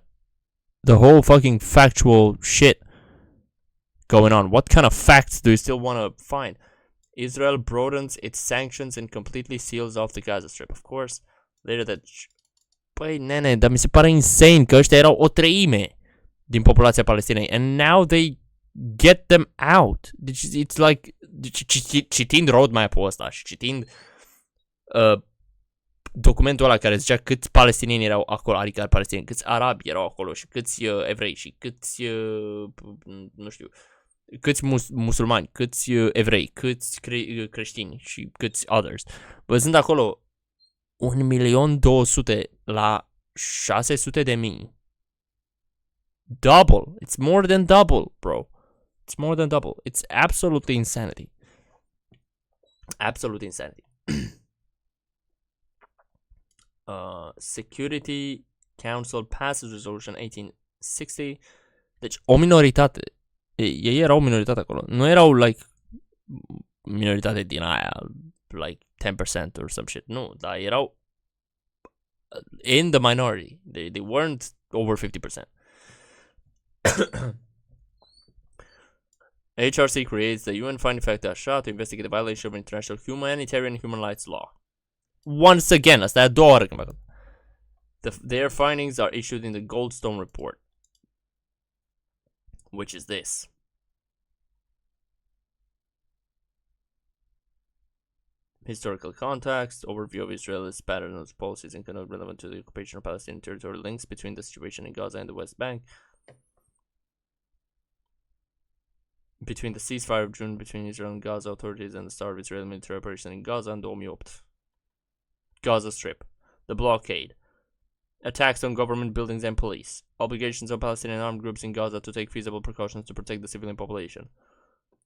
the whole fucking factual shit going on. What kind of facts do you still want to find? Israel broadens its sanctions and completely seals off the Gaza Strip. Of course, later that... Păi, nene, dar mi se pare insane că ăștia erau o treime din populația Palestinei. And now they get them out. Deci, it's like... Citind roadmap-ul ăsta și citind... documentul ăla care zicea câți palestinieni erau acolo, adică palestinieni, câți arabi erau acolo și câți evrei și câți, nu știu, câți musulmani, câți evrei, câți creștini și câți others. Văzând acolo 1.200.000 la 600.000. Double. It's more than double, bro. It's more than double. It's absolutely insanity. Absolute insanity. Security Council passes Resolution 1860. Deci, o minoritate. Ei erau o minoritate acolo. Nu erau, like, minoritate din aia, like 10% or some shit. Nu, dar erau in the minority. They weren't over 50%. HRC creates the UN Finding Fact Asha to investigate the violation of international humanitarian and human rights law. Once again, asta e a doua oară când their findings are issued in the Goldstone Report, which is this. Historical context, overview of Israel's patterns, policies, and conduct relevant to the occupation of Palestinian territory, links between the situation in Gaza and the West Bank, between the ceasefire of June between Israel and Gaza authorities and the start of Israeli military operation in Gaza and 2008. Gaza Strip, the blockade, attacks on government buildings and police, obligations on Palestinian armed groups in Gaza to take feasible precautions to protect the civilian population,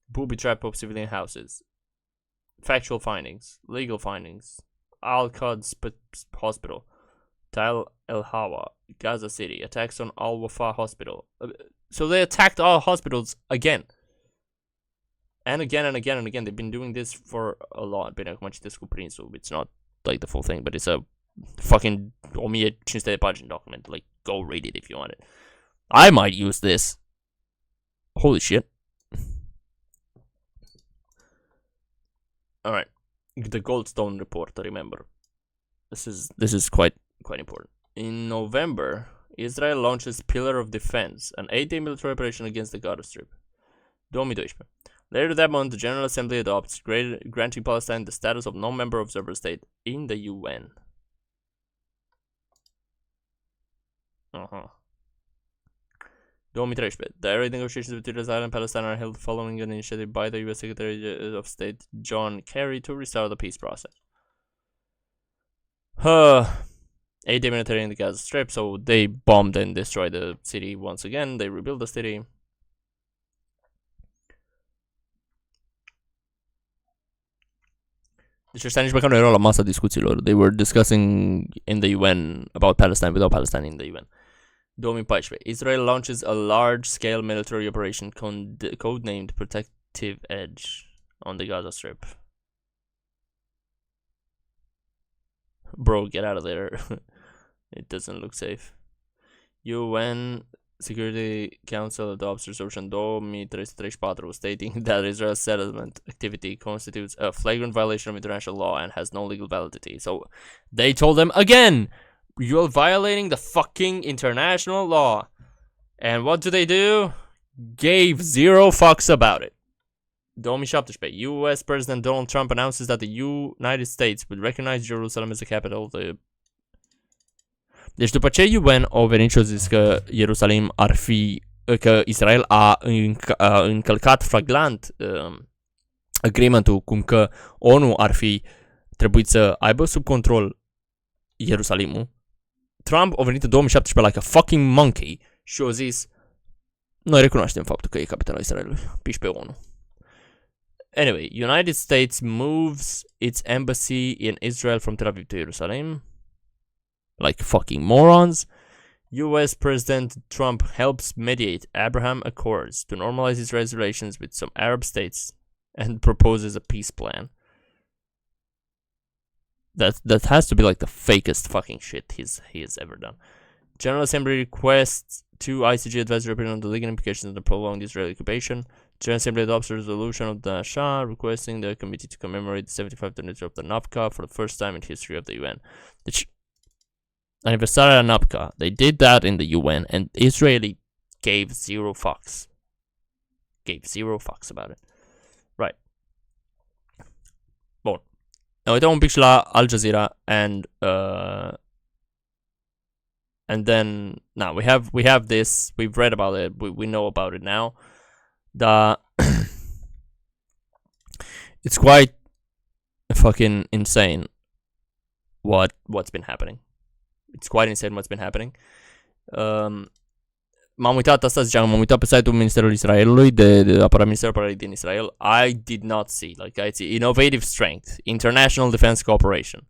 booby trap of civilian houses, factual findings, legal findings, Al-Qud Hospital, Tal El-Hawa, Gaza City, attacks on Al-Wafa Hospital. So they attacked all hospitals again. And again and again and again. They've been doing this for a lot. Bine, acum citesc cuprinsul. It's not like the full thing, but it's a fucking 1500 de pagini document. Like, go read it if you want it. I might use this. Holy shit. Alright. The Goldstone Report, remember. This is quite important. In November, Israel launches Pillar of Defense, an 8-day military operation against the Gaza Strip. 2012. Later that month, the General Assembly adopts granting Palestine the status of non-member observer state in the UN. 2013. Direct negotiations between Israel and Palestine are held following an initiative by the US Secretary of State John Kerry to restart the peace process. 8-day military in the Gaza Strip, so they bombed and destroyed the city once again. They rebuilt the city. Deci ăștia nici măcar nu erau la masa discuțiilor. They were discussing in the UN about Palestine without Palestine in the UN. 2014. Israel launches a large-scale military operation codenamed Protective Edge on the Gaza Strip. Bro, get out of there. It doesn't look safe. UN Security Council adopts Resolution 2334 stating that Israel's settlement activity constitutes a flagrant violation of international law and has no legal validity. So they told them again, you're violating the fucking international law. And what do? Gave zero fucks about it. 2017. US President Donald Trump announces that the United States would recognize Jerusalem as the capital of the... Deci după ce UN au venit și au zis că Ierusalim ar fi, că Israel a încălcat flagrant agreement-ul cum că ONU ar fi trebuit să aibă sub control Ierusalimul, Trump a venit în 2017 like a fucking monkey și a zis noi recunoaștem faptul că e capitala Israelului, piși pe ONU. Anyway, United States moves its embassy in Israel from Tel Aviv to Jerusalem. Like fucking morons. US President Trump helps mediate Abraham Accords to normalize Israel's relations with some Arab states and proposes a peace plan. That has to be like the fakest fucking shit he has ever done. General Assembly requests 2 ICG advisory opinion on the legal implications of the prolonged Israeli occupation. General Assembly adopts a resolution of the Shah requesting the committee to commemorate the 75th anniversary of the Nakba for the first time in history of the UN. Deci, aniversarea Nakba, they did that in the UN and Israeli gave zero fucks. Gave zero fucks about it. Right. Bun. Ne uităm un pic și la Al Jazeera and then now we have this, we've read about it, we know about it now. Dar it's quite fucking insane what's been happening. It's quite insane what's been happening. M-am uitat, asta ziceam, m-am uitat pe site-ul Ministerului Israelului, de apărare, Ministerul Apărării din Israel. I did not see, like, I see Innovative Strength, International Defense Cooperation,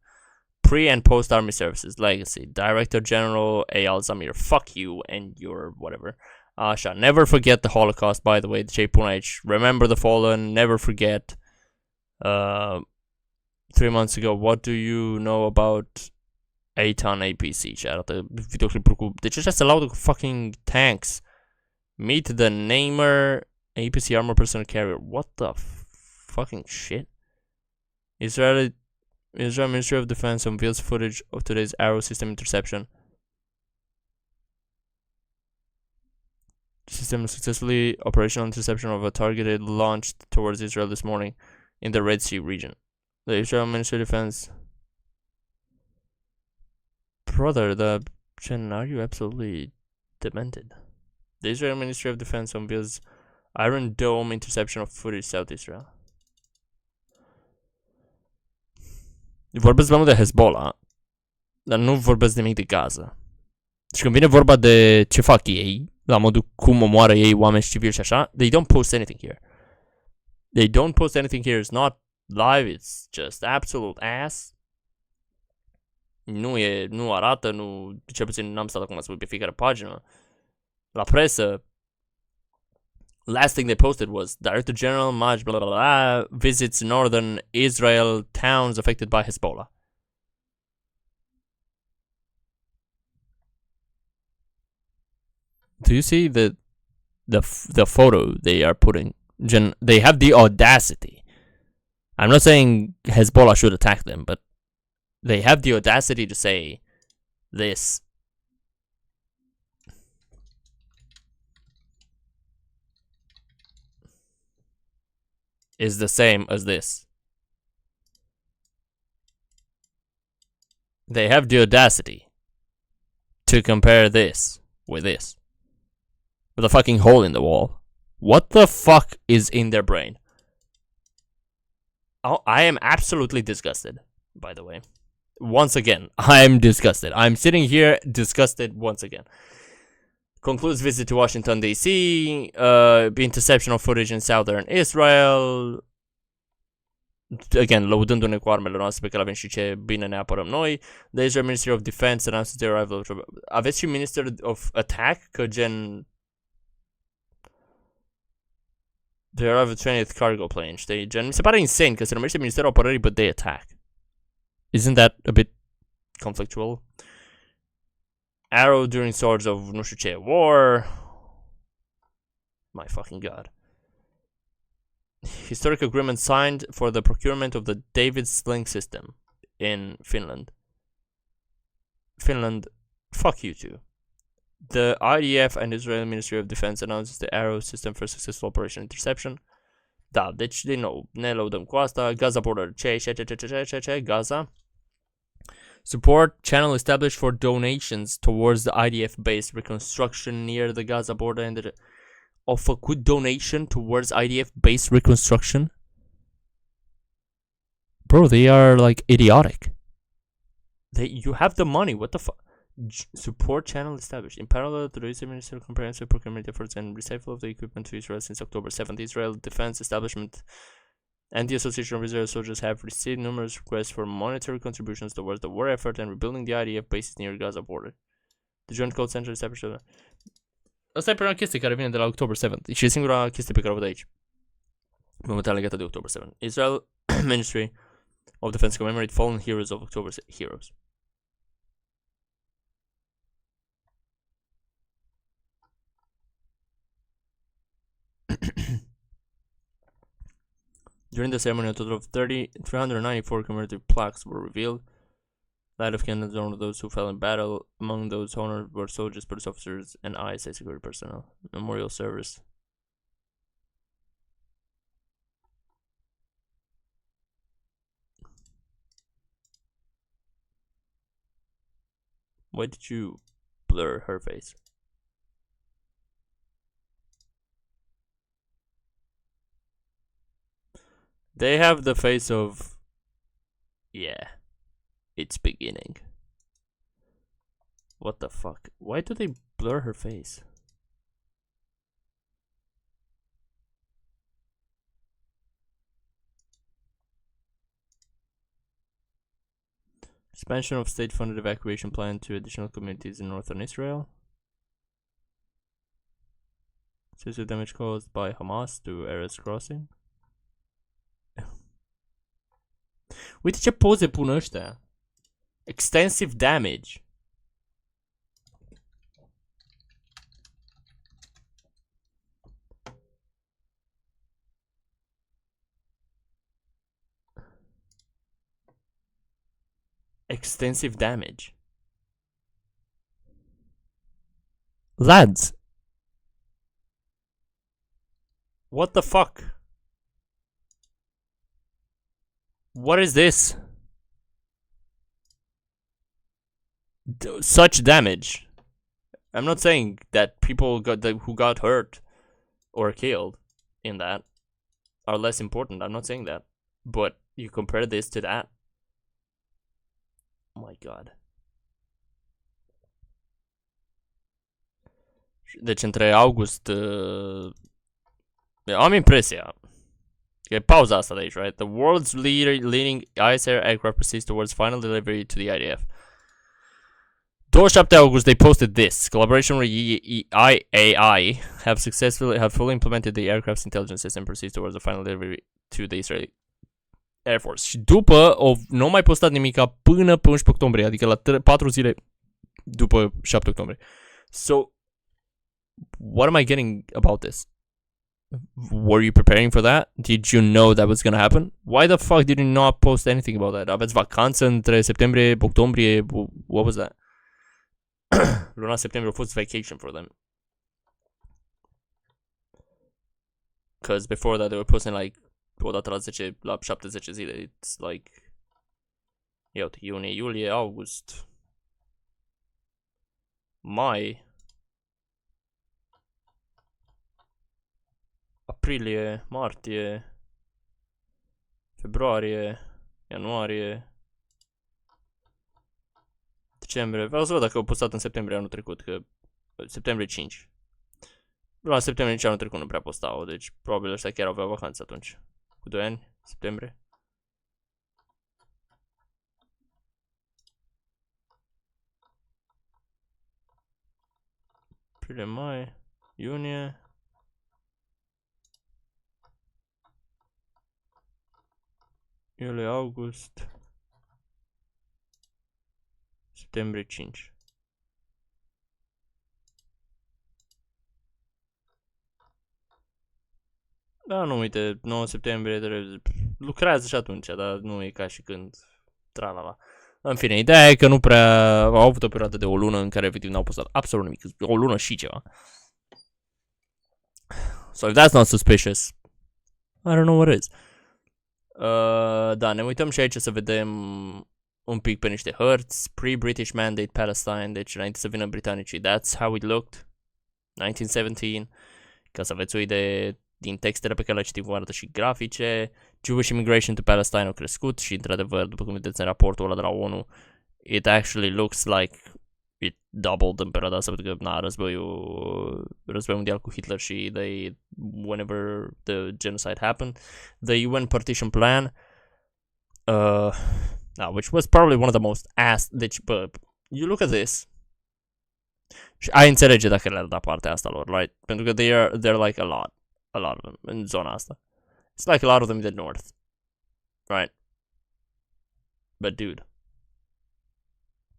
Pre- and Post-Army Services, Legacy, Director General Eyal Zamir, fuck you and your whatever. Așa, never forget the Holocaust, by the way, ce-i pun aici. Remember the fallen, never forget. 3 months ago, what do you know about Eitan APC? Și arată videoclipul cu... Deci ăștia se laudă cu fucking tanks. Meet the Namer APC Armor Personal Carrier. What the fucking shit? Israel Ministry of Defense unveils footage of today's Arrow system interception. System successfully operational interception of a targeted launched towards Israel this morning in the Red Sea region. The Israel Ministry of Defense... Brother, are you absolutely demented? The Israel Ministry of Defense unveils Iron Dome interception of footage South Israel. Vorbesc mai mult de Hezbollah, dar nu vorbesc nimic de Gaza. Și când vine vorba de ce fac ei, la modul cum omoară ei oameni civili și așa, they don't post anything here. They don't post anything here. It's not live, it's just absolute ass. Nu arată, nu, cel puțin n-am stat acum să văd pe fiecare pagină. La presă, last thing they posted was Director General Maj blah blah blah visits northern Israel towns affected by Hezbollah. Do you see the photo they are putting? They have the audacity. I'm not saying Hezbollah should attack them, but they have the audacity to say this. Is the same as this. They have the audacity to compare this with this. With a fucking hole in the wall. What the fuck is in their brain? Oh, I am absolutely disgusted, by the way. Once again, I'm disgusted. I'm sitting here disgusted once again. Concludes visit to Washington, D.C. Interception of footage in southern Israel. Again, lăudându-ne cu armele noastre pe care avem și ce bine ne apărăm noi. The Israel Ministry of Defense announces the arrival of... Aveți și Minister of Attack? Că gen... The arrival of 20th cargo plane. Știi? Gen, mi se pare insane că se numește Ministerul Apărării, but they attack. Isn't that a bit conflictual? Arrow during Swords of nu știu ce war. My fucking god. Historic agreement signed for the procurement of the David Sling system in Finland. Finland, fuck you too. The IDF and Israel Ministry of Defense announces the Arrow system for successful operation interception. Da, deci din nou ne lăudăm cu asta. Gaza border, ce, Gaza. Support channel established for donations towards the IDF-based reconstruction near the Gaza border and of a good donation towards IDF-based reconstruction? Bro, they are like idiotic. You have the money, what the fuck? Support channel established in parallel to the Israel Ministry of Comprehensive Procurement efforts and recycle of the equipment to Israel since October 7th. Israel Defense Establishment and the Association of Israel Soldiers have received numerous requests for monetary contributions towards the war effort and rebuilding the IDF bases near Gaza border. The Joint Call Center established... Asta e prima chestie care vine de la October 7th și e singura chestie pe care o văd aici. Momentan legată de October 7th. Israel Ministry of Defense commemorate fallen heroes of October heroes. During the ceremony, a total of 394 commemorative plaques were revealed. Light of candles honored those who fell in battle. Among those honored were soldiers, police officers, and ISA security personnel. Memorial service. Why did you blur her face? They have the face of... Yeah. It's beginning. What the fuck? Why do they blur her face? Expansion of state-funded evacuation plan to additional communities in northern Israel. Excessive damage caused by Hamas to Erez Crossing. Uite ce poze pun ăștia. Extensive damage. Extensive damage. Lads. What the fuck? What is this? Such damage. I'm not saying that people who got hurt or killed in that are less important. I'm not saying that. But you compare this to that. Oh my god. Deci între august... am impresia că e pauza asta de aici, right? The world's leading ice air aircraft proceeds towards final delivery to the IDF. 27 august they posted this. Collaboration with IAI have fully implemented the aircraft's intelligence system proceeds towards the final delivery to the Israeli Air Force. Și după, nu au mai postat nimica până pe 11 octombrie, adică la 4 zile după 7 octombrie. So, what am I getting about this? Were you preparing for that? Did you know that was gonna happen? Why the fuck did you not post anything about that? Aveți vacanță între septembrie, octombrie? What was that? Luna septembrie a fost vacation for them. Because before that they were posting like odată la 10, la 7-10 zile. It's like... Ia uite, iunie, iulie, august, mai, aprilie, martie, februarie, ianuarie, decembrie. Vreau să văd dacă au postat în septembrie anul trecut, că septembrie 5. La septembrie nici anul trecut nu prea postau, deci probabil ăștia chiar aveau vacanță atunci. Cu 2 ani, septembrie. Aprilie, mai, iunie. Iulie, august. Septembrie 5. Da, nu, uite, 9 septembrie lucrează și atunci, dar nu e ca și când tralala. În fine, ideea e că nu prea au avut o perioadă de o lună în care efectiv n-au postat absolut nimic. O lună și ceva. So if that's not suspicious, I don't know what is. Da, ne uităm și aici să vedem un pic pe niște hărți. Pre-British Mandate Palestine, deci înainte să vină britanicii. That's how it looked. 1917. Ca să aveți o idee din textele pe care le citim, vă arată și grafice. Jewish immigration to Palestine au crescut și, într-adevăr, după cum vedeți în raportul ăla de la ONU, it actually looks like it doubled în perioada asta, pentru că, războiul mondial cu Hitler și whenever the genocide happened, the UN partition plan, which was probably one of the most deci, you look at this, și ai înțelege dacă le-ar da partea asta lor, right? Pentru că they're like a lot of them în zona asta. It's like a lot of them in the north, right? But dude,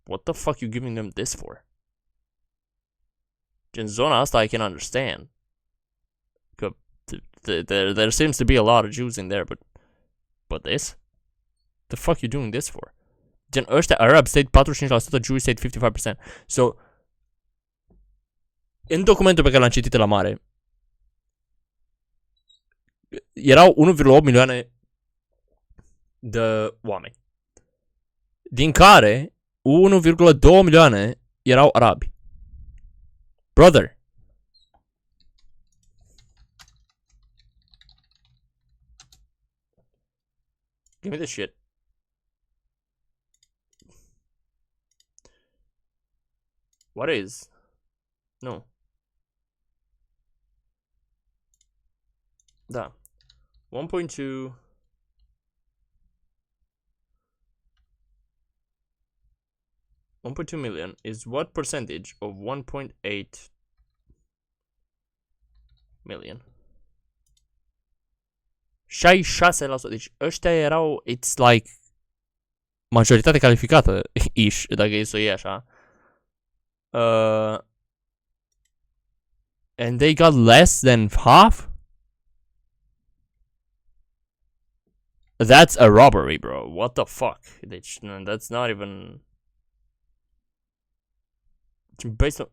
what the fuck you giving them this for? In zona asta I can understand. There seems to be a lot of Jews in there, but this? The fuck you doing this for? Gen ăștia Arab state 45%, Jewish state 55%. So, în documentul pe care l-am citit la mare, erau 1,8 milioane de oameni, din care 1,2 milioane erau arabi. Brother. Give me the shit. What is? No. Da. 1.2 1.2 million is what percentage of 1.8 million? 66%. Deci ăștia erau, it's like majoritate calificată, ish, dacă e să o iei așa. And they got less than half? That's a robbery, bro. What the fuck? Deci, that's not even... Based on...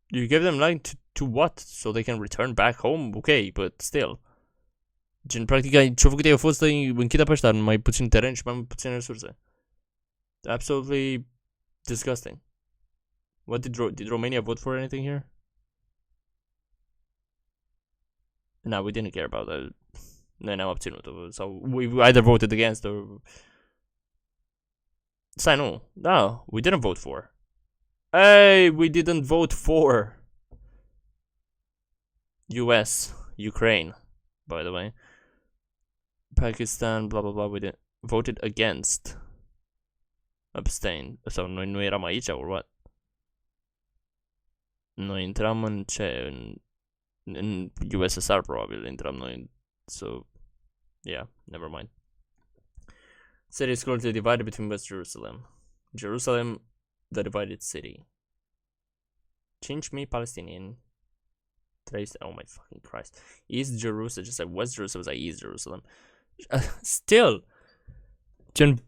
You give them line to what? So they can return back home? Okay, but still. Gen, practic, ce-au făcut ei a fost să-i închidă pe ăștia mai puțin teren și mai puține resurse. Absolutely disgusting. What did Romania vote for anything here? No, we didn't care about that. Noi ne-am obținut. So we either voted against or... Stai, nu. No, we didn't vote for. Hey, we didn't vote for. US, Ukraine, by the way. Pakistan, blah blah blah, we didn't voted against. Abstain. So noi nu eram aici, or what? Noi intram în ce? În USSR probabil intram noi. So, yeah, never mind. City is currently divided between West Jerusalem. Jerusalem, the divided city. Change me Palestinian. Oh my fucking Christ. East Jerusalem, just like West Jerusalem is like East Jerusalem. Still. Gen,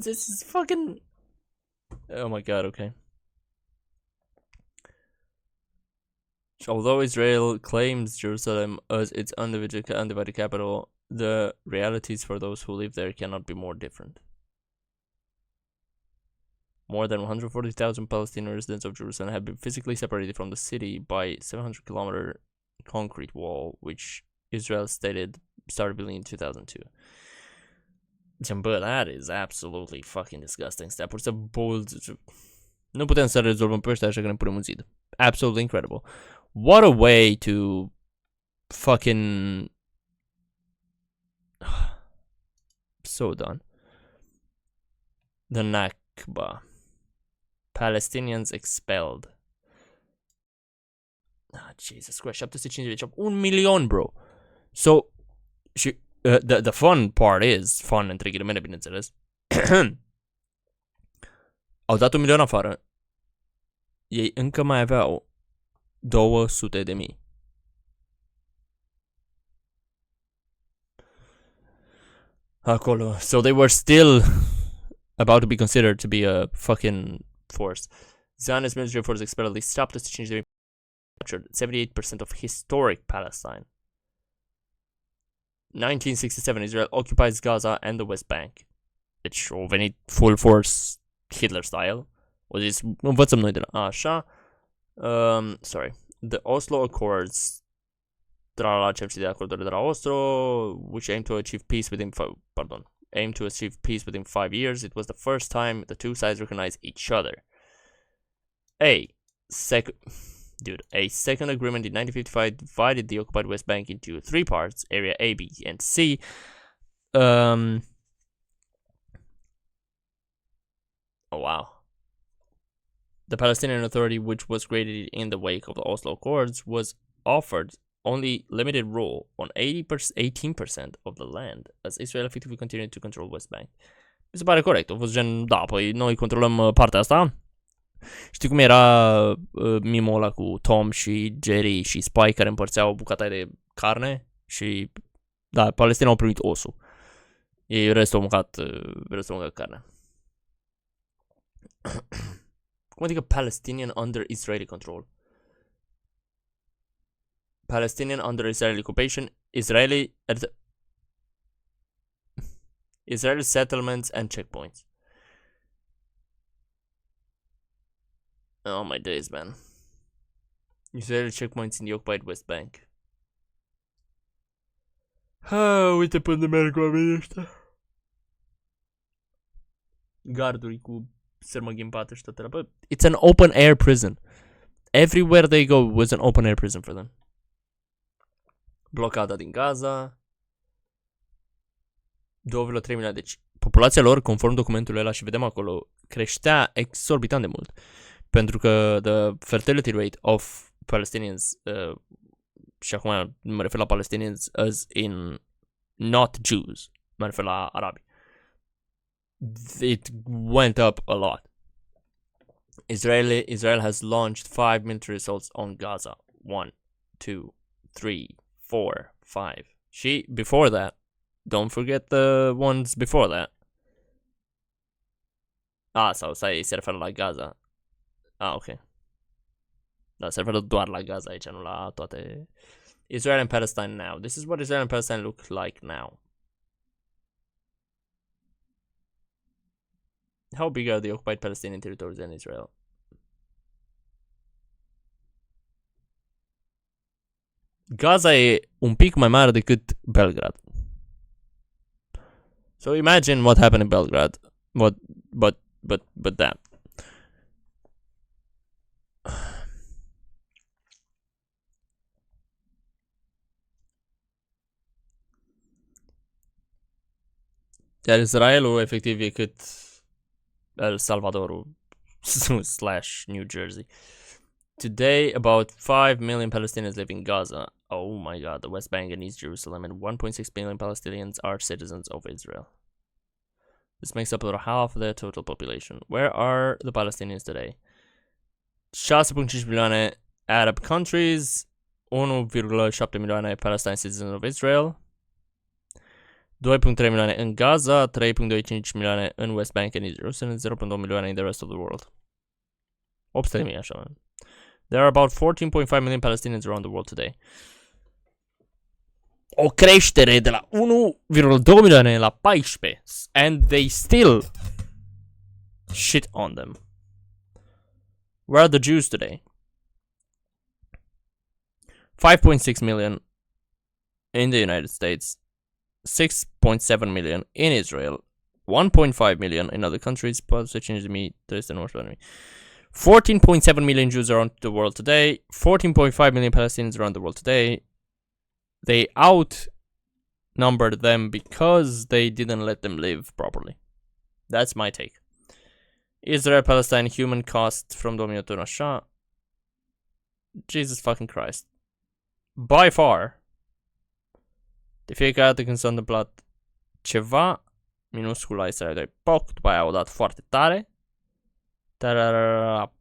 this is fucking... Oh my god, okay. Although Israel claims Jerusalem as its undivided capital, the realities for those who live there cannot be more different. More than 140,000 Palestinian residents of Jerusalem have been physically separated from the city by 700-kilometer concrete wall, which Israel stated started building in 2002. But that is absolutely fucking disgusting. Pur să bold. Nu putem să rezolvăm pe ăștia așa că ne punem un zid. Absolutely incredible. What a way to fucking... So done. The Nakba. Palestinians expelled. Ah, Jesus Christ, 750, 1 milion, bro. So, the fun part is, fun între ghilimele, bineînțeles, au dat 1 milion afară. Ei încă mai aveau 200.000. Acolo. So they were still about to be considered to be a fucking force. Zionist military forces expelled at least 750.000, captured 78% of historic Palestine. 1967, Israel occupies Gaza and the West Bank. Deci au venit full force Hitler style. O zis, învățăm noi de la așa. Sorry. The Oslo Accords. La ce am citit de acordurile de la Oslo, which aim to achieve peace within aim to achieve peace within 5 years. It was the first time the two sides recognized each other. A second agreement in 1955 divided the occupied West Bank into 3 parts, Area A, B, and C. Oh wow. The Palestinian Authority, which was created in the wake of the Oslo Accords, was offered only limited rule on 18% of the land, as Israel effectively continued to control West Bank. Mi se pare corect. A fost gen, da, păi noi controlăm partea asta. Știi cum era mimul ăla cu Tom și Jerry și Spike care împărțeau bucata de carne? Și, da, Palestina au primit osul. Ei restul au mâncat carne. Cum adică Palestinian under Israeli control? Palestinian under Israeli occupation, Israeli settlements and checkpoints. Oh my days, man. Israeli checkpoints in the occupied West Bank. Uite pe unde merg oamenii ăștia. Garduri cu sârmă ghimpată și tot. But it's an open air prison. Everywhere they go was an open air prison for them. Blocada din Gaza. 2,3 milioane. Deci populația lor, conform documentului ăla și vedem acolo, creștea exorbitant de mult. Pentru că the fertility rate of Palestinians, și acum mă refer la Palestinians as in not Jews, mă refer la arabi, it went up a lot. Israel has launched 5 military assaults on Gaza. 1, 2, 3, 4, 5. Și before that, don't forget the ones before that. Sau se referă la Gaza. Ok. Da, se referă doar la Gaza aici, nu la toate. Israel and Palestine now. This is what Israel and Palestine look like now. How big are the occupied Palestinian territories in Israel? Gaza e un pic mai mare decât Belgrad. So imagine what happened in Belgrad. But that. Iar Israelul efectiv e cât El Salvadorul slash New Jersey. Today, about 5 million Palestinians live in Gaza. Oh my god, the West Bank and East Jerusalem, and 1.6 million Palestinians are citizens of Israel. This makes up about half of their total population. Where are the Palestinians today? 6.5 milioane Arab countries, 1,7 milioane Palestine citizens of Israel, 2.3 milioane în Gaza, 3.25 milioane în West Bank and East Jerusalem, 0.2 milioane in the rest of the world. 800.000 așa, man. There are about 14.5 million Palestinians around the world today. O creștere de la 1,2 milioane la 14. And they still shit on them. Where are the Jews today? 5.6 million in the United States, 6.7 million in Israel, 1.5 million in other countries, plus 14.7 million Jews around the world today, 14.5 million Palestinians around the world today. They outnumbered them because they didn't let them live properly. That's my take. Israel-Palestine human cost from 2001 așa. Jesus fucking Christ. By far, de fiecare dată când s-a întâmplat ceva minuscul la Israel, de poc, după aia au dat foarte tare,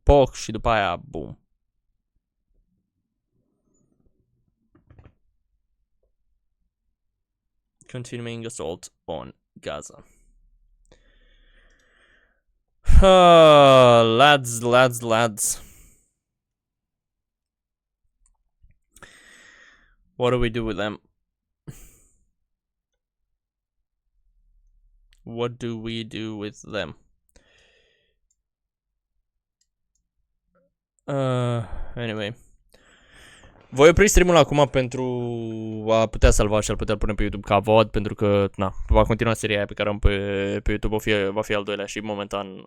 poc și după aia boom. Continuing assault on Gaza. Lads. What do we do with them? What do we do with them? Anyway. Voi opri streamul acum pentru a putea salva și a putea pune pe YouTube ca VOD, pentru că, na, va continua seria aia pe care am pe YouTube, va fi al doilea și momentan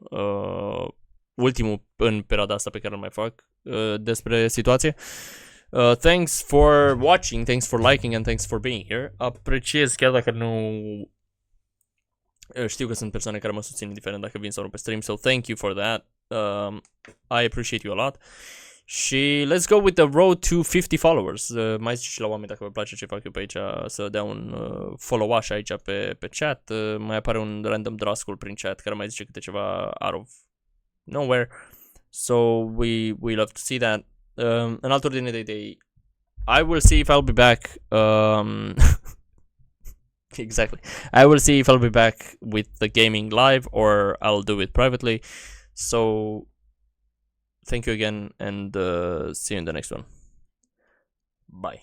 ultimul în perioada asta pe care îl mai fac despre situație. Thanks for watching, thanks for liking and thanks for being here. Apreciez, chiar dacă nu știu că sunt persoane care mă susțin indiferent dacă vin sau nu pe stream, so thank you for that. I appreciate you a lot. Și let's go with the road to 50 followers. Mai zice și la oameni dacă vă place ce fac eu pe aici să dea un follow-aș aici pe chat. Mai apare un random drascul prin chat care mai zice câte ceva out of nowhere. So we love to see that. În altă ordine de idei, I will see if I'll be back. Exactly. I will see if I'll be back with the gaming live or I'll do it privately. So thank you again and see you in the next one. Bye.